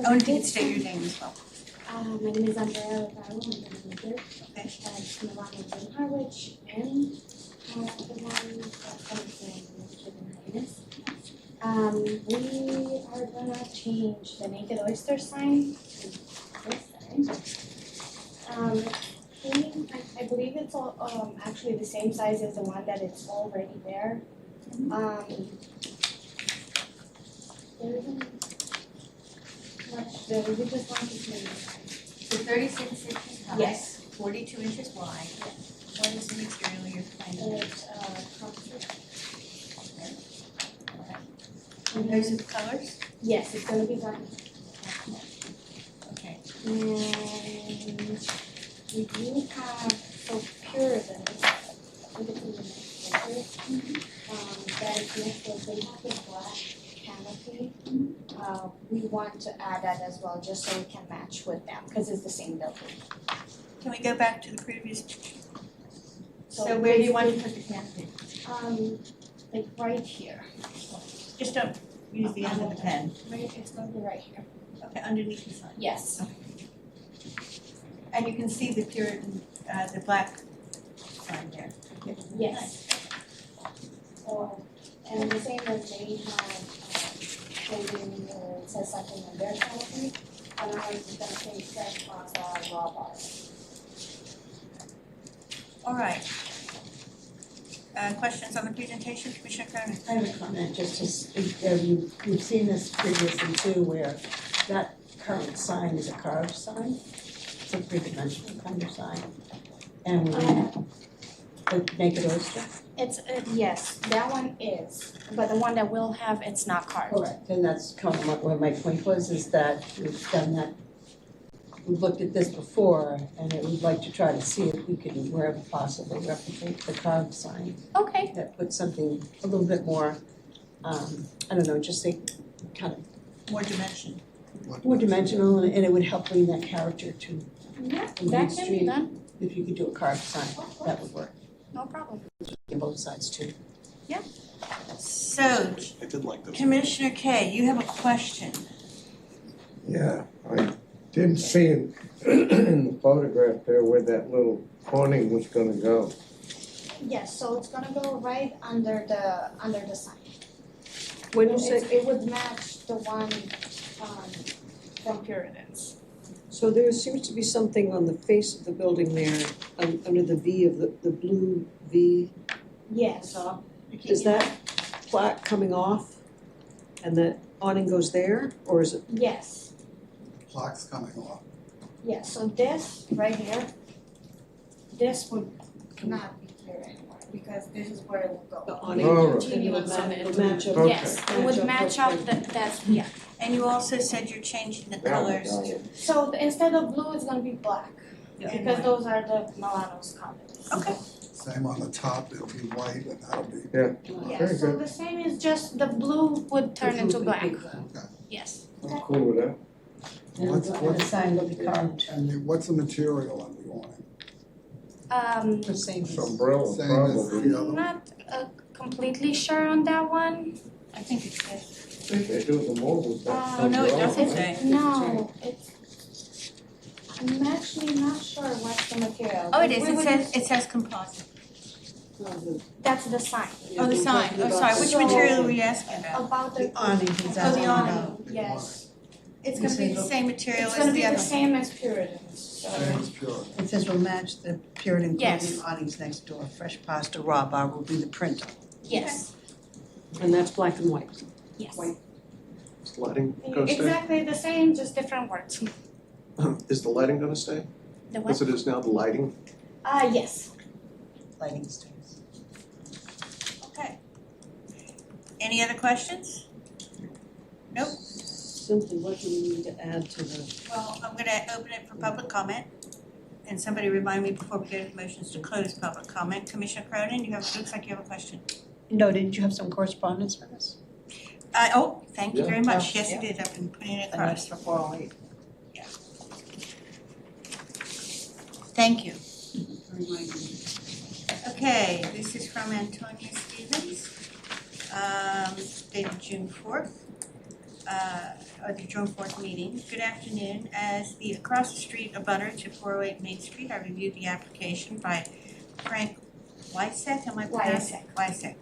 [SPEAKER 1] Oh, and if you could state your name as well.
[SPEAKER 11] My name is Andrea Rivero, I'm the manager
[SPEAKER 1] Okay.
[SPEAKER 11] at Milano in Harwich, and the one that's in Hyannis. We are gonna change the Naked Oyster sign to this sign. I believe it's all, actually the same size as the one that is already there. There isn't much there, we just want to change the sign.
[SPEAKER 1] So 36 inches high.
[SPEAKER 11] Yes.
[SPEAKER 1] 42 inches wide. What is the material you're planning?
[SPEAKER 11] It's composite.
[SPEAKER 1] And those are the colors?
[SPEAKER 11] Yes, it's gonna be done.
[SPEAKER 1] Okay.
[SPEAKER 11] And we do have, so Puritan, I think it's in the next picture. That is next to, they have the black canopy. We want to add that as well, just so we can match with them, because it's the same building.
[SPEAKER 1] Can we go back to the previous picture?
[SPEAKER 11] So
[SPEAKER 1] So where do you want to put the canopy?
[SPEAKER 11] Like right here.
[SPEAKER 1] Just don't use the end of the pen.
[SPEAKER 11] Right, it's gonna be right here.
[SPEAKER 1] Okay, underneath the sign.
[SPEAKER 11] Yes.
[SPEAKER 1] And you can see the Puritan, the black sign there.
[SPEAKER 11] Yes. So, and the same as they have, clothing, it says something on their canopy, and ours is gonna say fresh pasta, raw bar.
[SPEAKER 1] All right. Questions on the presentation, Commissioner Cronin?
[SPEAKER 3] I have a comment, just you've seen this previously too, where that current sign is a carved sign. It's a three-dimensional kind of sign. And the Naked Oyster.
[SPEAKER 11] It's, yes, that one is, but the one that we'll have, it's not carved.
[SPEAKER 3] Correct, and that's kind of what my point was, is that we've done that. We've looked at this before, and we'd like to try to see if we can, wherever possible, replicate the carved sign.
[SPEAKER 11] Okay.
[SPEAKER 3] That puts something a little bit more, I don't know, just say, kind of
[SPEAKER 1] More dimension.
[SPEAKER 3] more dimensional, and it would help bring that character to,
[SPEAKER 11] Yeah,
[SPEAKER 3] In
[SPEAKER 11] that
[SPEAKER 3] Main
[SPEAKER 11] can
[SPEAKER 3] Street.
[SPEAKER 11] be done,
[SPEAKER 3] if you could do a carved sign, that would work,
[SPEAKER 11] no problem.
[SPEAKER 3] in both sides too.
[SPEAKER 1] So,
[SPEAKER 6] I did like those.
[SPEAKER 1] Commissioner Kay, you have a question.
[SPEAKER 2] Yeah, I didn't see in the photograph there where that little awning was gonna go.
[SPEAKER 11] Yes, so it's gonna go right under the sign.
[SPEAKER 3] When you say,
[SPEAKER 11] It would match the one, from Puritans.
[SPEAKER 12] So there seems to be something on the face of the building there, under the V of the blue V.
[SPEAKER 11] Yes.
[SPEAKER 12] Is that plaque coming off and the awning goes there, or is it?
[SPEAKER 11] Yes,
[SPEAKER 5] Plaques coming off.
[SPEAKER 11] yes, so this right here, this would not be here anymore, because this is where it will go.
[SPEAKER 12] The awning.
[SPEAKER 2] All right.
[SPEAKER 11] Continue
[SPEAKER 12] It'll
[SPEAKER 11] on
[SPEAKER 12] match-
[SPEAKER 11] it.
[SPEAKER 12] it'll match up.
[SPEAKER 2] Okay.
[SPEAKER 11] Yes, it would match up that's, yeah.
[SPEAKER 1] And you also said you're changing the colors to.
[SPEAKER 11] So instead of blue, it's gonna be black,
[SPEAKER 1] and
[SPEAKER 11] because
[SPEAKER 1] white.
[SPEAKER 11] those are the Milano's colors.
[SPEAKER 1] Okay.
[SPEAKER 5] Same on the top, it'll be white and that'll be,
[SPEAKER 11] Yeah,
[SPEAKER 2] Very
[SPEAKER 11] so
[SPEAKER 2] good.
[SPEAKER 11] the same is just the blue would turn into black, yes.
[SPEAKER 2] I'm cool with that.
[SPEAKER 3] and the sign will be carved,
[SPEAKER 5] and what's the material on the awning?
[SPEAKER 3] the same as.
[SPEAKER 2] Umbrella,
[SPEAKER 5] Same as
[SPEAKER 2] probably.
[SPEAKER 5] the other
[SPEAKER 11] I'm
[SPEAKER 5] one.
[SPEAKER 11] not completely sure on that one.
[SPEAKER 1] I think it's this.
[SPEAKER 2] I think they do the mold.
[SPEAKER 1] Oh, no, it doesn't say.
[SPEAKER 11] No, it's, I'm actually not sure what's the material.
[SPEAKER 1] Oh, it is,
[SPEAKER 11] We
[SPEAKER 1] it
[SPEAKER 11] would
[SPEAKER 1] says,
[SPEAKER 11] just-
[SPEAKER 1] it says composite.
[SPEAKER 11] That's the sign,
[SPEAKER 1] Oh, the sign, oh, sorry, which
[SPEAKER 11] So-
[SPEAKER 1] material were you asking about?
[SPEAKER 11] about the.
[SPEAKER 3] The awning, he's
[SPEAKER 1] Oh, the
[SPEAKER 3] asking
[SPEAKER 1] awning.
[SPEAKER 3] about.
[SPEAKER 11] Yes,
[SPEAKER 1] It's gonna be the same material
[SPEAKER 11] it's
[SPEAKER 1] as
[SPEAKER 11] gonna be
[SPEAKER 1] the other
[SPEAKER 11] the
[SPEAKER 1] one.
[SPEAKER 11] same as Puritans, so.
[SPEAKER 5] Same as pure.
[SPEAKER 3] It says will match the Puritan
[SPEAKER 11] Yes.
[SPEAKER 3] clothing awnings next door, fresh pasta, raw bar will be the print.
[SPEAKER 11] Yes,
[SPEAKER 12] And that's black and white.
[SPEAKER 11] yes.
[SPEAKER 6] Is the lighting gonna stay?
[SPEAKER 11] Exactly the same, just different words.
[SPEAKER 6] Is the lighting gonna stay?
[SPEAKER 11] The what?
[SPEAKER 6] As it is now, the lighting?
[SPEAKER 11] Yes.
[SPEAKER 3] Lighting stairs.
[SPEAKER 1] Okay. Any other questions? Nope.
[SPEAKER 12] Simply, what do we need to add to the?
[SPEAKER 1] Well, I'm gonna open it for public comment. And somebody remind me before we go to motions to close public comment. Commissioner Cronin, looks like you have a question.
[SPEAKER 3] No, didn't you have some correspondence for us?
[SPEAKER 1] Thank you very
[SPEAKER 3] Yeah.
[SPEAKER 1] much. Yes, you did. I've been putting it
[SPEAKER 3] And that's
[SPEAKER 1] across.
[SPEAKER 3] for 408.
[SPEAKER 1] Thank you. Okay, this is from Antonia Stevens, dated June 4th. or the June 4th meeting. Good afternoon. As the across the street abutter to 408 Main Street, I reviewed the application by Frank Wysek, am I pronouncing? Wysek.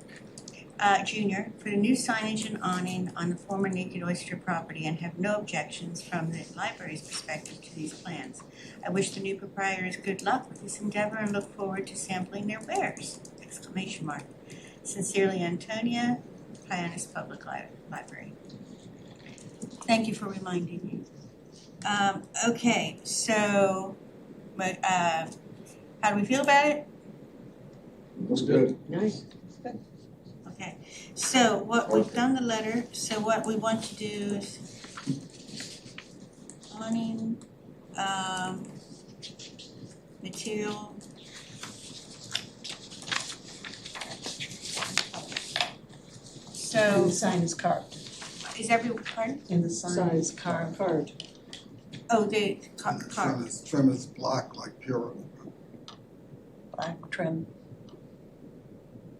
[SPEAKER 1] Jr. for the new signage and awning on the former Naked Oyster property and have no objections from the library's perspective to these plans. I wish the new proprietors good luck with this endeavor and look forward to sampling their wares! Exclamation mark. Sincerely, Antonia, Hyannis Public Library. Thank you for reminding me. Okay, so, how do we feel about it?
[SPEAKER 6] Looks good.
[SPEAKER 12] Nice.
[SPEAKER 1] Okay, so what we've done the letter, so what we want to do is awning, material.
[SPEAKER 3] And
[SPEAKER 1] So
[SPEAKER 3] the sign is carved.
[SPEAKER 1] is pardon?
[SPEAKER 3] And the sign is carved.
[SPEAKER 12] Carved.
[SPEAKER 1] Oh, the
[SPEAKER 5] And the
[SPEAKER 1] carved.
[SPEAKER 5] trim is black like pure.
[SPEAKER 3] Black trim.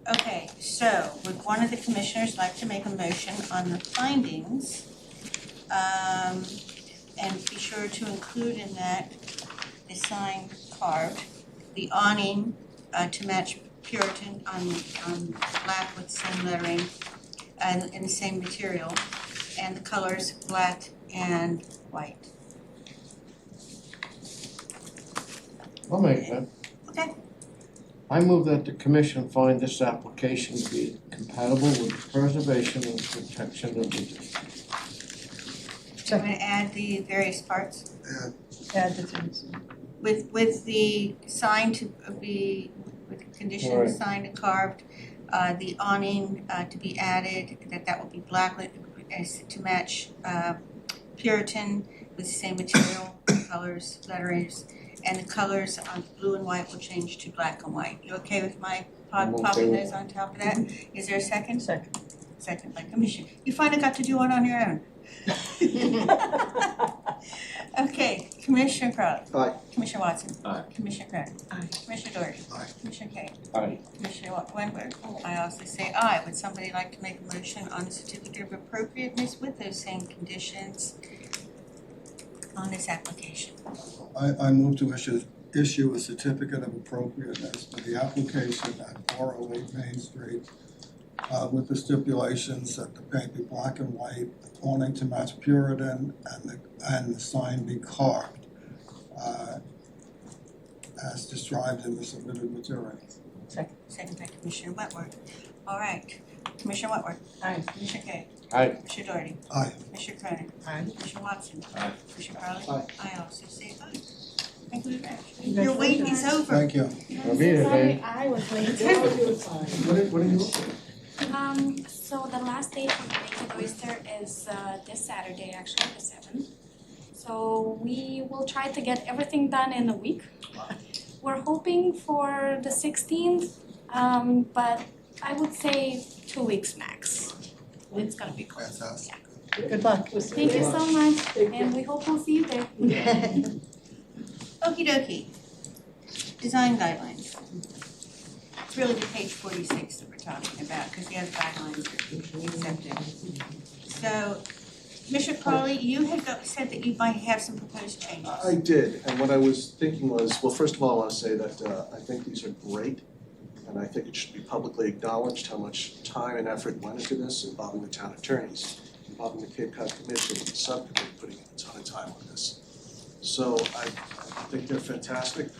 [SPEAKER 1] Okay, so would one of the commissioners like to make a motion on the findings? And be sure to include in that the sign carved, the awning to match Puritan on black with the same lettering and in the same material, and the colors black and white.
[SPEAKER 2] I'll make that.
[SPEAKER 1] Okay.
[SPEAKER 2] I move that the commission find this application to be compatible with the preservation and protection of the district.
[SPEAKER 1] So I'm gonna add the various parts
[SPEAKER 3] Add the things.
[SPEAKER 1] with the sign to be, with the condition of the sign carved, the awning to be added, that will be black as to match Puritan with the same material, colors, letterings, and the colors on blue and white will change to black and white. You okay with my
[SPEAKER 2] I'm okay
[SPEAKER 1] popping
[SPEAKER 2] with
[SPEAKER 1] those on top of that? Is there a second?
[SPEAKER 3] Second.
[SPEAKER 1] Second by Commissioner. You finally got to do one on your own. Okay, Commissioner Crowley.
[SPEAKER 6] Aye.
[SPEAKER 1] Commissioner Watson.
[SPEAKER 6] Aye.
[SPEAKER 1] Commissioner Kern.
[SPEAKER 3] Aye.
[SPEAKER 1] Commissioner Doherty.
[SPEAKER 5] Aye.
[SPEAKER 1] Commissioner Kane.
[SPEAKER 2] Aye.
[SPEAKER 1] Commissioner Wentworth. I also say aye. Would somebody like to make a motion on the certificate of appropriateness with those same conditions on this application?
[SPEAKER 5] I move to issue a certificate of appropriateness for the application at 408 Main Street with the stipulations that the paint be black and white, awning to match Puritan, and the sign be carved as described in the submitted materials.
[SPEAKER 1] Second by Commissioner Wentworth. All right. Commissioner Wentworth.
[SPEAKER 3] Aye.
[SPEAKER 1] Commissioner Kane.
[SPEAKER 2] Aye.
[SPEAKER 1] Commissioner Doherty.
[SPEAKER 5] Aye.
[SPEAKER 1] Commissioner Cronin.
[SPEAKER 3] Aye.
[SPEAKER 1] Commissioner Watson.
[SPEAKER 6] Aye.
[SPEAKER 1] Commissioner Crowley.
[SPEAKER 6] Aye.
[SPEAKER 1] I also say aye. Thank you very much. Your wait is over.
[SPEAKER 5] Thank you.
[SPEAKER 2] I'll be there,
[SPEAKER 11] Sorry,
[SPEAKER 2] babe.
[SPEAKER 11] I was late.
[SPEAKER 5] What are you?
[SPEAKER 11] So the last day for the Naked Oyster is this Saturday, actually, the 7th. So we will try to get everything done in a week. We're hoping for the 16th, but I would say 2 weeks max. It's gonna be close.
[SPEAKER 5] Fantastic.
[SPEAKER 3] Good luck.
[SPEAKER 11] Thank you so much, and we hope we'll see you there.
[SPEAKER 1] Okie dokie. Design guidelines. It's really the page 46 that we're talking about, because the other guidelines are accepted. So, Commissioner Crowley, you had said that you might have some proposed changes.
[SPEAKER 6] I did, and what I was thinking was, well, first of all, I want to say that I think these are great, and I think it should be publicly acknowledged how much time and effort went into this, involving the town attorneys, involving the Cape Cod Commission, the subcommittee, putting in a ton of time on this. So I think they're fantastic,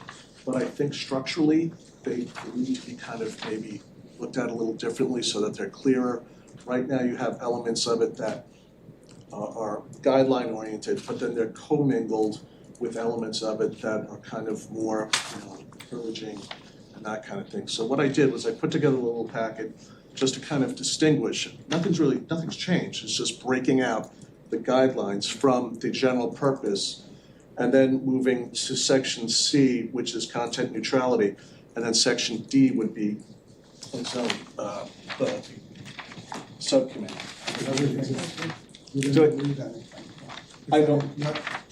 [SPEAKER 6] but I think structurally, they need to be kind of maybe looked at a little differently so that they're clearer. Right now, you have elements of it that are guideline oriented, but then they're commingled with elements of it that are kind of more, encouraging and that kind of thing. So what I did was I put together a little packet just to kind of distinguish. Nothing's changed. It's just breaking out the guidelines from the general purpose and then moving to section C, which is content neutrality, and then section D would be its own subcommittee.
[SPEAKER 5] You didn't read anything.
[SPEAKER 6] I don't.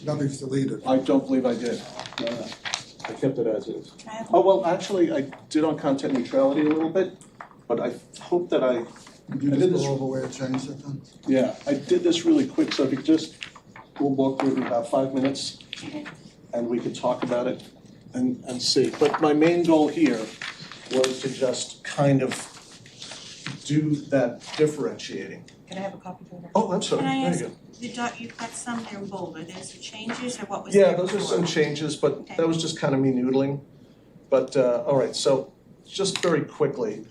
[SPEAKER 5] Nothing's deleted.
[SPEAKER 6] I don't believe I did. I kept it as is. Oh, well, actually, I did on content neutrality a little bit, but I hope that I
[SPEAKER 5] Could you
[SPEAKER 6] I did
[SPEAKER 5] just
[SPEAKER 6] this-
[SPEAKER 5] go over where it changed it then?
[SPEAKER 6] Yeah, I did this really quick, so if you could just, we'll walk through it in about 5 minutes, and we could talk about it and see. But my main goal here was to just kind of do that differentiating.
[SPEAKER 7] Can I have a copy for that?
[SPEAKER 6] Oh, I'm sorry,
[SPEAKER 1] Can I
[SPEAKER 6] there
[SPEAKER 1] ask,
[SPEAKER 6] you go.
[SPEAKER 1] you've got some there in bold, are there some changes or what was there
[SPEAKER 6] Yeah, those are
[SPEAKER 1] before?
[SPEAKER 6] some changes, but
[SPEAKER 1] Okay.
[SPEAKER 6] that was just kind of me noodling. But, all right, so just very quickly,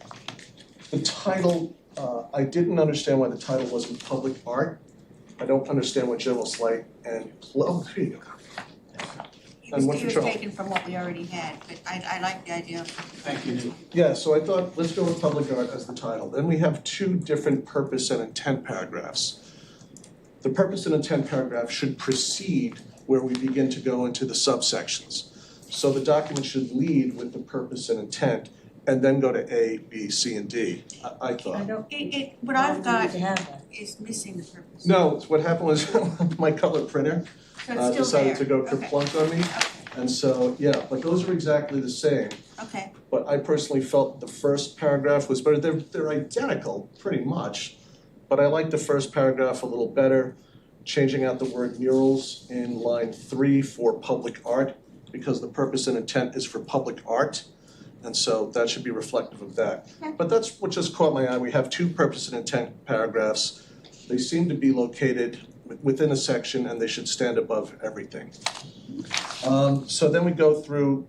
[SPEAKER 6] the title, I didn't understand why the title wasn't public art. I don't understand what general slight and, oh, there you go. And what's
[SPEAKER 1] It
[SPEAKER 6] the
[SPEAKER 1] was
[SPEAKER 6] trouble?
[SPEAKER 1] taken from what we already had, but I like the idea of.
[SPEAKER 2] Thank you.
[SPEAKER 6] Yeah, so I thought, let's go with public art as the title. Then we have 2 different purpose and intent paragraphs. The purpose and intent paragraph should precede where we begin to go into the subsections. So the document should lead with the purpose and intent, and then go to A, B, C, and D, I
[SPEAKER 3] I
[SPEAKER 6] thought.
[SPEAKER 3] don't,
[SPEAKER 1] What
[SPEAKER 3] why
[SPEAKER 1] I've
[SPEAKER 3] do we need
[SPEAKER 1] got
[SPEAKER 3] to have that?
[SPEAKER 1] is missing the purpose.
[SPEAKER 6] No, what happened was my color printer
[SPEAKER 1] So it's still
[SPEAKER 6] decided to go
[SPEAKER 1] there.
[SPEAKER 6] kerplunk on me.
[SPEAKER 1] Okay,
[SPEAKER 6] And so, yeah, but those are exactly the same.
[SPEAKER 1] okay,
[SPEAKER 6] But I personally felt the first paragraph was better. They're identical, pretty much. But I like the first paragraph a little better, changing out the word murals in line 3 for public art, because the purpose and intent is for public art. And so that should be reflective of that.
[SPEAKER 1] Okay.
[SPEAKER 6] But that's what just caught my eye. We have 2 purpose and intent paragraphs. They seem to be located within a section, and they should stand above everything. So then we go through,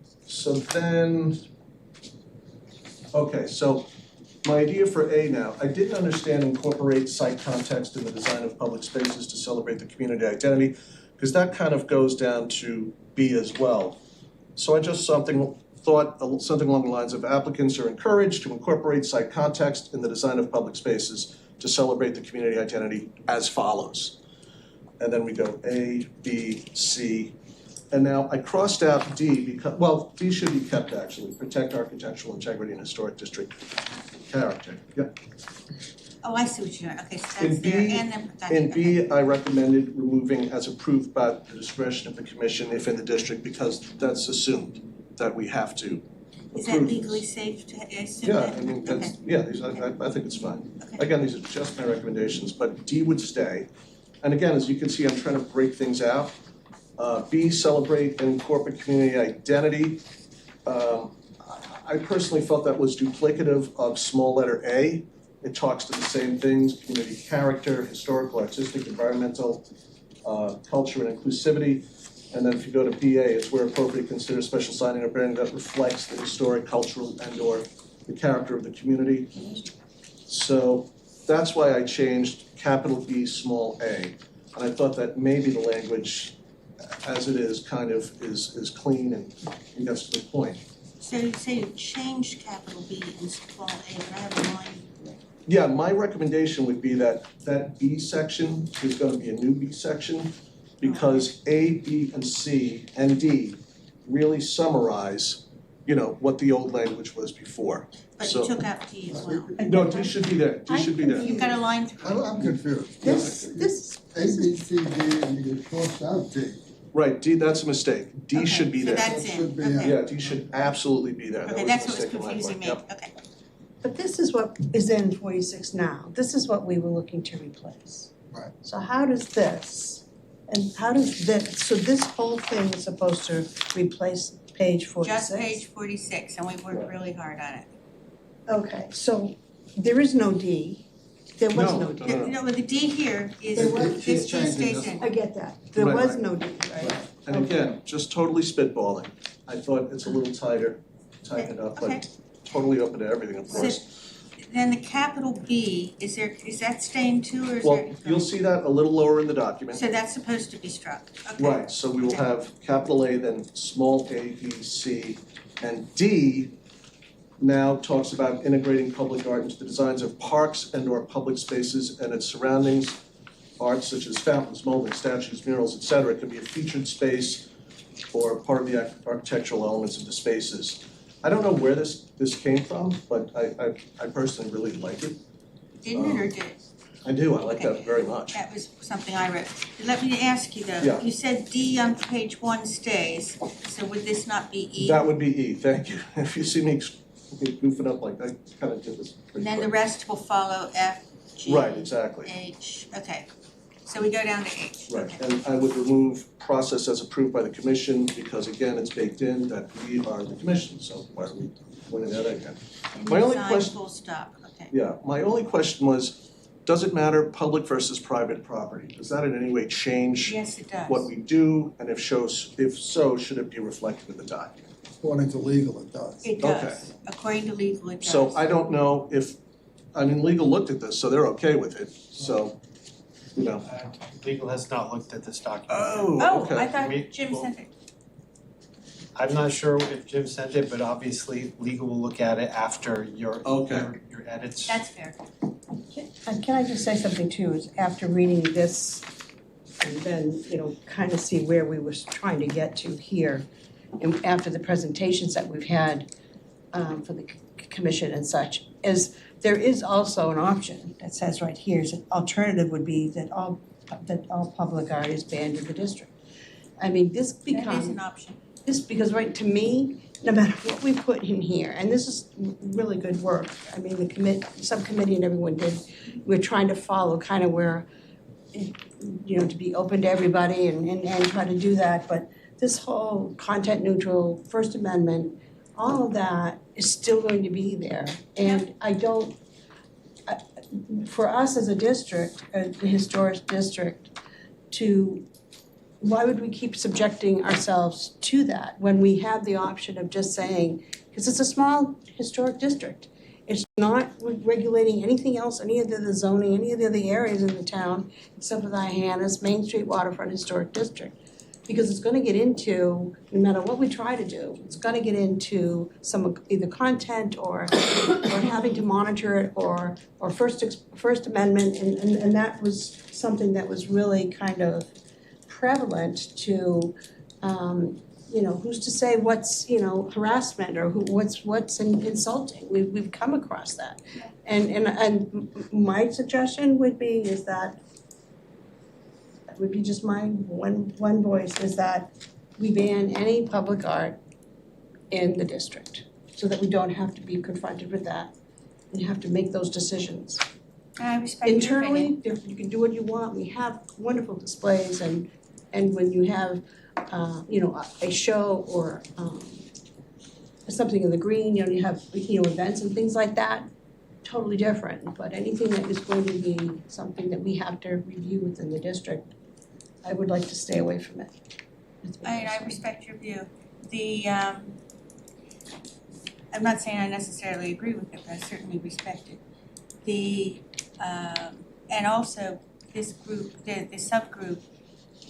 [SPEAKER 6] okay, so my idea for A now, I didn't understand incorporate site context in the design of public spaces to celebrate the community identity, because that kind of goes down to B as well. So I just thought something along the lines of applicants are encouraged to incorporate site context in the design of public spaces to celebrate the community identity as follows. And then we go A, B, C, and now I crossed out D because, well, D should be kept actually, protect architectural integrity and historic district character. Yep.
[SPEAKER 1] oh, I see what you're doing, okay, so
[SPEAKER 6] In
[SPEAKER 1] that's there,
[SPEAKER 6] B-
[SPEAKER 1] and then, gotcha,
[SPEAKER 6] In
[SPEAKER 1] okay.
[SPEAKER 6] B, I recommended removing as approved by the discretion of the commission if in the district, because that's assumed that we have to
[SPEAKER 1] Is that
[SPEAKER 6] approve
[SPEAKER 1] legally
[SPEAKER 6] this.
[SPEAKER 1] safe to assume
[SPEAKER 6] Yeah,
[SPEAKER 1] that?
[SPEAKER 6] I mean, that's,
[SPEAKER 1] Okay,
[SPEAKER 6] yeah, these, I think it's fine.
[SPEAKER 1] okay.
[SPEAKER 6] Again, these are just my recommendations, but D would stay. And again, as you can see, I'm trying to break things out. B, celebrate and incorporate community identity. I personally felt that was duplicative of small letter A. It talks to the same things, community character, historical, artistic, environmental, culture and inclusivity. And then if you go to BA, it's where appropriate, consider special signing or branding that reflects the historic, cultural, and/or the character of the community. So that's why I changed capital B, small a. And I thought that maybe the language, as it is, kind of is clean and gets to the point.
[SPEAKER 1] So you say you changed capital B and small a, but I have a line.
[SPEAKER 6] Yeah, my recommendation would be that that B section is gonna be a new B section, because A, B, and C, and D really summarize, what the old language was before.
[SPEAKER 1] But
[SPEAKER 6] So-
[SPEAKER 1] you took out D as well.
[SPEAKER 6] No, D should be there, D should be there.
[SPEAKER 1] You've got a line through it.
[SPEAKER 5] I'm confused.
[SPEAKER 3] This
[SPEAKER 5] A, B, C, D, and you crossed out D.
[SPEAKER 6] Right, D, that's a mistake, D should be
[SPEAKER 1] So
[SPEAKER 6] there.
[SPEAKER 1] that's
[SPEAKER 5] Should
[SPEAKER 1] in,
[SPEAKER 5] be,
[SPEAKER 1] okay.
[SPEAKER 6] Yeah, D should absolutely be there, that
[SPEAKER 1] Okay,
[SPEAKER 6] was a
[SPEAKER 1] that's what was
[SPEAKER 6] mistake on my
[SPEAKER 1] confusing me,
[SPEAKER 6] part. Yep.
[SPEAKER 1] okay.
[SPEAKER 3] But this is what is in 46 now. This is what we were looking to replace.
[SPEAKER 5] Right.
[SPEAKER 3] So how does this, and how does this, so this whole thing is supposed to replace page 46?
[SPEAKER 1] Just page 46, and we worked really hard on it.
[SPEAKER 3] Okay, so there is no D. There was no D.
[SPEAKER 6] No.
[SPEAKER 1] But the D here is,
[SPEAKER 3] There was-
[SPEAKER 1] this
[SPEAKER 5] She's changing
[SPEAKER 1] stays
[SPEAKER 5] this.
[SPEAKER 1] in.
[SPEAKER 3] I get that. There
[SPEAKER 6] Right,
[SPEAKER 3] was
[SPEAKER 6] right.
[SPEAKER 3] no D, right?
[SPEAKER 6] And again, just totally spitballing, I thought it's a little tighter, tighten it up,
[SPEAKER 1] Okay.
[SPEAKER 6] but totally open to everything, of
[SPEAKER 1] So-
[SPEAKER 6] course.
[SPEAKER 1] Then the capital B, is that staying too, or is
[SPEAKER 6] Well,
[SPEAKER 1] there?
[SPEAKER 6] you'll see that a little lower in the document.
[SPEAKER 1] So that's supposed to be struck, okay.
[SPEAKER 6] Right, so we will have capital A, then small a, B, C, and D now talks about integrating public art into the designs of parks and/or public spaces and its surroundings. Art such as fountains, moldings, statues, murals, etc. can be a featured space or part of the architectural elements of the spaces. I don't know where this came from, but I personally really like it.
[SPEAKER 1] Didn't it, or did it?
[SPEAKER 6] I do, I like that
[SPEAKER 1] Okay.
[SPEAKER 6] very much.
[SPEAKER 1] That was something I wrote. Let me ask you though,
[SPEAKER 6] Yeah.
[SPEAKER 1] you said D on page 1 stays, so would this not be E?
[SPEAKER 6] That would be E, thank you. If you see me goofing up like I kind of did this pretty
[SPEAKER 1] And then the
[SPEAKER 6] quick.
[SPEAKER 1] rest will follow F, G,
[SPEAKER 6] Right, exactly.
[SPEAKER 1] H, okay. So we go down to H,
[SPEAKER 6] Right,
[SPEAKER 1] okay.
[SPEAKER 6] and I would remove process as approved by the commission, because again, it's baked in that we are the commission, so why are we pointing that again?
[SPEAKER 1] And
[SPEAKER 6] My only
[SPEAKER 1] design
[SPEAKER 6] question-
[SPEAKER 1] full stop, okay.
[SPEAKER 6] Yeah, my only question was, does it matter public versus private property? Does that in any way change
[SPEAKER 1] Yes, it does.
[SPEAKER 6] what we do, and if so, should it be reflected in the document?
[SPEAKER 5] According to legal, it does.
[SPEAKER 1] It does, according to legal, it does.
[SPEAKER 6] So I don't know if, I mean, legal looked at this, so they're okay with it, so, you know.
[SPEAKER 9] Legal has not looked at this document.
[SPEAKER 1] Oh,
[SPEAKER 6] okay.
[SPEAKER 1] I thought
[SPEAKER 9] We-
[SPEAKER 1] Jim
[SPEAKER 9] well-
[SPEAKER 1] sent it.
[SPEAKER 9] I'm not sure if Jim sent it, but obviously legal will look at it after your edits.
[SPEAKER 1] That's fair.
[SPEAKER 3] Can I just say something too, is after reading this and then, kind of see where we were trying to get to here, and after the presentations that we've had for the commission and such, is there is also an option that says right here, is an alternative would be that all public art is banned in the district. I mean, this becomes.
[SPEAKER 1] That is an option.
[SPEAKER 3] Because right, to me, no matter what we put in here, and this is really good work, I mean, the subcommittee and everyone did, we're trying to follow kind of where, to be open to everybody and try to do that, but this whole content neutral, First Amendment, all of that is still going to be there, and for us as a district, a historic district, why would we keep subjecting ourselves to that when we have the option of just saying, because it's a small historic district. It's not regulating anything else, any of the zoning, any of the other areas in the town, except for the Hyannis, Main Street Waterfront Historic District. Because it's gonna get into, no matter what we try to do, it's gonna get into some either content or having to monitor it or First Amendment, and that was something that was really kind of prevalent to, who's to say what's, harassment or what's insulting. We've come across that. And my suggestion would be would be just my one voice, is that we ban any public art in the district, so that we don't have to be confronted with that and have to make those decisions.
[SPEAKER 1] I respect your opinion.
[SPEAKER 3] Internally, you can do what you want, we have wonderful displays and when you have, a show or, something in the green, you have, events and things like that, totally different. But anything that is going to be something that we have to review within the district, I would like to stay away from it.
[SPEAKER 1] I respect your view. I'm not saying I necessarily agree with it, but I certainly respect it. And also, this group, the subgroup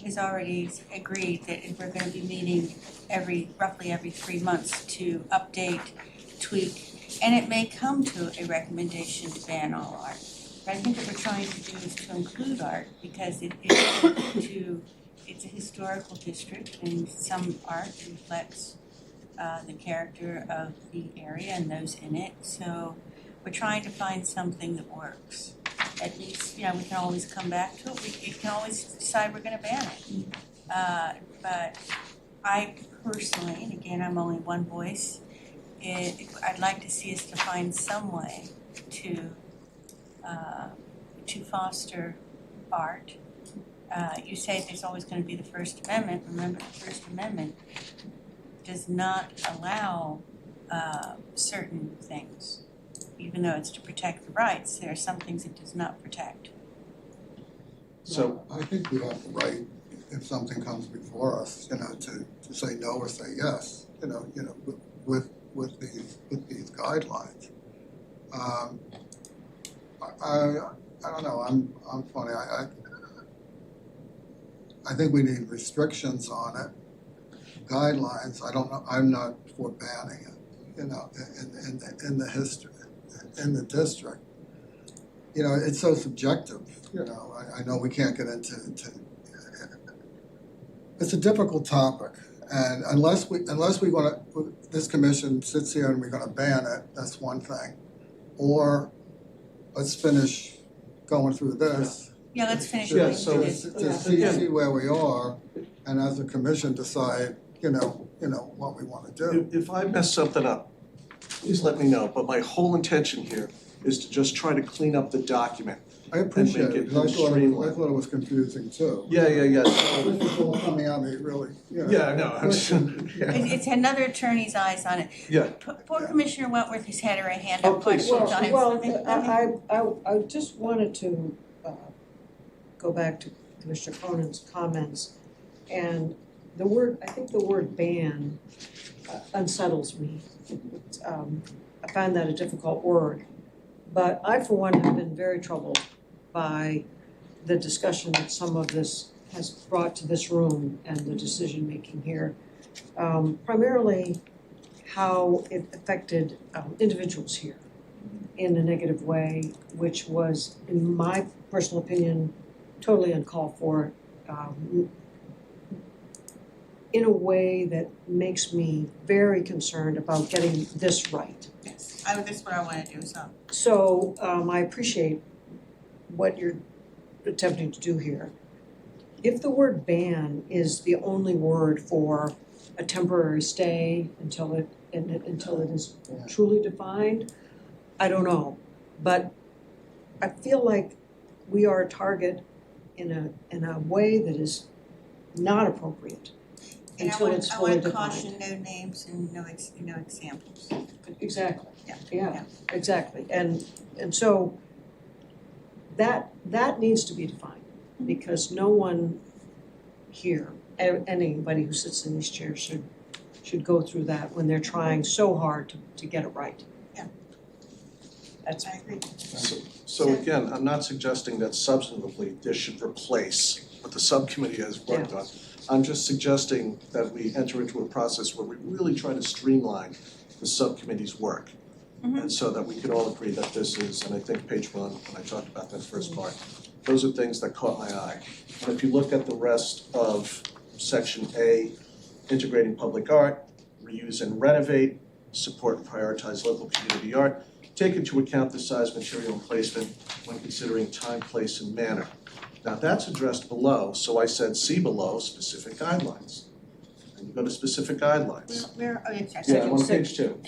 [SPEAKER 1] has already agreed that if we're gonna be meeting roughly every 3 months to update, tweak, and it may come to a recommendation to ban all art. But I think what we're trying to do is to include art, because it's a historical district and some art reflects the character of the area and those in it. So we're trying to find something that works. At least, we can always come back to it. We can always decide we're gonna ban it. But I personally, and again, I'm only one voice, I'd like to see us to find some way to foster art. You say there's always gonna be the First Amendment. Remember, the First Amendment does not allow certain things. Even though it's to protect the rights, there are some things it does not protect.
[SPEAKER 6] So,
[SPEAKER 5] I think we have the right, if something comes before us, to say no or say yes, with these guidelines. I don't know, I'm funny, I think we need restrictions on it, guidelines. I don't know, I'm not for banning it, in the history, in the district. It's so subjective, I know we can't get into it's a difficult topic, and unless this commission sits here and we're gonna ban it, that's one thing. Or let's finish going through this.
[SPEAKER 1] Yeah, let's finish
[SPEAKER 6] Yeah,
[SPEAKER 1] going
[SPEAKER 6] so
[SPEAKER 1] through
[SPEAKER 6] it's-
[SPEAKER 1] this.
[SPEAKER 5] To see where we are, and as a commission decide, what we wanna do.
[SPEAKER 6] if I mess something up, please let me know. But my whole intention here is to just try to clean up the document.
[SPEAKER 5] I appreciate
[SPEAKER 6] make
[SPEAKER 5] it,
[SPEAKER 6] it
[SPEAKER 5] because I
[SPEAKER 6] streamlined.
[SPEAKER 5] thought it was confusing too.
[SPEAKER 6] Yeah.
[SPEAKER 5] This is all coming at me really, you know.
[SPEAKER 6] Yeah, I know.
[SPEAKER 1] It's another attorney's eyes on it.
[SPEAKER 6] Yeah.
[SPEAKER 1] Poor Commissioner Wentworth has had her hand up quite a few
[SPEAKER 12] Well,
[SPEAKER 1] times.
[SPEAKER 12] I just wanted to go back to Commissioner Conan's comments. And I think the word ban unsettles me. I find that a difficult word. But I, for one, have been very troubled by the discussion that some of this has brought to this room and the decision-making here. Primarily how it affected individuals here in a negative way, which was, in my personal opinion, totally uncalled for, in a way that makes me very concerned about getting this right.
[SPEAKER 1] Yes, that's what I want to do, so.
[SPEAKER 12] So I appreciate what you're attempting to do here. If the word ban is the only word for a temporary stay until it is truly defined, I don't know. But I feel like we are a target in a way that is not appropriate until it's fully defined.
[SPEAKER 1] I want to caution no names and no examples.
[SPEAKER 12] Exactly.
[SPEAKER 1] Yeah.
[SPEAKER 12] Exactly. And so that needs to be defined, because no one here, anybody who sits in these chairs should go through that when they're trying so hard to get it right.
[SPEAKER 1] Yeah.
[SPEAKER 12] I agree.
[SPEAKER 6] So again, I'm not suggesting that substantively this should replace what the subcommittee has worked on. I'm just suggesting that we enter into a process where we really try to streamline the subcommittee's work. And so that we could all agree that this is, and I think page 1, when I talked about that first part, those are things that caught my eye. And if you look at the rest of section A, integrating public art, reuse and renovate, support and prioritize local community art, take into account the size, material, and placement when considering time, place, and manner. Now that's addressed below, so I said see below specific guidelines. And you go to specific guidelines.
[SPEAKER 1] Sorry.
[SPEAKER 6] I'm on page 2.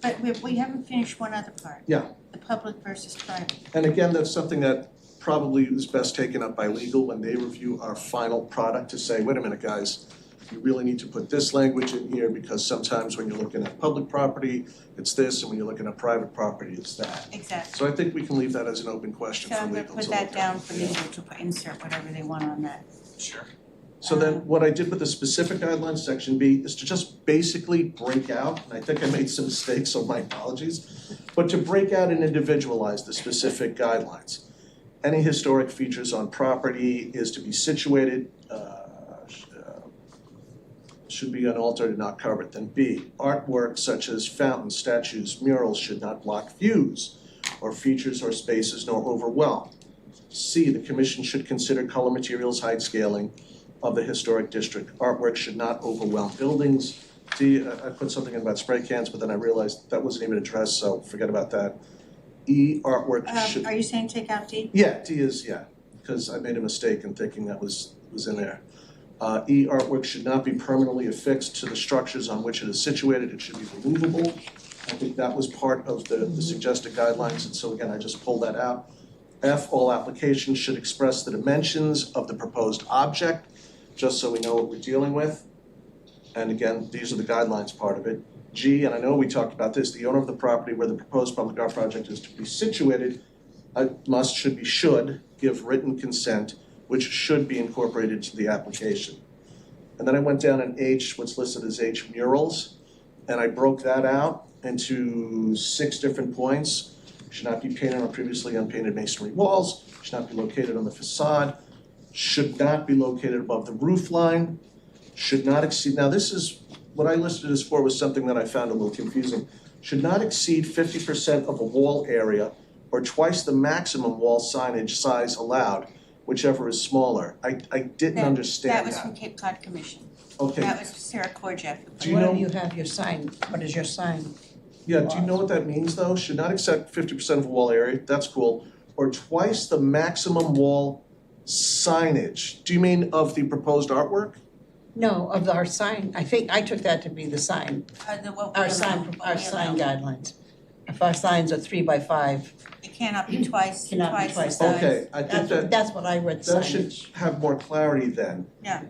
[SPEAKER 1] But we haven't finished one other part.
[SPEAKER 6] Yeah.
[SPEAKER 1] The public versus private.
[SPEAKER 6] And again, that's something that probably is best taken up by legal when they review our final product to say, wait a minute, guys, you really need to put this language in here, because sometimes when you're looking at public property, it's this, and when you're looking at private property, it's that.
[SPEAKER 1] Exactly.
[SPEAKER 6] So I think we can leave that as an open question
[SPEAKER 1] So
[SPEAKER 6] for
[SPEAKER 1] I'm
[SPEAKER 6] legal
[SPEAKER 1] gonna
[SPEAKER 6] to
[SPEAKER 1] put
[SPEAKER 6] look
[SPEAKER 1] that
[SPEAKER 6] at.
[SPEAKER 1] down for legal to insert whatever they want on that.
[SPEAKER 6] Sure. So then what I did with the specific guidelines, section B, is to just basically break out, and I think I made some mistakes, so my apologies, but to break out and individualize the specific guidelines. Any historic features on property is to be situated, should be unaltered and not covered. Then B, artwork such as fountains, statues, murals should not block views or features or spaces nor overwhelm. C, the commission should consider color, materials, height, scaling of the historic district. Artwork should not overwhelm buildings. D, I put something in about spray cans, but then I realized that wasn't even addressed, so forget about that. E, artwork should.
[SPEAKER 1] Are you saying take out D?
[SPEAKER 6] Yeah, D is, because I made a mistake in thinking that was in there. E, artwork should not be permanently affixed to the structures on which it is situated. It should be removable. I think that was part of the suggested guidelines, and so again, I just pulled that out. F, all applications should express the dimensions of the proposed object, just so we know what we're dealing with. And again, these are the guidelines part of it. G, and I know we talked about this, the owner of the property where the proposed public art project is to be situated should give written consent, which should be incorporated into the application. And then I went down in H, what's listed as H, murals, and I broke that out into 6 different points. Should not be painted on previously unpainted masonry walls, should not be located on the facade, should not be located above the roof line, should not exceed, now this is, what I listed as 4 was something that I found a little confusing. Should not exceed 50% of a wall area or twice the maximum wall signage size allowed, whichever is smaller. I didn't understand that.
[SPEAKER 1] That was from Cape Cod Commission.
[SPEAKER 6] Okay.
[SPEAKER 1] That was Sarah Korjak.
[SPEAKER 6] Do you know?
[SPEAKER 3] What do you have your sign, what is your sign?
[SPEAKER 6] Yeah, do you know what that means though? Should not exceed 50% of a wall area, that's cool, or twice the maximum wall signage. Do you mean of the proposed artwork?
[SPEAKER 3] No, of our sign, I think, I took that to be the sign, our sign guidelines. If our signs are 3 by 5,
[SPEAKER 1] It cannot be twice the
[SPEAKER 3] Cannot be
[SPEAKER 1] size.
[SPEAKER 3] twice.
[SPEAKER 6] Okay, I think that
[SPEAKER 3] that's what I read
[SPEAKER 6] that should
[SPEAKER 3] signage.
[SPEAKER 6] have more clarity then.
[SPEAKER 1] Yeah.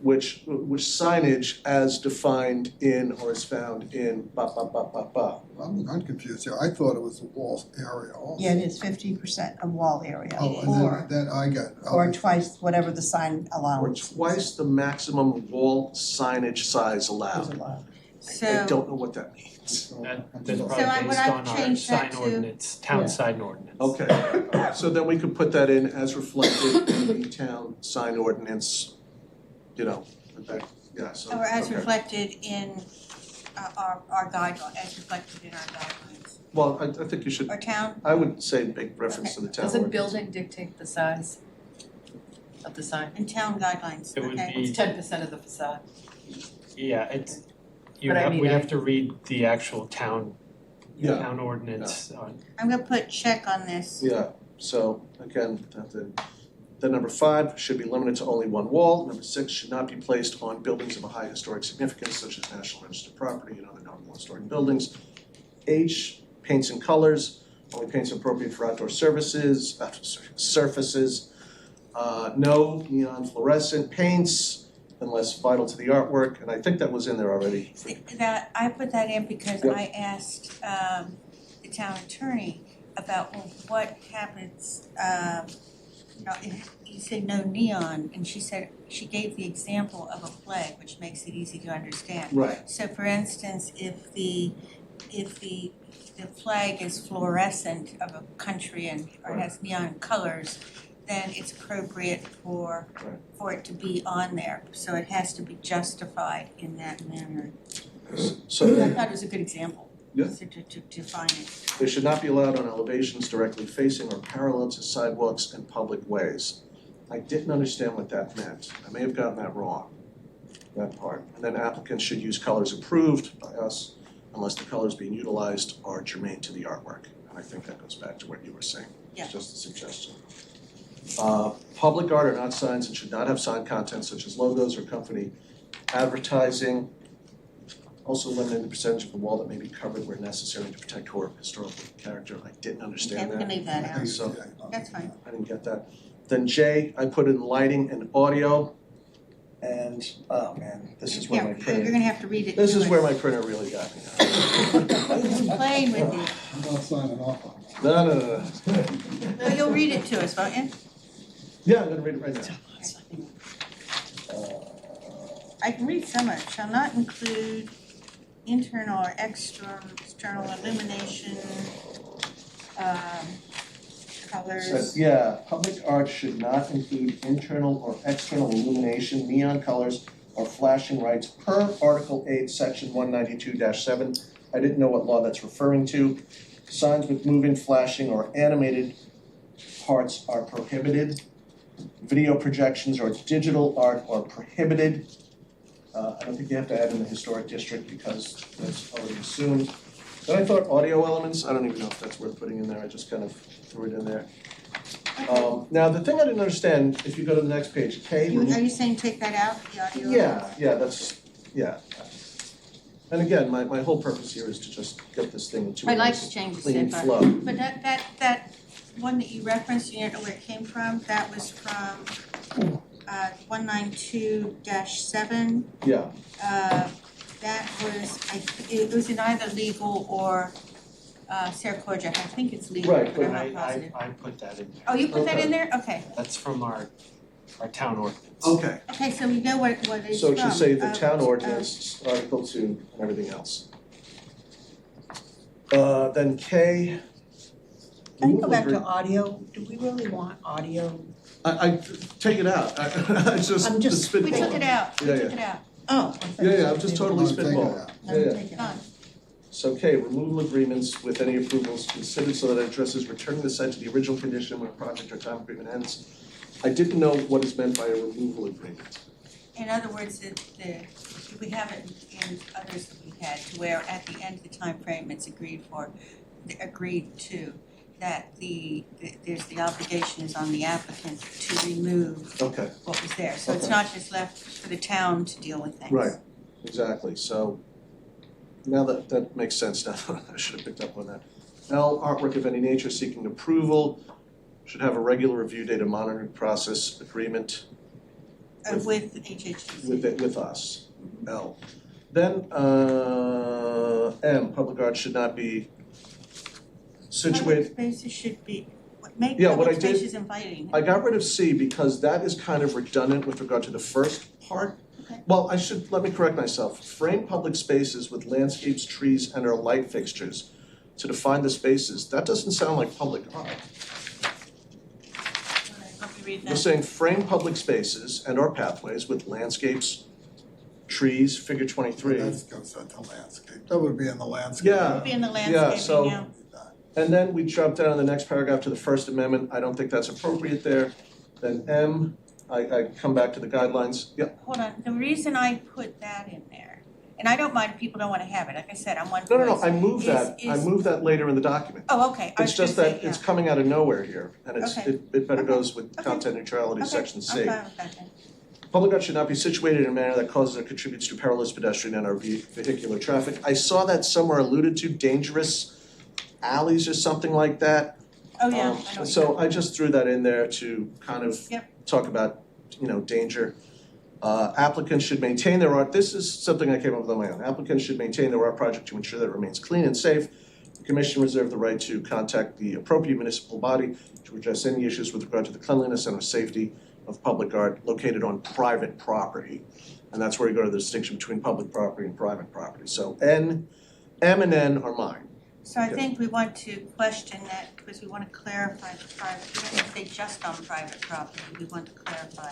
[SPEAKER 6] Which signage as defined in or is found in ba.
[SPEAKER 5] I'm confused here. I thought it was the wall area also.
[SPEAKER 3] Yeah, it is 50% of wall area,
[SPEAKER 5] Oh, and
[SPEAKER 3] or,
[SPEAKER 5] then I get it.
[SPEAKER 3] or twice whatever the sign
[SPEAKER 6] Or
[SPEAKER 3] allowance
[SPEAKER 6] twice the maximum wall signage size
[SPEAKER 3] is
[SPEAKER 6] allowed.
[SPEAKER 3] allowed.
[SPEAKER 6] I don't know what that means.
[SPEAKER 9] That's
[SPEAKER 1] So
[SPEAKER 9] probably
[SPEAKER 1] would
[SPEAKER 9] based
[SPEAKER 1] I
[SPEAKER 9] on our
[SPEAKER 1] change that
[SPEAKER 9] sign
[SPEAKER 1] to-
[SPEAKER 9] ordinance, town
[SPEAKER 3] Yeah.
[SPEAKER 9] sign ordinance.
[SPEAKER 6] Okay, so then we could put that in as reflected in the town sign ordinance, you know, so.
[SPEAKER 1] Or as
[SPEAKER 6] okay.
[SPEAKER 1] reflected in our guideline, as reflected in our guidelines.
[SPEAKER 6] Well, I think you should,
[SPEAKER 1] Or town,
[SPEAKER 6] I would say make reference to the town
[SPEAKER 7] Does a
[SPEAKER 6] ordinance.
[SPEAKER 7] building dictate the size of the sign?
[SPEAKER 1] in town guidelines,
[SPEAKER 9] It would
[SPEAKER 1] okay?
[SPEAKER 9] be-
[SPEAKER 7] It's 10% of the facade.
[SPEAKER 9] Yeah, it's,
[SPEAKER 7] But I mean,
[SPEAKER 9] we'd
[SPEAKER 7] I-
[SPEAKER 9] have to read the actual town
[SPEAKER 6] Yeah.
[SPEAKER 9] ordinance on.
[SPEAKER 1] I'm gonna put check on this.
[SPEAKER 6] Yeah, so again, then number 5 should be limited to only one wall. Number 6 should not be placed on buildings of a high historic significance such as National Register property and other notable historic buildings. H, paints and colors, only paints appropriate for outdoor surfaces. No neon fluorescent paints unless vital to the artwork, and I think that was in there already.
[SPEAKER 1] That, I put that in because
[SPEAKER 6] Yep.
[SPEAKER 1] I asked the town attorney about, well, what happens, if you say no neon, and she said, she gave the example of a flag, which makes it easy to understand.
[SPEAKER 6] Right.
[SPEAKER 1] So for instance, if the flag is fluorescent of a country and or has neon colors, then it's appropriate for it to be on there. So it has to be justified in that manner.
[SPEAKER 6] So
[SPEAKER 1] I
[SPEAKER 6] then
[SPEAKER 1] thought it was a good example.
[SPEAKER 6] Yeah.
[SPEAKER 1] To define it.
[SPEAKER 6] they should not be allowed on elevations directly facing or parallel to sidewalks and public ways. I didn't understand what that meant. I may have gotten that wrong, that part. And then applicants should use colors approved by us unless the colors being utilized are germane to the artwork. And I think that goes back to what you were saying.
[SPEAKER 1] Yeah.
[SPEAKER 6] It's just a suggestion. Public art are not signs and should not have sign content such as logos or company advertising. Also limiting the percentage of the wall that may be covered where necessary to protect historical character. I didn't
[SPEAKER 1] Okay,
[SPEAKER 6] understand
[SPEAKER 1] we can
[SPEAKER 6] that.
[SPEAKER 1] leave that out.
[SPEAKER 6] So
[SPEAKER 1] That's fine.
[SPEAKER 6] I didn't get that. Then J, I put in lighting and audio. And, oh man, this is where my
[SPEAKER 1] Yeah, you're
[SPEAKER 6] printer,
[SPEAKER 1] gonna have to read it.
[SPEAKER 6] this
[SPEAKER 1] to
[SPEAKER 6] is
[SPEAKER 1] us.
[SPEAKER 6] where my printer really got me.
[SPEAKER 1] He's playing with you.
[SPEAKER 5] I'm not signing off on it.
[SPEAKER 6] No.
[SPEAKER 1] No, you'll read it to us, won't you?
[SPEAKER 6] Yeah, I'm gonna read it right now.
[SPEAKER 1] I can read some of it. Shall not include internal or external illumination, colors.
[SPEAKER 6] Says, yeah, public art should not include internal or external illumination, neon colors, or flashing lights per Article 8, Section 192-7. I didn't know what law that's referring to. Signs with moving, flashing, or animated parts are prohibited. Video projections or digital art are prohibited. I don't think you have to add in the historic district because that's already assumed. Then I thought audio elements, I don't even know if that's worth putting in there, I just kind of threw it in there. Now, the thing I didn't understand, if you go to the next page, K.
[SPEAKER 1] Are you saying take that out, the audio?
[SPEAKER 6] Yeah, that's, yeah. And again, my whole purpose here is to just get this thing into
[SPEAKER 1] I'd
[SPEAKER 6] a
[SPEAKER 1] like
[SPEAKER 6] nice,
[SPEAKER 1] to change the
[SPEAKER 6] clean
[SPEAKER 1] SIPA.
[SPEAKER 6] flow.
[SPEAKER 1] But that one that you referenced, you don't know where it came from, that was from 192-7.
[SPEAKER 6] Yeah,
[SPEAKER 1] That was, it was in either legal or Sarah Corja, I think it's legal,
[SPEAKER 6] Right,
[SPEAKER 1] but
[SPEAKER 6] but
[SPEAKER 1] I'm not positive.
[SPEAKER 9] I put that in there.
[SPEAKER 1] Oh, you put that
[SPEAKER 6] Okay.
[SPEAKER 1] in there? Okay.
[SPEAKER 9] That's from our town ordinance.
[SPEAKER 6] okay.
[SPEAKER 1] Okay, so we know what it's from.
[SPEAKER 6] So it should say the town
[SPEAKER 1] Um,
[SPEAKER 6] ordinance, Article 2, and everything else. Then K.
[SPEAKER 3] Can I go back to audio? Do we really want audio?
[SPEAKER 6] I take it out, I just,
[SPEAKER 3] I'm just-
[SPEAKER 6] the
[SPEAKER 1] We
[SPEAKER 6] spitball.
[SPEAKER 1] took it out, we
[SPEAKER 6] Yeah,
[SPEAKER 1] took
[SPEAKER 6] yeah.
[SPEAKER 1] it out.
[SPEAKER 3] Oh.
[SPEAKER 6] Yeah, I'm just totally
[SPEAKER 5] No, take it
[SPEAKER 6] spitballing.
[SPEAKER 5] out.
[SPEAKER 6] Yeah.
[SPEAKER 1] Done.
[SPEAKER 6] So K, removal agreements with any approvals considered so that it addresses returning the site to the original condition when a project or time agreement ends. I didn't know what is meant by a removal agreement.
[SPEAKER 1] In other words, we have it in others that we had, to where at the end of the time frame it's agreed to, that there's the obligation is on the applicant to remove
[SPEAKER 6] Okay,
[SPEAKER 1] what was there. So it's
[SPEAKER 6] Okay.
[SPEAKER 1] not just left for the town to deal with things.
[SPEAKER 6] right, exactly, so now that makes sense now, I should have picked up on that. L, artwork of any nature seeking approval should have a regular review data monitoring process agreement
[SPEAKER 1] With HHDC.
[SPEAKER 6] with us, L. Then, M, public art should not be situated.
[SPEAKER 1] Public spaces should be, make
[SPEAKER 6] Yeah, what
[SPEAKER 1] public
[SPEAKER 6] I did-
[SPEAKER 1] spaces inviting.
[SPEAKER 6] I got rid of C because that is kind of redundant with regard to the first part.
[SPEAKER 1] Okay.
[SPEAKER 6] Well, let me correct myself. Frame public spaces with landscapes, trees, and or light fixtures to define the spaces. That doesn't sound like public art.
[SPEAKER 1] Let me read
[SPEAKER 6] We're
[SPEAKER 1] that.
[SPEAKER 6] saying frame public spaces and or pathways with landscapes, trees, figure 23.
[SPEAKER 5] That goes into landscape, that would be in the landscape.
[SPEAKER 6] Yeah.
[SPEAKER 1] Be in the
[SPEAKER 6] so-
[SPEAKER 1] landscaping now.
[SPEAKER 6] And then we jump down in the next paragraph to the First Amendment. I don't think that's appropriate there. Then M, I come back to the guidelines. Yeah,
[SPEAKER 1] Hold on, the reason I put that in there, and I don't mind if people don't wanna have it, like I said, I'm one
[SPEAKER 6] no,
[SPEAKER 1] voice.
[SPEAKER 6] I moved that. I
[SPEAKER 1] is-
[SPEAKER 6] moved that later in the document.
[SPEAKER 1] Oh, okay, I was
[SPEAKER 6] It's
[SPEAKER 1] gonna
[SPEAKER 6] just
[SPEAKER 1] say,
[SPEAKER 6] that
[SPEAKER 1] yeah.
[SPEAKER 6] it's coming out of nowhere here, and
[SPEAKER 1] Okay.
[SPEAKER 6] it better
[SPEAKER 1] Okay.
[SPEAKER 6] goes with
[SPEAKER 1] Okay.
[SPEAKER 6] content neutrality,
[SPEAKER 1] Okay,
[SPEAKER 6] section C.
[SPEAKER 1] I'm fine with that then.
[SPEAKER 6] Public art should not be situated in a manner that causes or contributes to perilous pedestrian and or vehicular traffic. I saw that somewhere alluded to, dangerous alleys or something like that.
[SPEAKER 1] Oh, yeah, I know.
[SPEAKER 6] So I just threw that in there to kind of
[SPEAKER 1] Yep.
[SPEAKER 6] talk about, danger. Applicants should maintain their art, this is something I came up with on my own. Applicants should maintain their art project to ensure that it remains clean and safe. The commission reserve the right to contact the appropriate municipal body to address any issues with regard to the cleanliness and or safety of public art located on private property. And that's where you go to the distinction between public property and private property. So M and N are mine.
[SPEAKER 1] So I
[SPEAKER 6] Okay.
[SPEAKER 1] think we want to question that, because we want to clarify the private, we don't want to say just on private property, we want to clarify.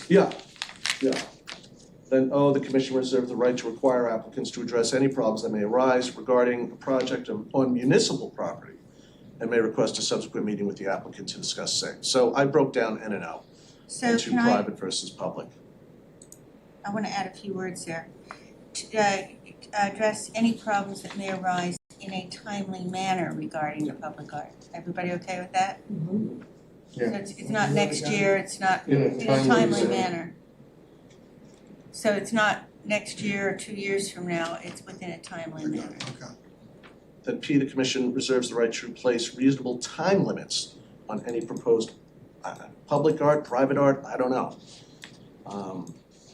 [SPEAKER 6] Yeah. Then O, the commission reserves the right to require applicants to address any problems that may arise regarding a project on municipal property and may request a subsequent meeting with the applicant to discuss same. So I broke down N and O
[SPEAKER 1] So
[SPEAKER 6] into
[SPEAKER 1] can
[SPEAKER 6] private versus public.
[SPEAKER 1] I want to add a few words there. To address any problems that may arise in a timely manner regarding the public art. Everybody okay with that?
[SPEAKER 2] Yeah.
[SPEAKER 1] So it's not next year, it's not
[SPEAKER 2] In a
[SPEAKER 1] in a timely
[SPEAKER 2] timely
[SPEAKER 1] manner. So it's not next year or 2 years from now, it's within a timely manner.
[SPEAKER 5] Okay.
[SPEAKER 6] Then P, the commission reserves the right to place reasonable time limits on any proposed public art, private art, I don't know.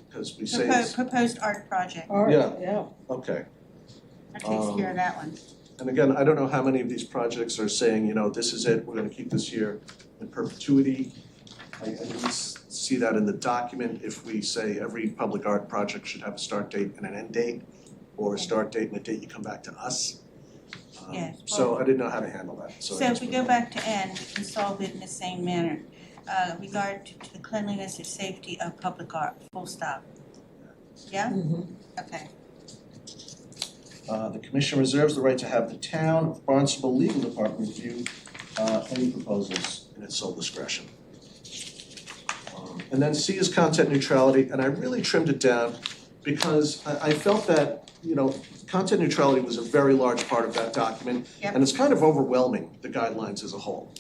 [SPEAKER 6] Because we say it's,
[SPEAKER 1] Proposed art project,
[SPEAKER 12] Art,
[SPEAKER 6] Yeah.
[SPEAKER 12] yeah.
[SPEAKER 6] okay.
[SPEAKER 1] that takes care of that one.
[SPEAKER 6] And again, I don't know how many of these projects are saying, this is it, we're gonna keep this here in perpetuity. I didn't see that in the document, if we say every public art project should have a start date and an end date, or a start date and a date you come back to us.
[SPEAKER 1] Yes,
[SPEAKER 6] So I didn't know how to handle that, so.
[SPEAKER 1] So if we go back to N, we can solve it in the same manner. Regard to the cleanliness and safety of public art, full stop. Yeah? Okay.
[SPEAKER 6] The commission reserves the right to have the town of Barnstable Legal Department review any proposals in its sole discretion. And then C is content neutrality, and I really trimmed it down because I felt that, content neutrality was a very large part of that document.
[SPEAKER 1] Yep.
[SPEAKER 6] And it's kind of overwhelming, the guidelines as a whole.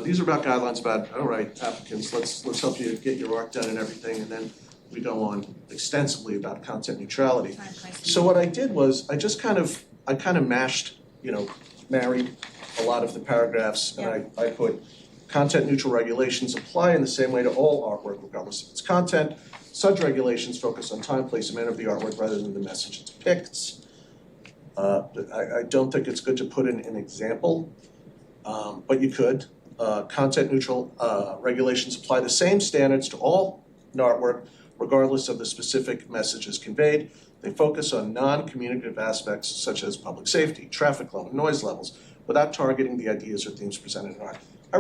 [SPEAKER 6] These are about guidelines about, all right, applicants, let's help you get your art done and everything, and then we go on extensively about content neutrality.
[SPEAKER 1] Time, place, and
[SPEAKER 6] So what I did was, I kind of mashed, married a lot of the paragraphs, and I put content neutral regulations apply in the same way to all artwork regardless of its content. Such regulations focus on time, place, and manner of the artwork rather than the message it depicts. I don't think it's good to put in an example, but you could. Content neutral regulations apply the same standards to all artwork regardless of the specific messages conveyed. They focus on non-communicative aspects such as public safety, traffic flow, and noise levels without targeting the ideas or themes presented in art. I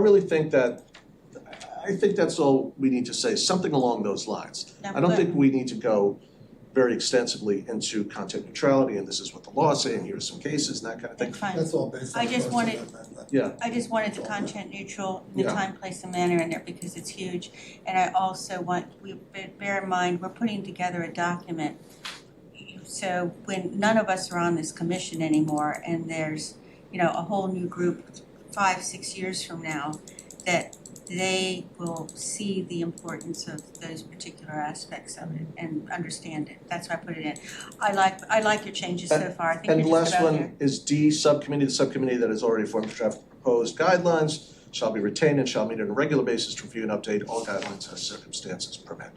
[SPEAKER 6] think that's all we need to say, something along those lines. I don't think we need to go very extensively into content neutrality, and this is what the law say, and here are some cases, and that kind of thing.
[SPEAKER 1] That's fine.
[SPEAKER 5] That's all based on
[SPEAKER 1] I
[SPEAKER 5] the
[SPEAKER 1] just
[SPEAKER 5] First
[SPEAKER 1] wanted-
[SPEAKER 5] Amendment.
[SPEAKER 1] I just wanted the content neutral, the
[SPEAKER 6] Yeah.
[SPEAKER 1] time, place, and manner in there because it's huge. And I also bear in mind, we're putting together a document. So when none of us are on this commission anymore and there's, a whole new group 5, 6 years from now, that they will see the importance of those particular aspects of it and understand it. That's why I put it in. I like your changes so far. I think
[SPEAKER 6] And the
[SPEAKER 1] you're just
[SPEAKER 6] last
[SPEAKER 1] about there.
[SPEAKER 6] one is D, subcommittee. The subcommittee that has already formed draft proposed guidelines shall be retained and shall meet on a regular basis to review and update all guidelines as circumstances permit.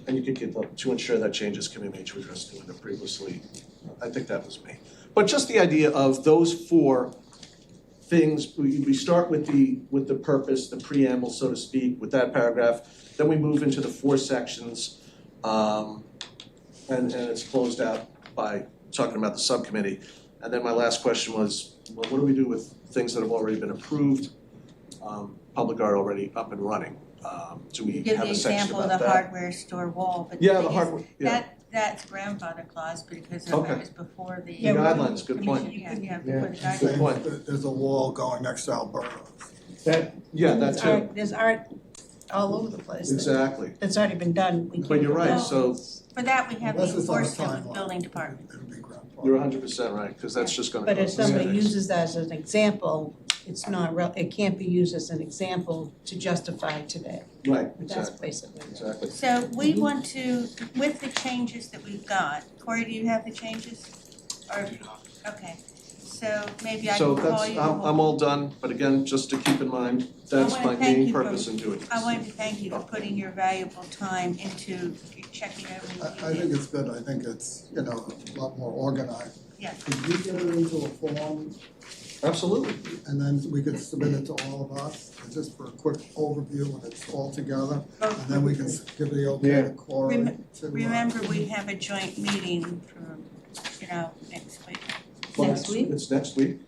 [SPEAKER 6] And you could get to ensure that changes can be made to address doing it previously. I think that was me. But just the idea of those 4 things, we start with the purpose, the preamble, so to speak, with that paragraph. Then we move into the 4 sections, and it's closed out by talking about the subcommittee. And then my last question was, well, what do we do with things that have already been approved, public art already up and running? Do we
[SPEAKER 1] Give
[SPEAKER 6] have
[SPEAKER 1] the
[SPEAKER 6] a section
[SPEAKER 1] example of
[SPEAKER 6] about
[SPEAKER 1] the
[SPEAKER 6] that?
[SPEAKER 1] hardware store wall, but
[SPEAKER 6] Yeah,
[SPEAKER 1] the
[SPEAKER 6] the
[SPEAKER 1] thing is,
[SPEAKER 6] hardware, yeah.
[SPEAKER 1] that's grandfather clause because
[SPEAKER 6] Okay.
[SPEAKER 1] it was before the.
[SPEAKER 6] The guidelines, good point.
[SPEAKER 1] Commission, yeah, before the
[SPEAKER 6] Good
[SPEAKER 1] guidelines.
[SPEAKER 6] point.
[SPEAKER 5] There's a wall going next to Alberta.
[SPEAKER 2] That,
[SPEAKER 6] Yeah, that's it.
[SPEAKER 3] There's art all over the place
[SPEAKER 6] Exactly.
[SPEAKER 3] that's already been done. We
[SPEAKER 6] But
[SPEAKER 3] can't
[SPEAKER 6] you're
[SPEAKER 3] go
[SPEAKER 6] right,
[SPEAKER 3] back.
[SPEAKER 6] so
[SPEAKER 1] For that, we have the
[SPEAKER 5] Unless it's on a
[SPEAKER 1] enforcement with
[SPEAKER 5] timeline.
[SPEAKER 1] building department.
[SPEAKER 5] It'll be grandfathered.
[SPEAKER 6] you're 100% right, because that's just gonna
[SPEAKER 3] But if
[SPEAKER 6] cost us
[SPEAKER 3] somebody
[SPEAKER 6] headaches.
[SPEAKER 3] uses that as an example, it's not it can't be used as an example to justify today.
[SPEAKER 6] Right,
[SPEAKER 3] That's
[SPEAKER 6] exactly,
[SPEAKER 3] basically it.
[SPEAKER 6] exactly.
[SPEAKER 1] So we want to, with the changes that we've got, Corey, do you have the changes? Or, okay, so maybe I
[SPEAKER 6] So
[SPEAKER 1] can call
[SPEAKER 6] that's,
[SPEAKER 1] you.
[SPEAKER 6] I'm all done, but again, just to keep in mind, that's
[SPEAKER 1] wanna
[SPEAKER 6] my
[SPEAKER 1] thank
[SPEAKER 6] main
[SPEAKER 1] you for-
[SPEAKER 6] purpose in doing this.
[SPEAKER 1] I wanted to thank you for putting your valuable time into checking over what
[SPEAKER 5] I
[SPEAKER 1] you
[SPEAKER 5] think
[SPEAKER 1] did.
[SPEAKER 5] it's good, I think it's, a lot more organized.
[SPEAKER 1] Yeah.
[SPEAKER 5] Could you get it into a form,
[SPEAKER 6] Absolutely.
[SPEAKER 5] and then we could submit it to all of us, just for a quick overview when it's all together? And then we can give the okay to Corey to.
[SPEAKER 1] Remember, we have a joint meeting for, next week.
[SPEAKER 6] Well,
[SPEAKER 3] Next week?
[SPEAKER 6] It's next week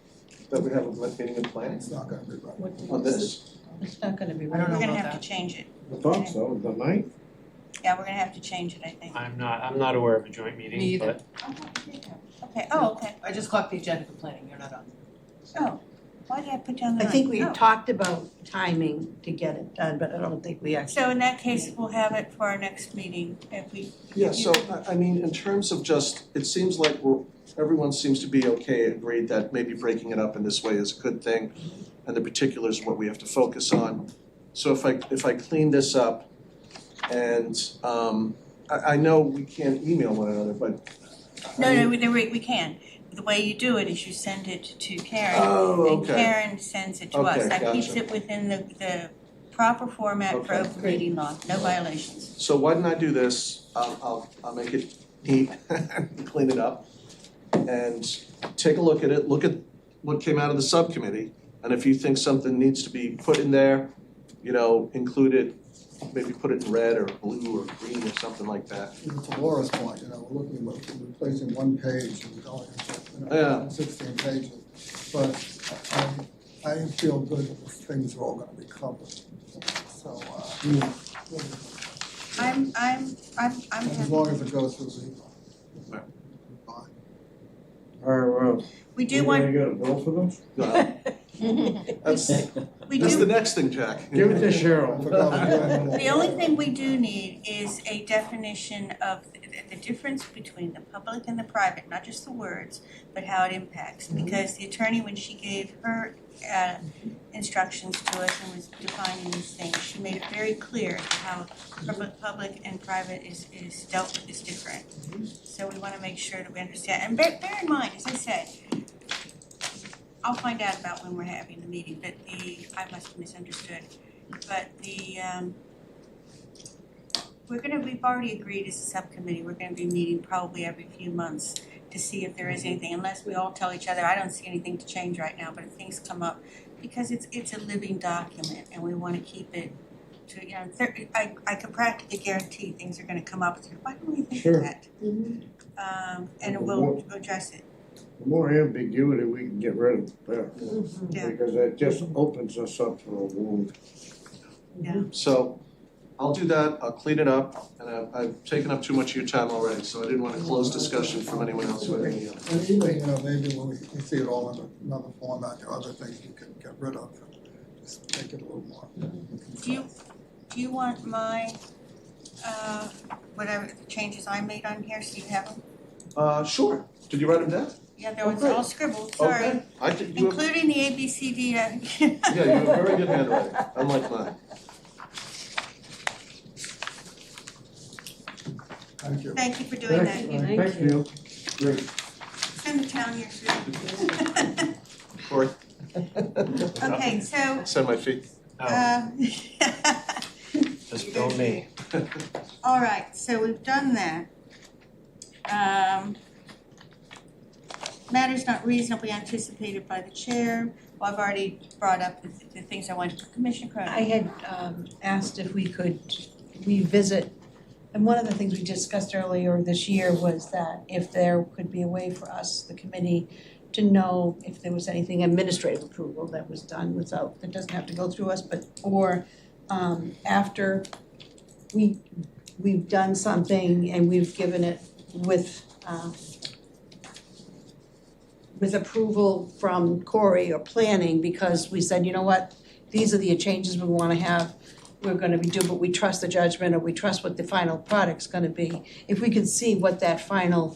[SPEAKER 6] that we have a meeting in planning
[SPEAKER 5] It's not gonna be right.
[SPEAKER 3] What
[SPEAKER 6] on this.
[SPEAKER 3] It's not gonna be
[SPEAKER 7] I
[SPEAKER 3] right.
[SPEAKER 7] don't know
[SPEAKER 1] We're gonna
[SPEAKER 7] about
[SPEAKER 1] have to change it.
[SPEAKER 2] I thought so, the 9th?
[SPEAKER 1] Yeah, we're gonna have to change it, I think.
[SPEAKER 9] I'm not aware of a joint
[SPEAKER 7] Me
[SPEAKER 9] meeting,
[SPEAKER 7] either.
[SPEAKER 9] but
[SPEAKER 1] Okay, okay.
[SPEAKER 7] I just clocked the agenda for planning, you're not on.
[SPEAKER 1] Oh, why did I put down the
[SPEAKER 3] I think we
[SPEAKER 1] ninth? Oh.
[SPEAKER 3] talked about timing to get it done, but I don't think we actually.
[SPEAKER 1] So in that case, we'll have it for our next meeting if we.
[SPEAKER 6] Yeah, so I mean, in terms of just, it seems like everyone seems to be okay, agreed that maybe breaking it up in this way is a good thing, and the particulars are what we have to focus on. So if I clean this up, and I know we can't email one another, but.
[SPEAKER 1] No, we can. The way you do it is you send it to Karen.
[SPEAKER 6] Oh,
[SPEAKER 1] And
[SPEAKER 6] okay.
[SPEAKER 1] Karen sends it to us.
[SPEAKER 6] Okay,
[SPEAKER 1] That keeps
[SPEAKER 6] gotcha.
[SPEAKER 1] it within the proper format for
[SPEAKER 6] Okay.
[SPEAKER 1] open meeting law, no violations.
[SPEAKER 6] So why don't I do this, I'll make it neat, and clean it up, and take a look at it, look at what came out of the subcommittee, and if you think something needs to be put in there, include it, maybe put it in red or blue or green or something like that.
[SPEAKER 5] To Laura's point, we're looking at replacing one page and going into,
[SPEAKER 6] Yeah.
[SPEAKER 5] 16 pages. But I feel good that these things are all gonna be covered. So,
[SPEAKER 1] I'm
[SPEAKER 5] as
[SPEAKER 1] happy.
[SPEAKER 5] long as it goes through legal.
[SPEAKER 6] Right.
[SPEAKER 5] Fine.
[SPEAKER 2] All right, well,
[SPEAKER 1] We
[SPEAKER 2] you
[SPEAKER 1] do
[SPEAKER 2] gonna
[SPEAKER 1] want,
[SPEAKER 2] get a bill for this?
[SPEAKER 1] we
[SPEAKER 6] That's the
[SPEAKER 1] do,
[SPEAKER 6] next thing, Jack.
[SPEAKER 2] Give it to
[SPEAKER 5] I
[SPEAKER 2] Cheryl.
[SPEAKER 5] forgot we're doing them all.
[SPEAKER 1] the only thing we do need is a definition of the difference between the public and the private, not just the words, but how it impacts. Because the attorney, when she gave her instructions to us and was defining these things, she made it very clear how public and private is dealt with is different. So we wanna make sure that we understand, and bear in mind, as I said, I'll find out about when we're having the meeting, but I must have misunderstood. But we've already agreed as a subcommittee, we're gonna be meeting probably every few months to see if there is anything, unless we all tell each other, I don't see anything to change right now, but if things come up, because it's a living document and we wanna keep it to, I can practically guarantee things are gonna come up, why don't we think
[SPEAKER 2] Sure.
[SPEAKER 1] of that? And we'll address it.
[SPEAKER 2] The more ambiguity we can get rid of, the better.
[SPEAKER 1] Yeah.
[SPEAKER 2] Because that just opens us up for a wound.
[SPEAKER 6] So I'll do that, I'll clean it up, and I've taken up too much of your time already, so I didn't want to close discussion from anyone else who had any other.
[SPEAKER 5] And even, maybe when we see it all in another format, there are other things we can get rid of, just make it a little more.
[SPEAKER 1] Do you want my, whatever changes I made on here, so you have them?
[SPEAKER 6] Sure, did you write them down?
[SPEAKER 1] Yeah, there was all scribbled, sorry,
[SPEAKER 6] Okay, I think you have,
[SPEAKER 1] including the ABCD.
[SPEAKER 6] yeah, you have very good handwriting, unlike mine.
[SPEAKER 5] Thank you.
[SPEAKER 1] Thank you for doing that.
[SPEAKER 2] Thank you. Great.
[SPEAKER 1] Send the town here soon.
[SPEAKER 6] Corey,
[SPEAKER 1] Okay, so,
[SPEAKER 6] send my fee.
[SPEAKER 9] Just bill me.
[SPEAKER 1] all right, so we've done that. Matters not reasonably anticipated by the chair. Well, I've already brought up the things I wanted to, Commissioner Cronin.
[SPEAKER 3] I had asked if we could revisit, and one of the things we discussed earlier this year was that if there could be a way for us, the committee, to know if there was anything administrative approval that was done without, that doesn't have to go through us, but, or after we've done something and we've given it with approval from Corey or planning, because we said, you know what, these are the changes we wanna have, we're gonna be doing, but we trust the judgment, or we trust what the final product's gonna be. If we could see what that final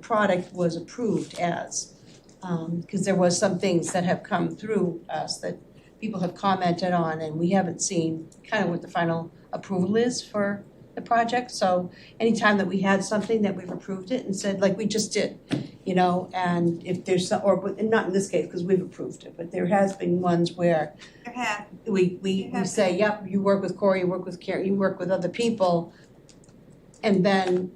[SPEAKER 3] product was approved as. Cause there was some things that have come through us that people have commented on, and we haven't seen kind of what the final approval is for the project. So anytime that we had something that we've approved it and said, like we just did, you know, and if there's some, or not in this case, because we've approved it, but there has been ones where
[SPEAKER 1] There have,
[SPEAKER 3] we say, yep, you work with Corey, you work with Karen, you work with other people. And then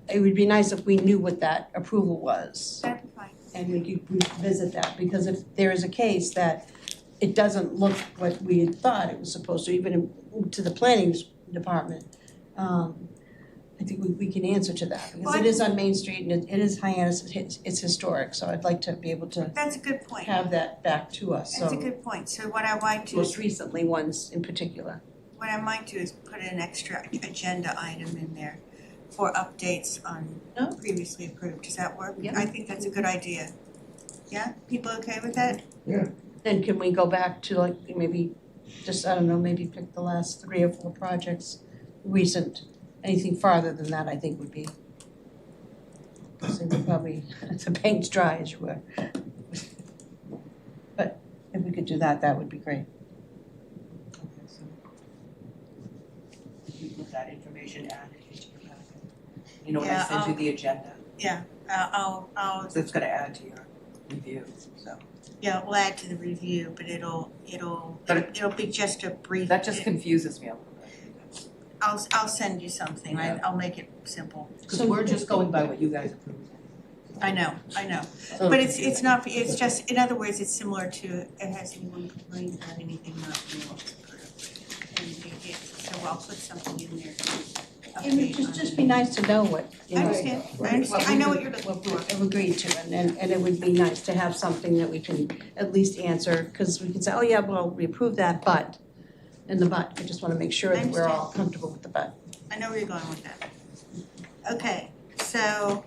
[SPEAKER 3] it would be nice if we knew what that approval was.
[SPEAKER 1] that'd be fine.
[SPEAKER 3] And we could revisit that, because if there is a case that it doesn't look what we had thought it was supposed to, even to the planning department, I think we can answer to that, because it is on Main Street and it is Hyannis, it's historic, so I'd like to be able to
[SPEAKER 1] That's a good point.
[SPEAKER 3] have that back to us,
[SPEAKER 1] That's a
[SPEAKER 3] so
[SPEAKER 1] good point. So what I might do
[SPEAKER 3] most
[SPEAKER 1] is,
[SPEAKER 3] recently ones in particular.
[SPEAKER 1] what I might do is put an extra agenda item in there for updates on
[SPEAKER 3] Oh.
[SPEAKER 1] previously approved. Does that work?
[SPEAKER 3] Yeah.
[SPEAKER 1] I think that's a good idea. Yeah, people okay with that?
[SPEAKER 3] Then can we go back to like maybe just, I don't know, maybe pick the last 3 or 4 projects recent, anything farther than that I think would be. So we're probably, the paint's dry as you were. But if we could do that, that would be great.
[SPEAKER 7] Okay, so you put that information added into your packet. You know, when I
[SPEAKER 1] Yeah,
[SPEAKER 7] send you the agenda,
[SPEAKER 1] Yeah, I'll,
[SPEAKER 7] so it's gonna add to your review, so.
[SPEAKER 1] yeah, we'll add to the review, but it'll be just a brief.
[SPEAKER 7] That just confuses me a little bit.
[SPEAKER 1] I'll send you something.
[SPEAKER 7] Yeah.
[SPEAKER 1] I'll make it simple.
[SPEAKER 7] Because we're just going by what you guys approved.
[SPEAKER 1] I know. But it's not, it's just, in other words, it's similar to, has anyone complained about anything not being approved? And so I'll put something in there to
[SPEAKER 3] It would
[SPEAKER 1] update on
[SPEAKER 3] just be nice to know what, you
[SPEAKER 1] I
[SPEAKER 3] know,
[SPEAKER 1] understand, I know what you're looking
[SPEAKER 3] what
[SPEAKER 1] for.
[SPEAKER 3] we've agreed to, and it would be nice to have something that we can at least answer, because we can say, oh yeah, well, we approved that, but, and the but, I just wanna make sure that we're all comfortable with the but.
[SPEAKER 1] I know where you're going with that. Okay, so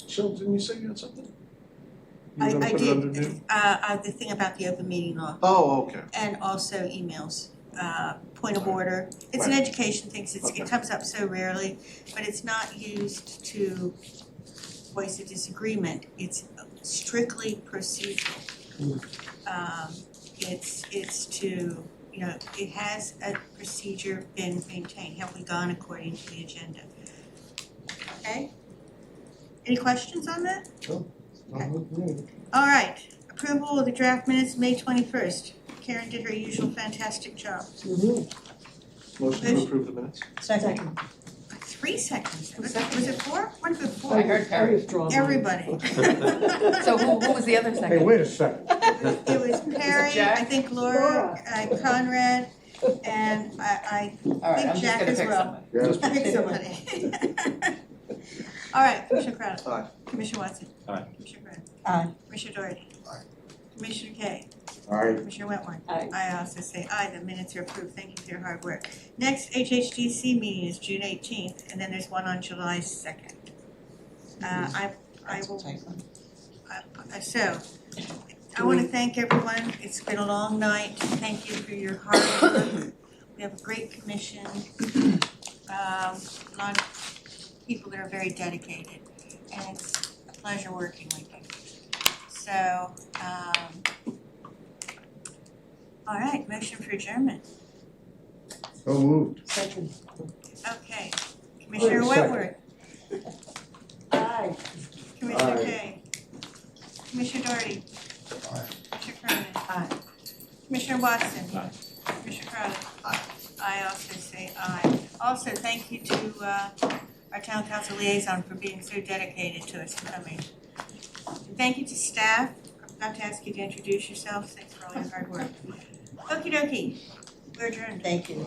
[SPEAKER 6] Cheryl, didn't you say you had something?
[SPEAKER 1] I
[SPEAKER 6] You were gonna put it under
[SPEAKER 1] did,
[SPEAKER 6] new?
[SPEAKER 1] the thing about the open meeting law
[SPEAKER 6] Oh, okay.
[SPEAKER 1] and also emails, point of order. It's an
[SPEAKER 6] Right.
[SPEAKER 1] education thing, 'cause
[SPEAKER 6] Okay.
[SPEAKER 1] it comes up so rarely, but it's not used to voice a disagreement. It's strictly procedural. It's to, you know, it has a procedure been maintained, have we gone according to the agenda? Okay? Any questions on that? All right, approval of the draft minutes, May 21st. Karen did her usual fantastic job.
[SPEAKER 6] Motion to approve the minutes?
[SPEAKER 3] Second.
[SPEAKER 1] 3 seconds, was it 4? What did
[SPEAKER 7] I heard Perry.
[SPEAKER 1] Everybody.
[SPEAKER 7] So who was the other
[SPEAKER 2] Hey,
[SPEAKER 7] second?
[SPEAKER 2] wait a second.
[SPEAKER 1] It was Perry,
[SPEAKER 7] Jack?
[SPEAKER 1] I think Laura, Conrad, and I
[SPEAKER 7] All right,
[SPEAKER 1] think
[SPEAKER 7] I'm just
[SPEAKER 1] Jack
[SPEAKER 7] gonna
[SPEAKER 1] as
[SPEAKER 7] pick
[SPEAKER 1] well.
[SPEAKER 7] somebody.
[SPEAKER 1] Pick somebody. All right, Commissioner Crowder.
[SPEAKER 6] Aye.
[SPEAKER 1] Commissioner Watson.
[SPEAKER 13] Aye.
[SPEAKER 1] Commissioner Grant.
[SPEAKER 3] Aye.
[SPEAKER 1] Commissioner Doherty.
[SPEAKER 5] Aye.
[SPEAKER 1] Commissioner Kay.
[SPEAKER 2] All right,
[SPEAKER 1] Commissioner Wentworth.
[SPEAKER 3] Aye.
[SPEAKER 1] I also say aye, the minutes are approved, thank you for your hard work. Next HHDC meeting is June 18th, and then there's one on July 2nd. I will, so, I want to thank everyone, it's been a long night, thank you for your hard work. We have a great commission, a lot of people that are very dedicated. and it's a pleasure working with you. So, all right, motion for adjournment.
[SPEAKER 5] So moved.
[SPEAKER 12] Second.
[SPEAKER 1] Okay, Commissioner
[SPEAKER 5] Second.
[SPEAKER 1] Wentworth,
[SPEAKER 12] Aye.
[SPEAKER 1] Commissioner
[SPEAKER 5] Aye.
[SPEAKER 1] Kay, Commissioner Doherty,
[SPEAKER 5] Aye.
[SPEAKER 1] Commissioner Cronin,
[SPEAKER 12] Aye.
[SPEAKER 1] Commissioner Watson.
[SPEAKER 2] Aye.
[SPEAKER 1] Commissioner Crowley. I also say aye. Also, thank you to our town council liaison for being so dedicated to us coming. And thank you to staff. I forgot to ask you to introduce yourselves. Thanks for all your hard work. Okey dokey, we're adjourned.
[SPEAKER 3] Thank you.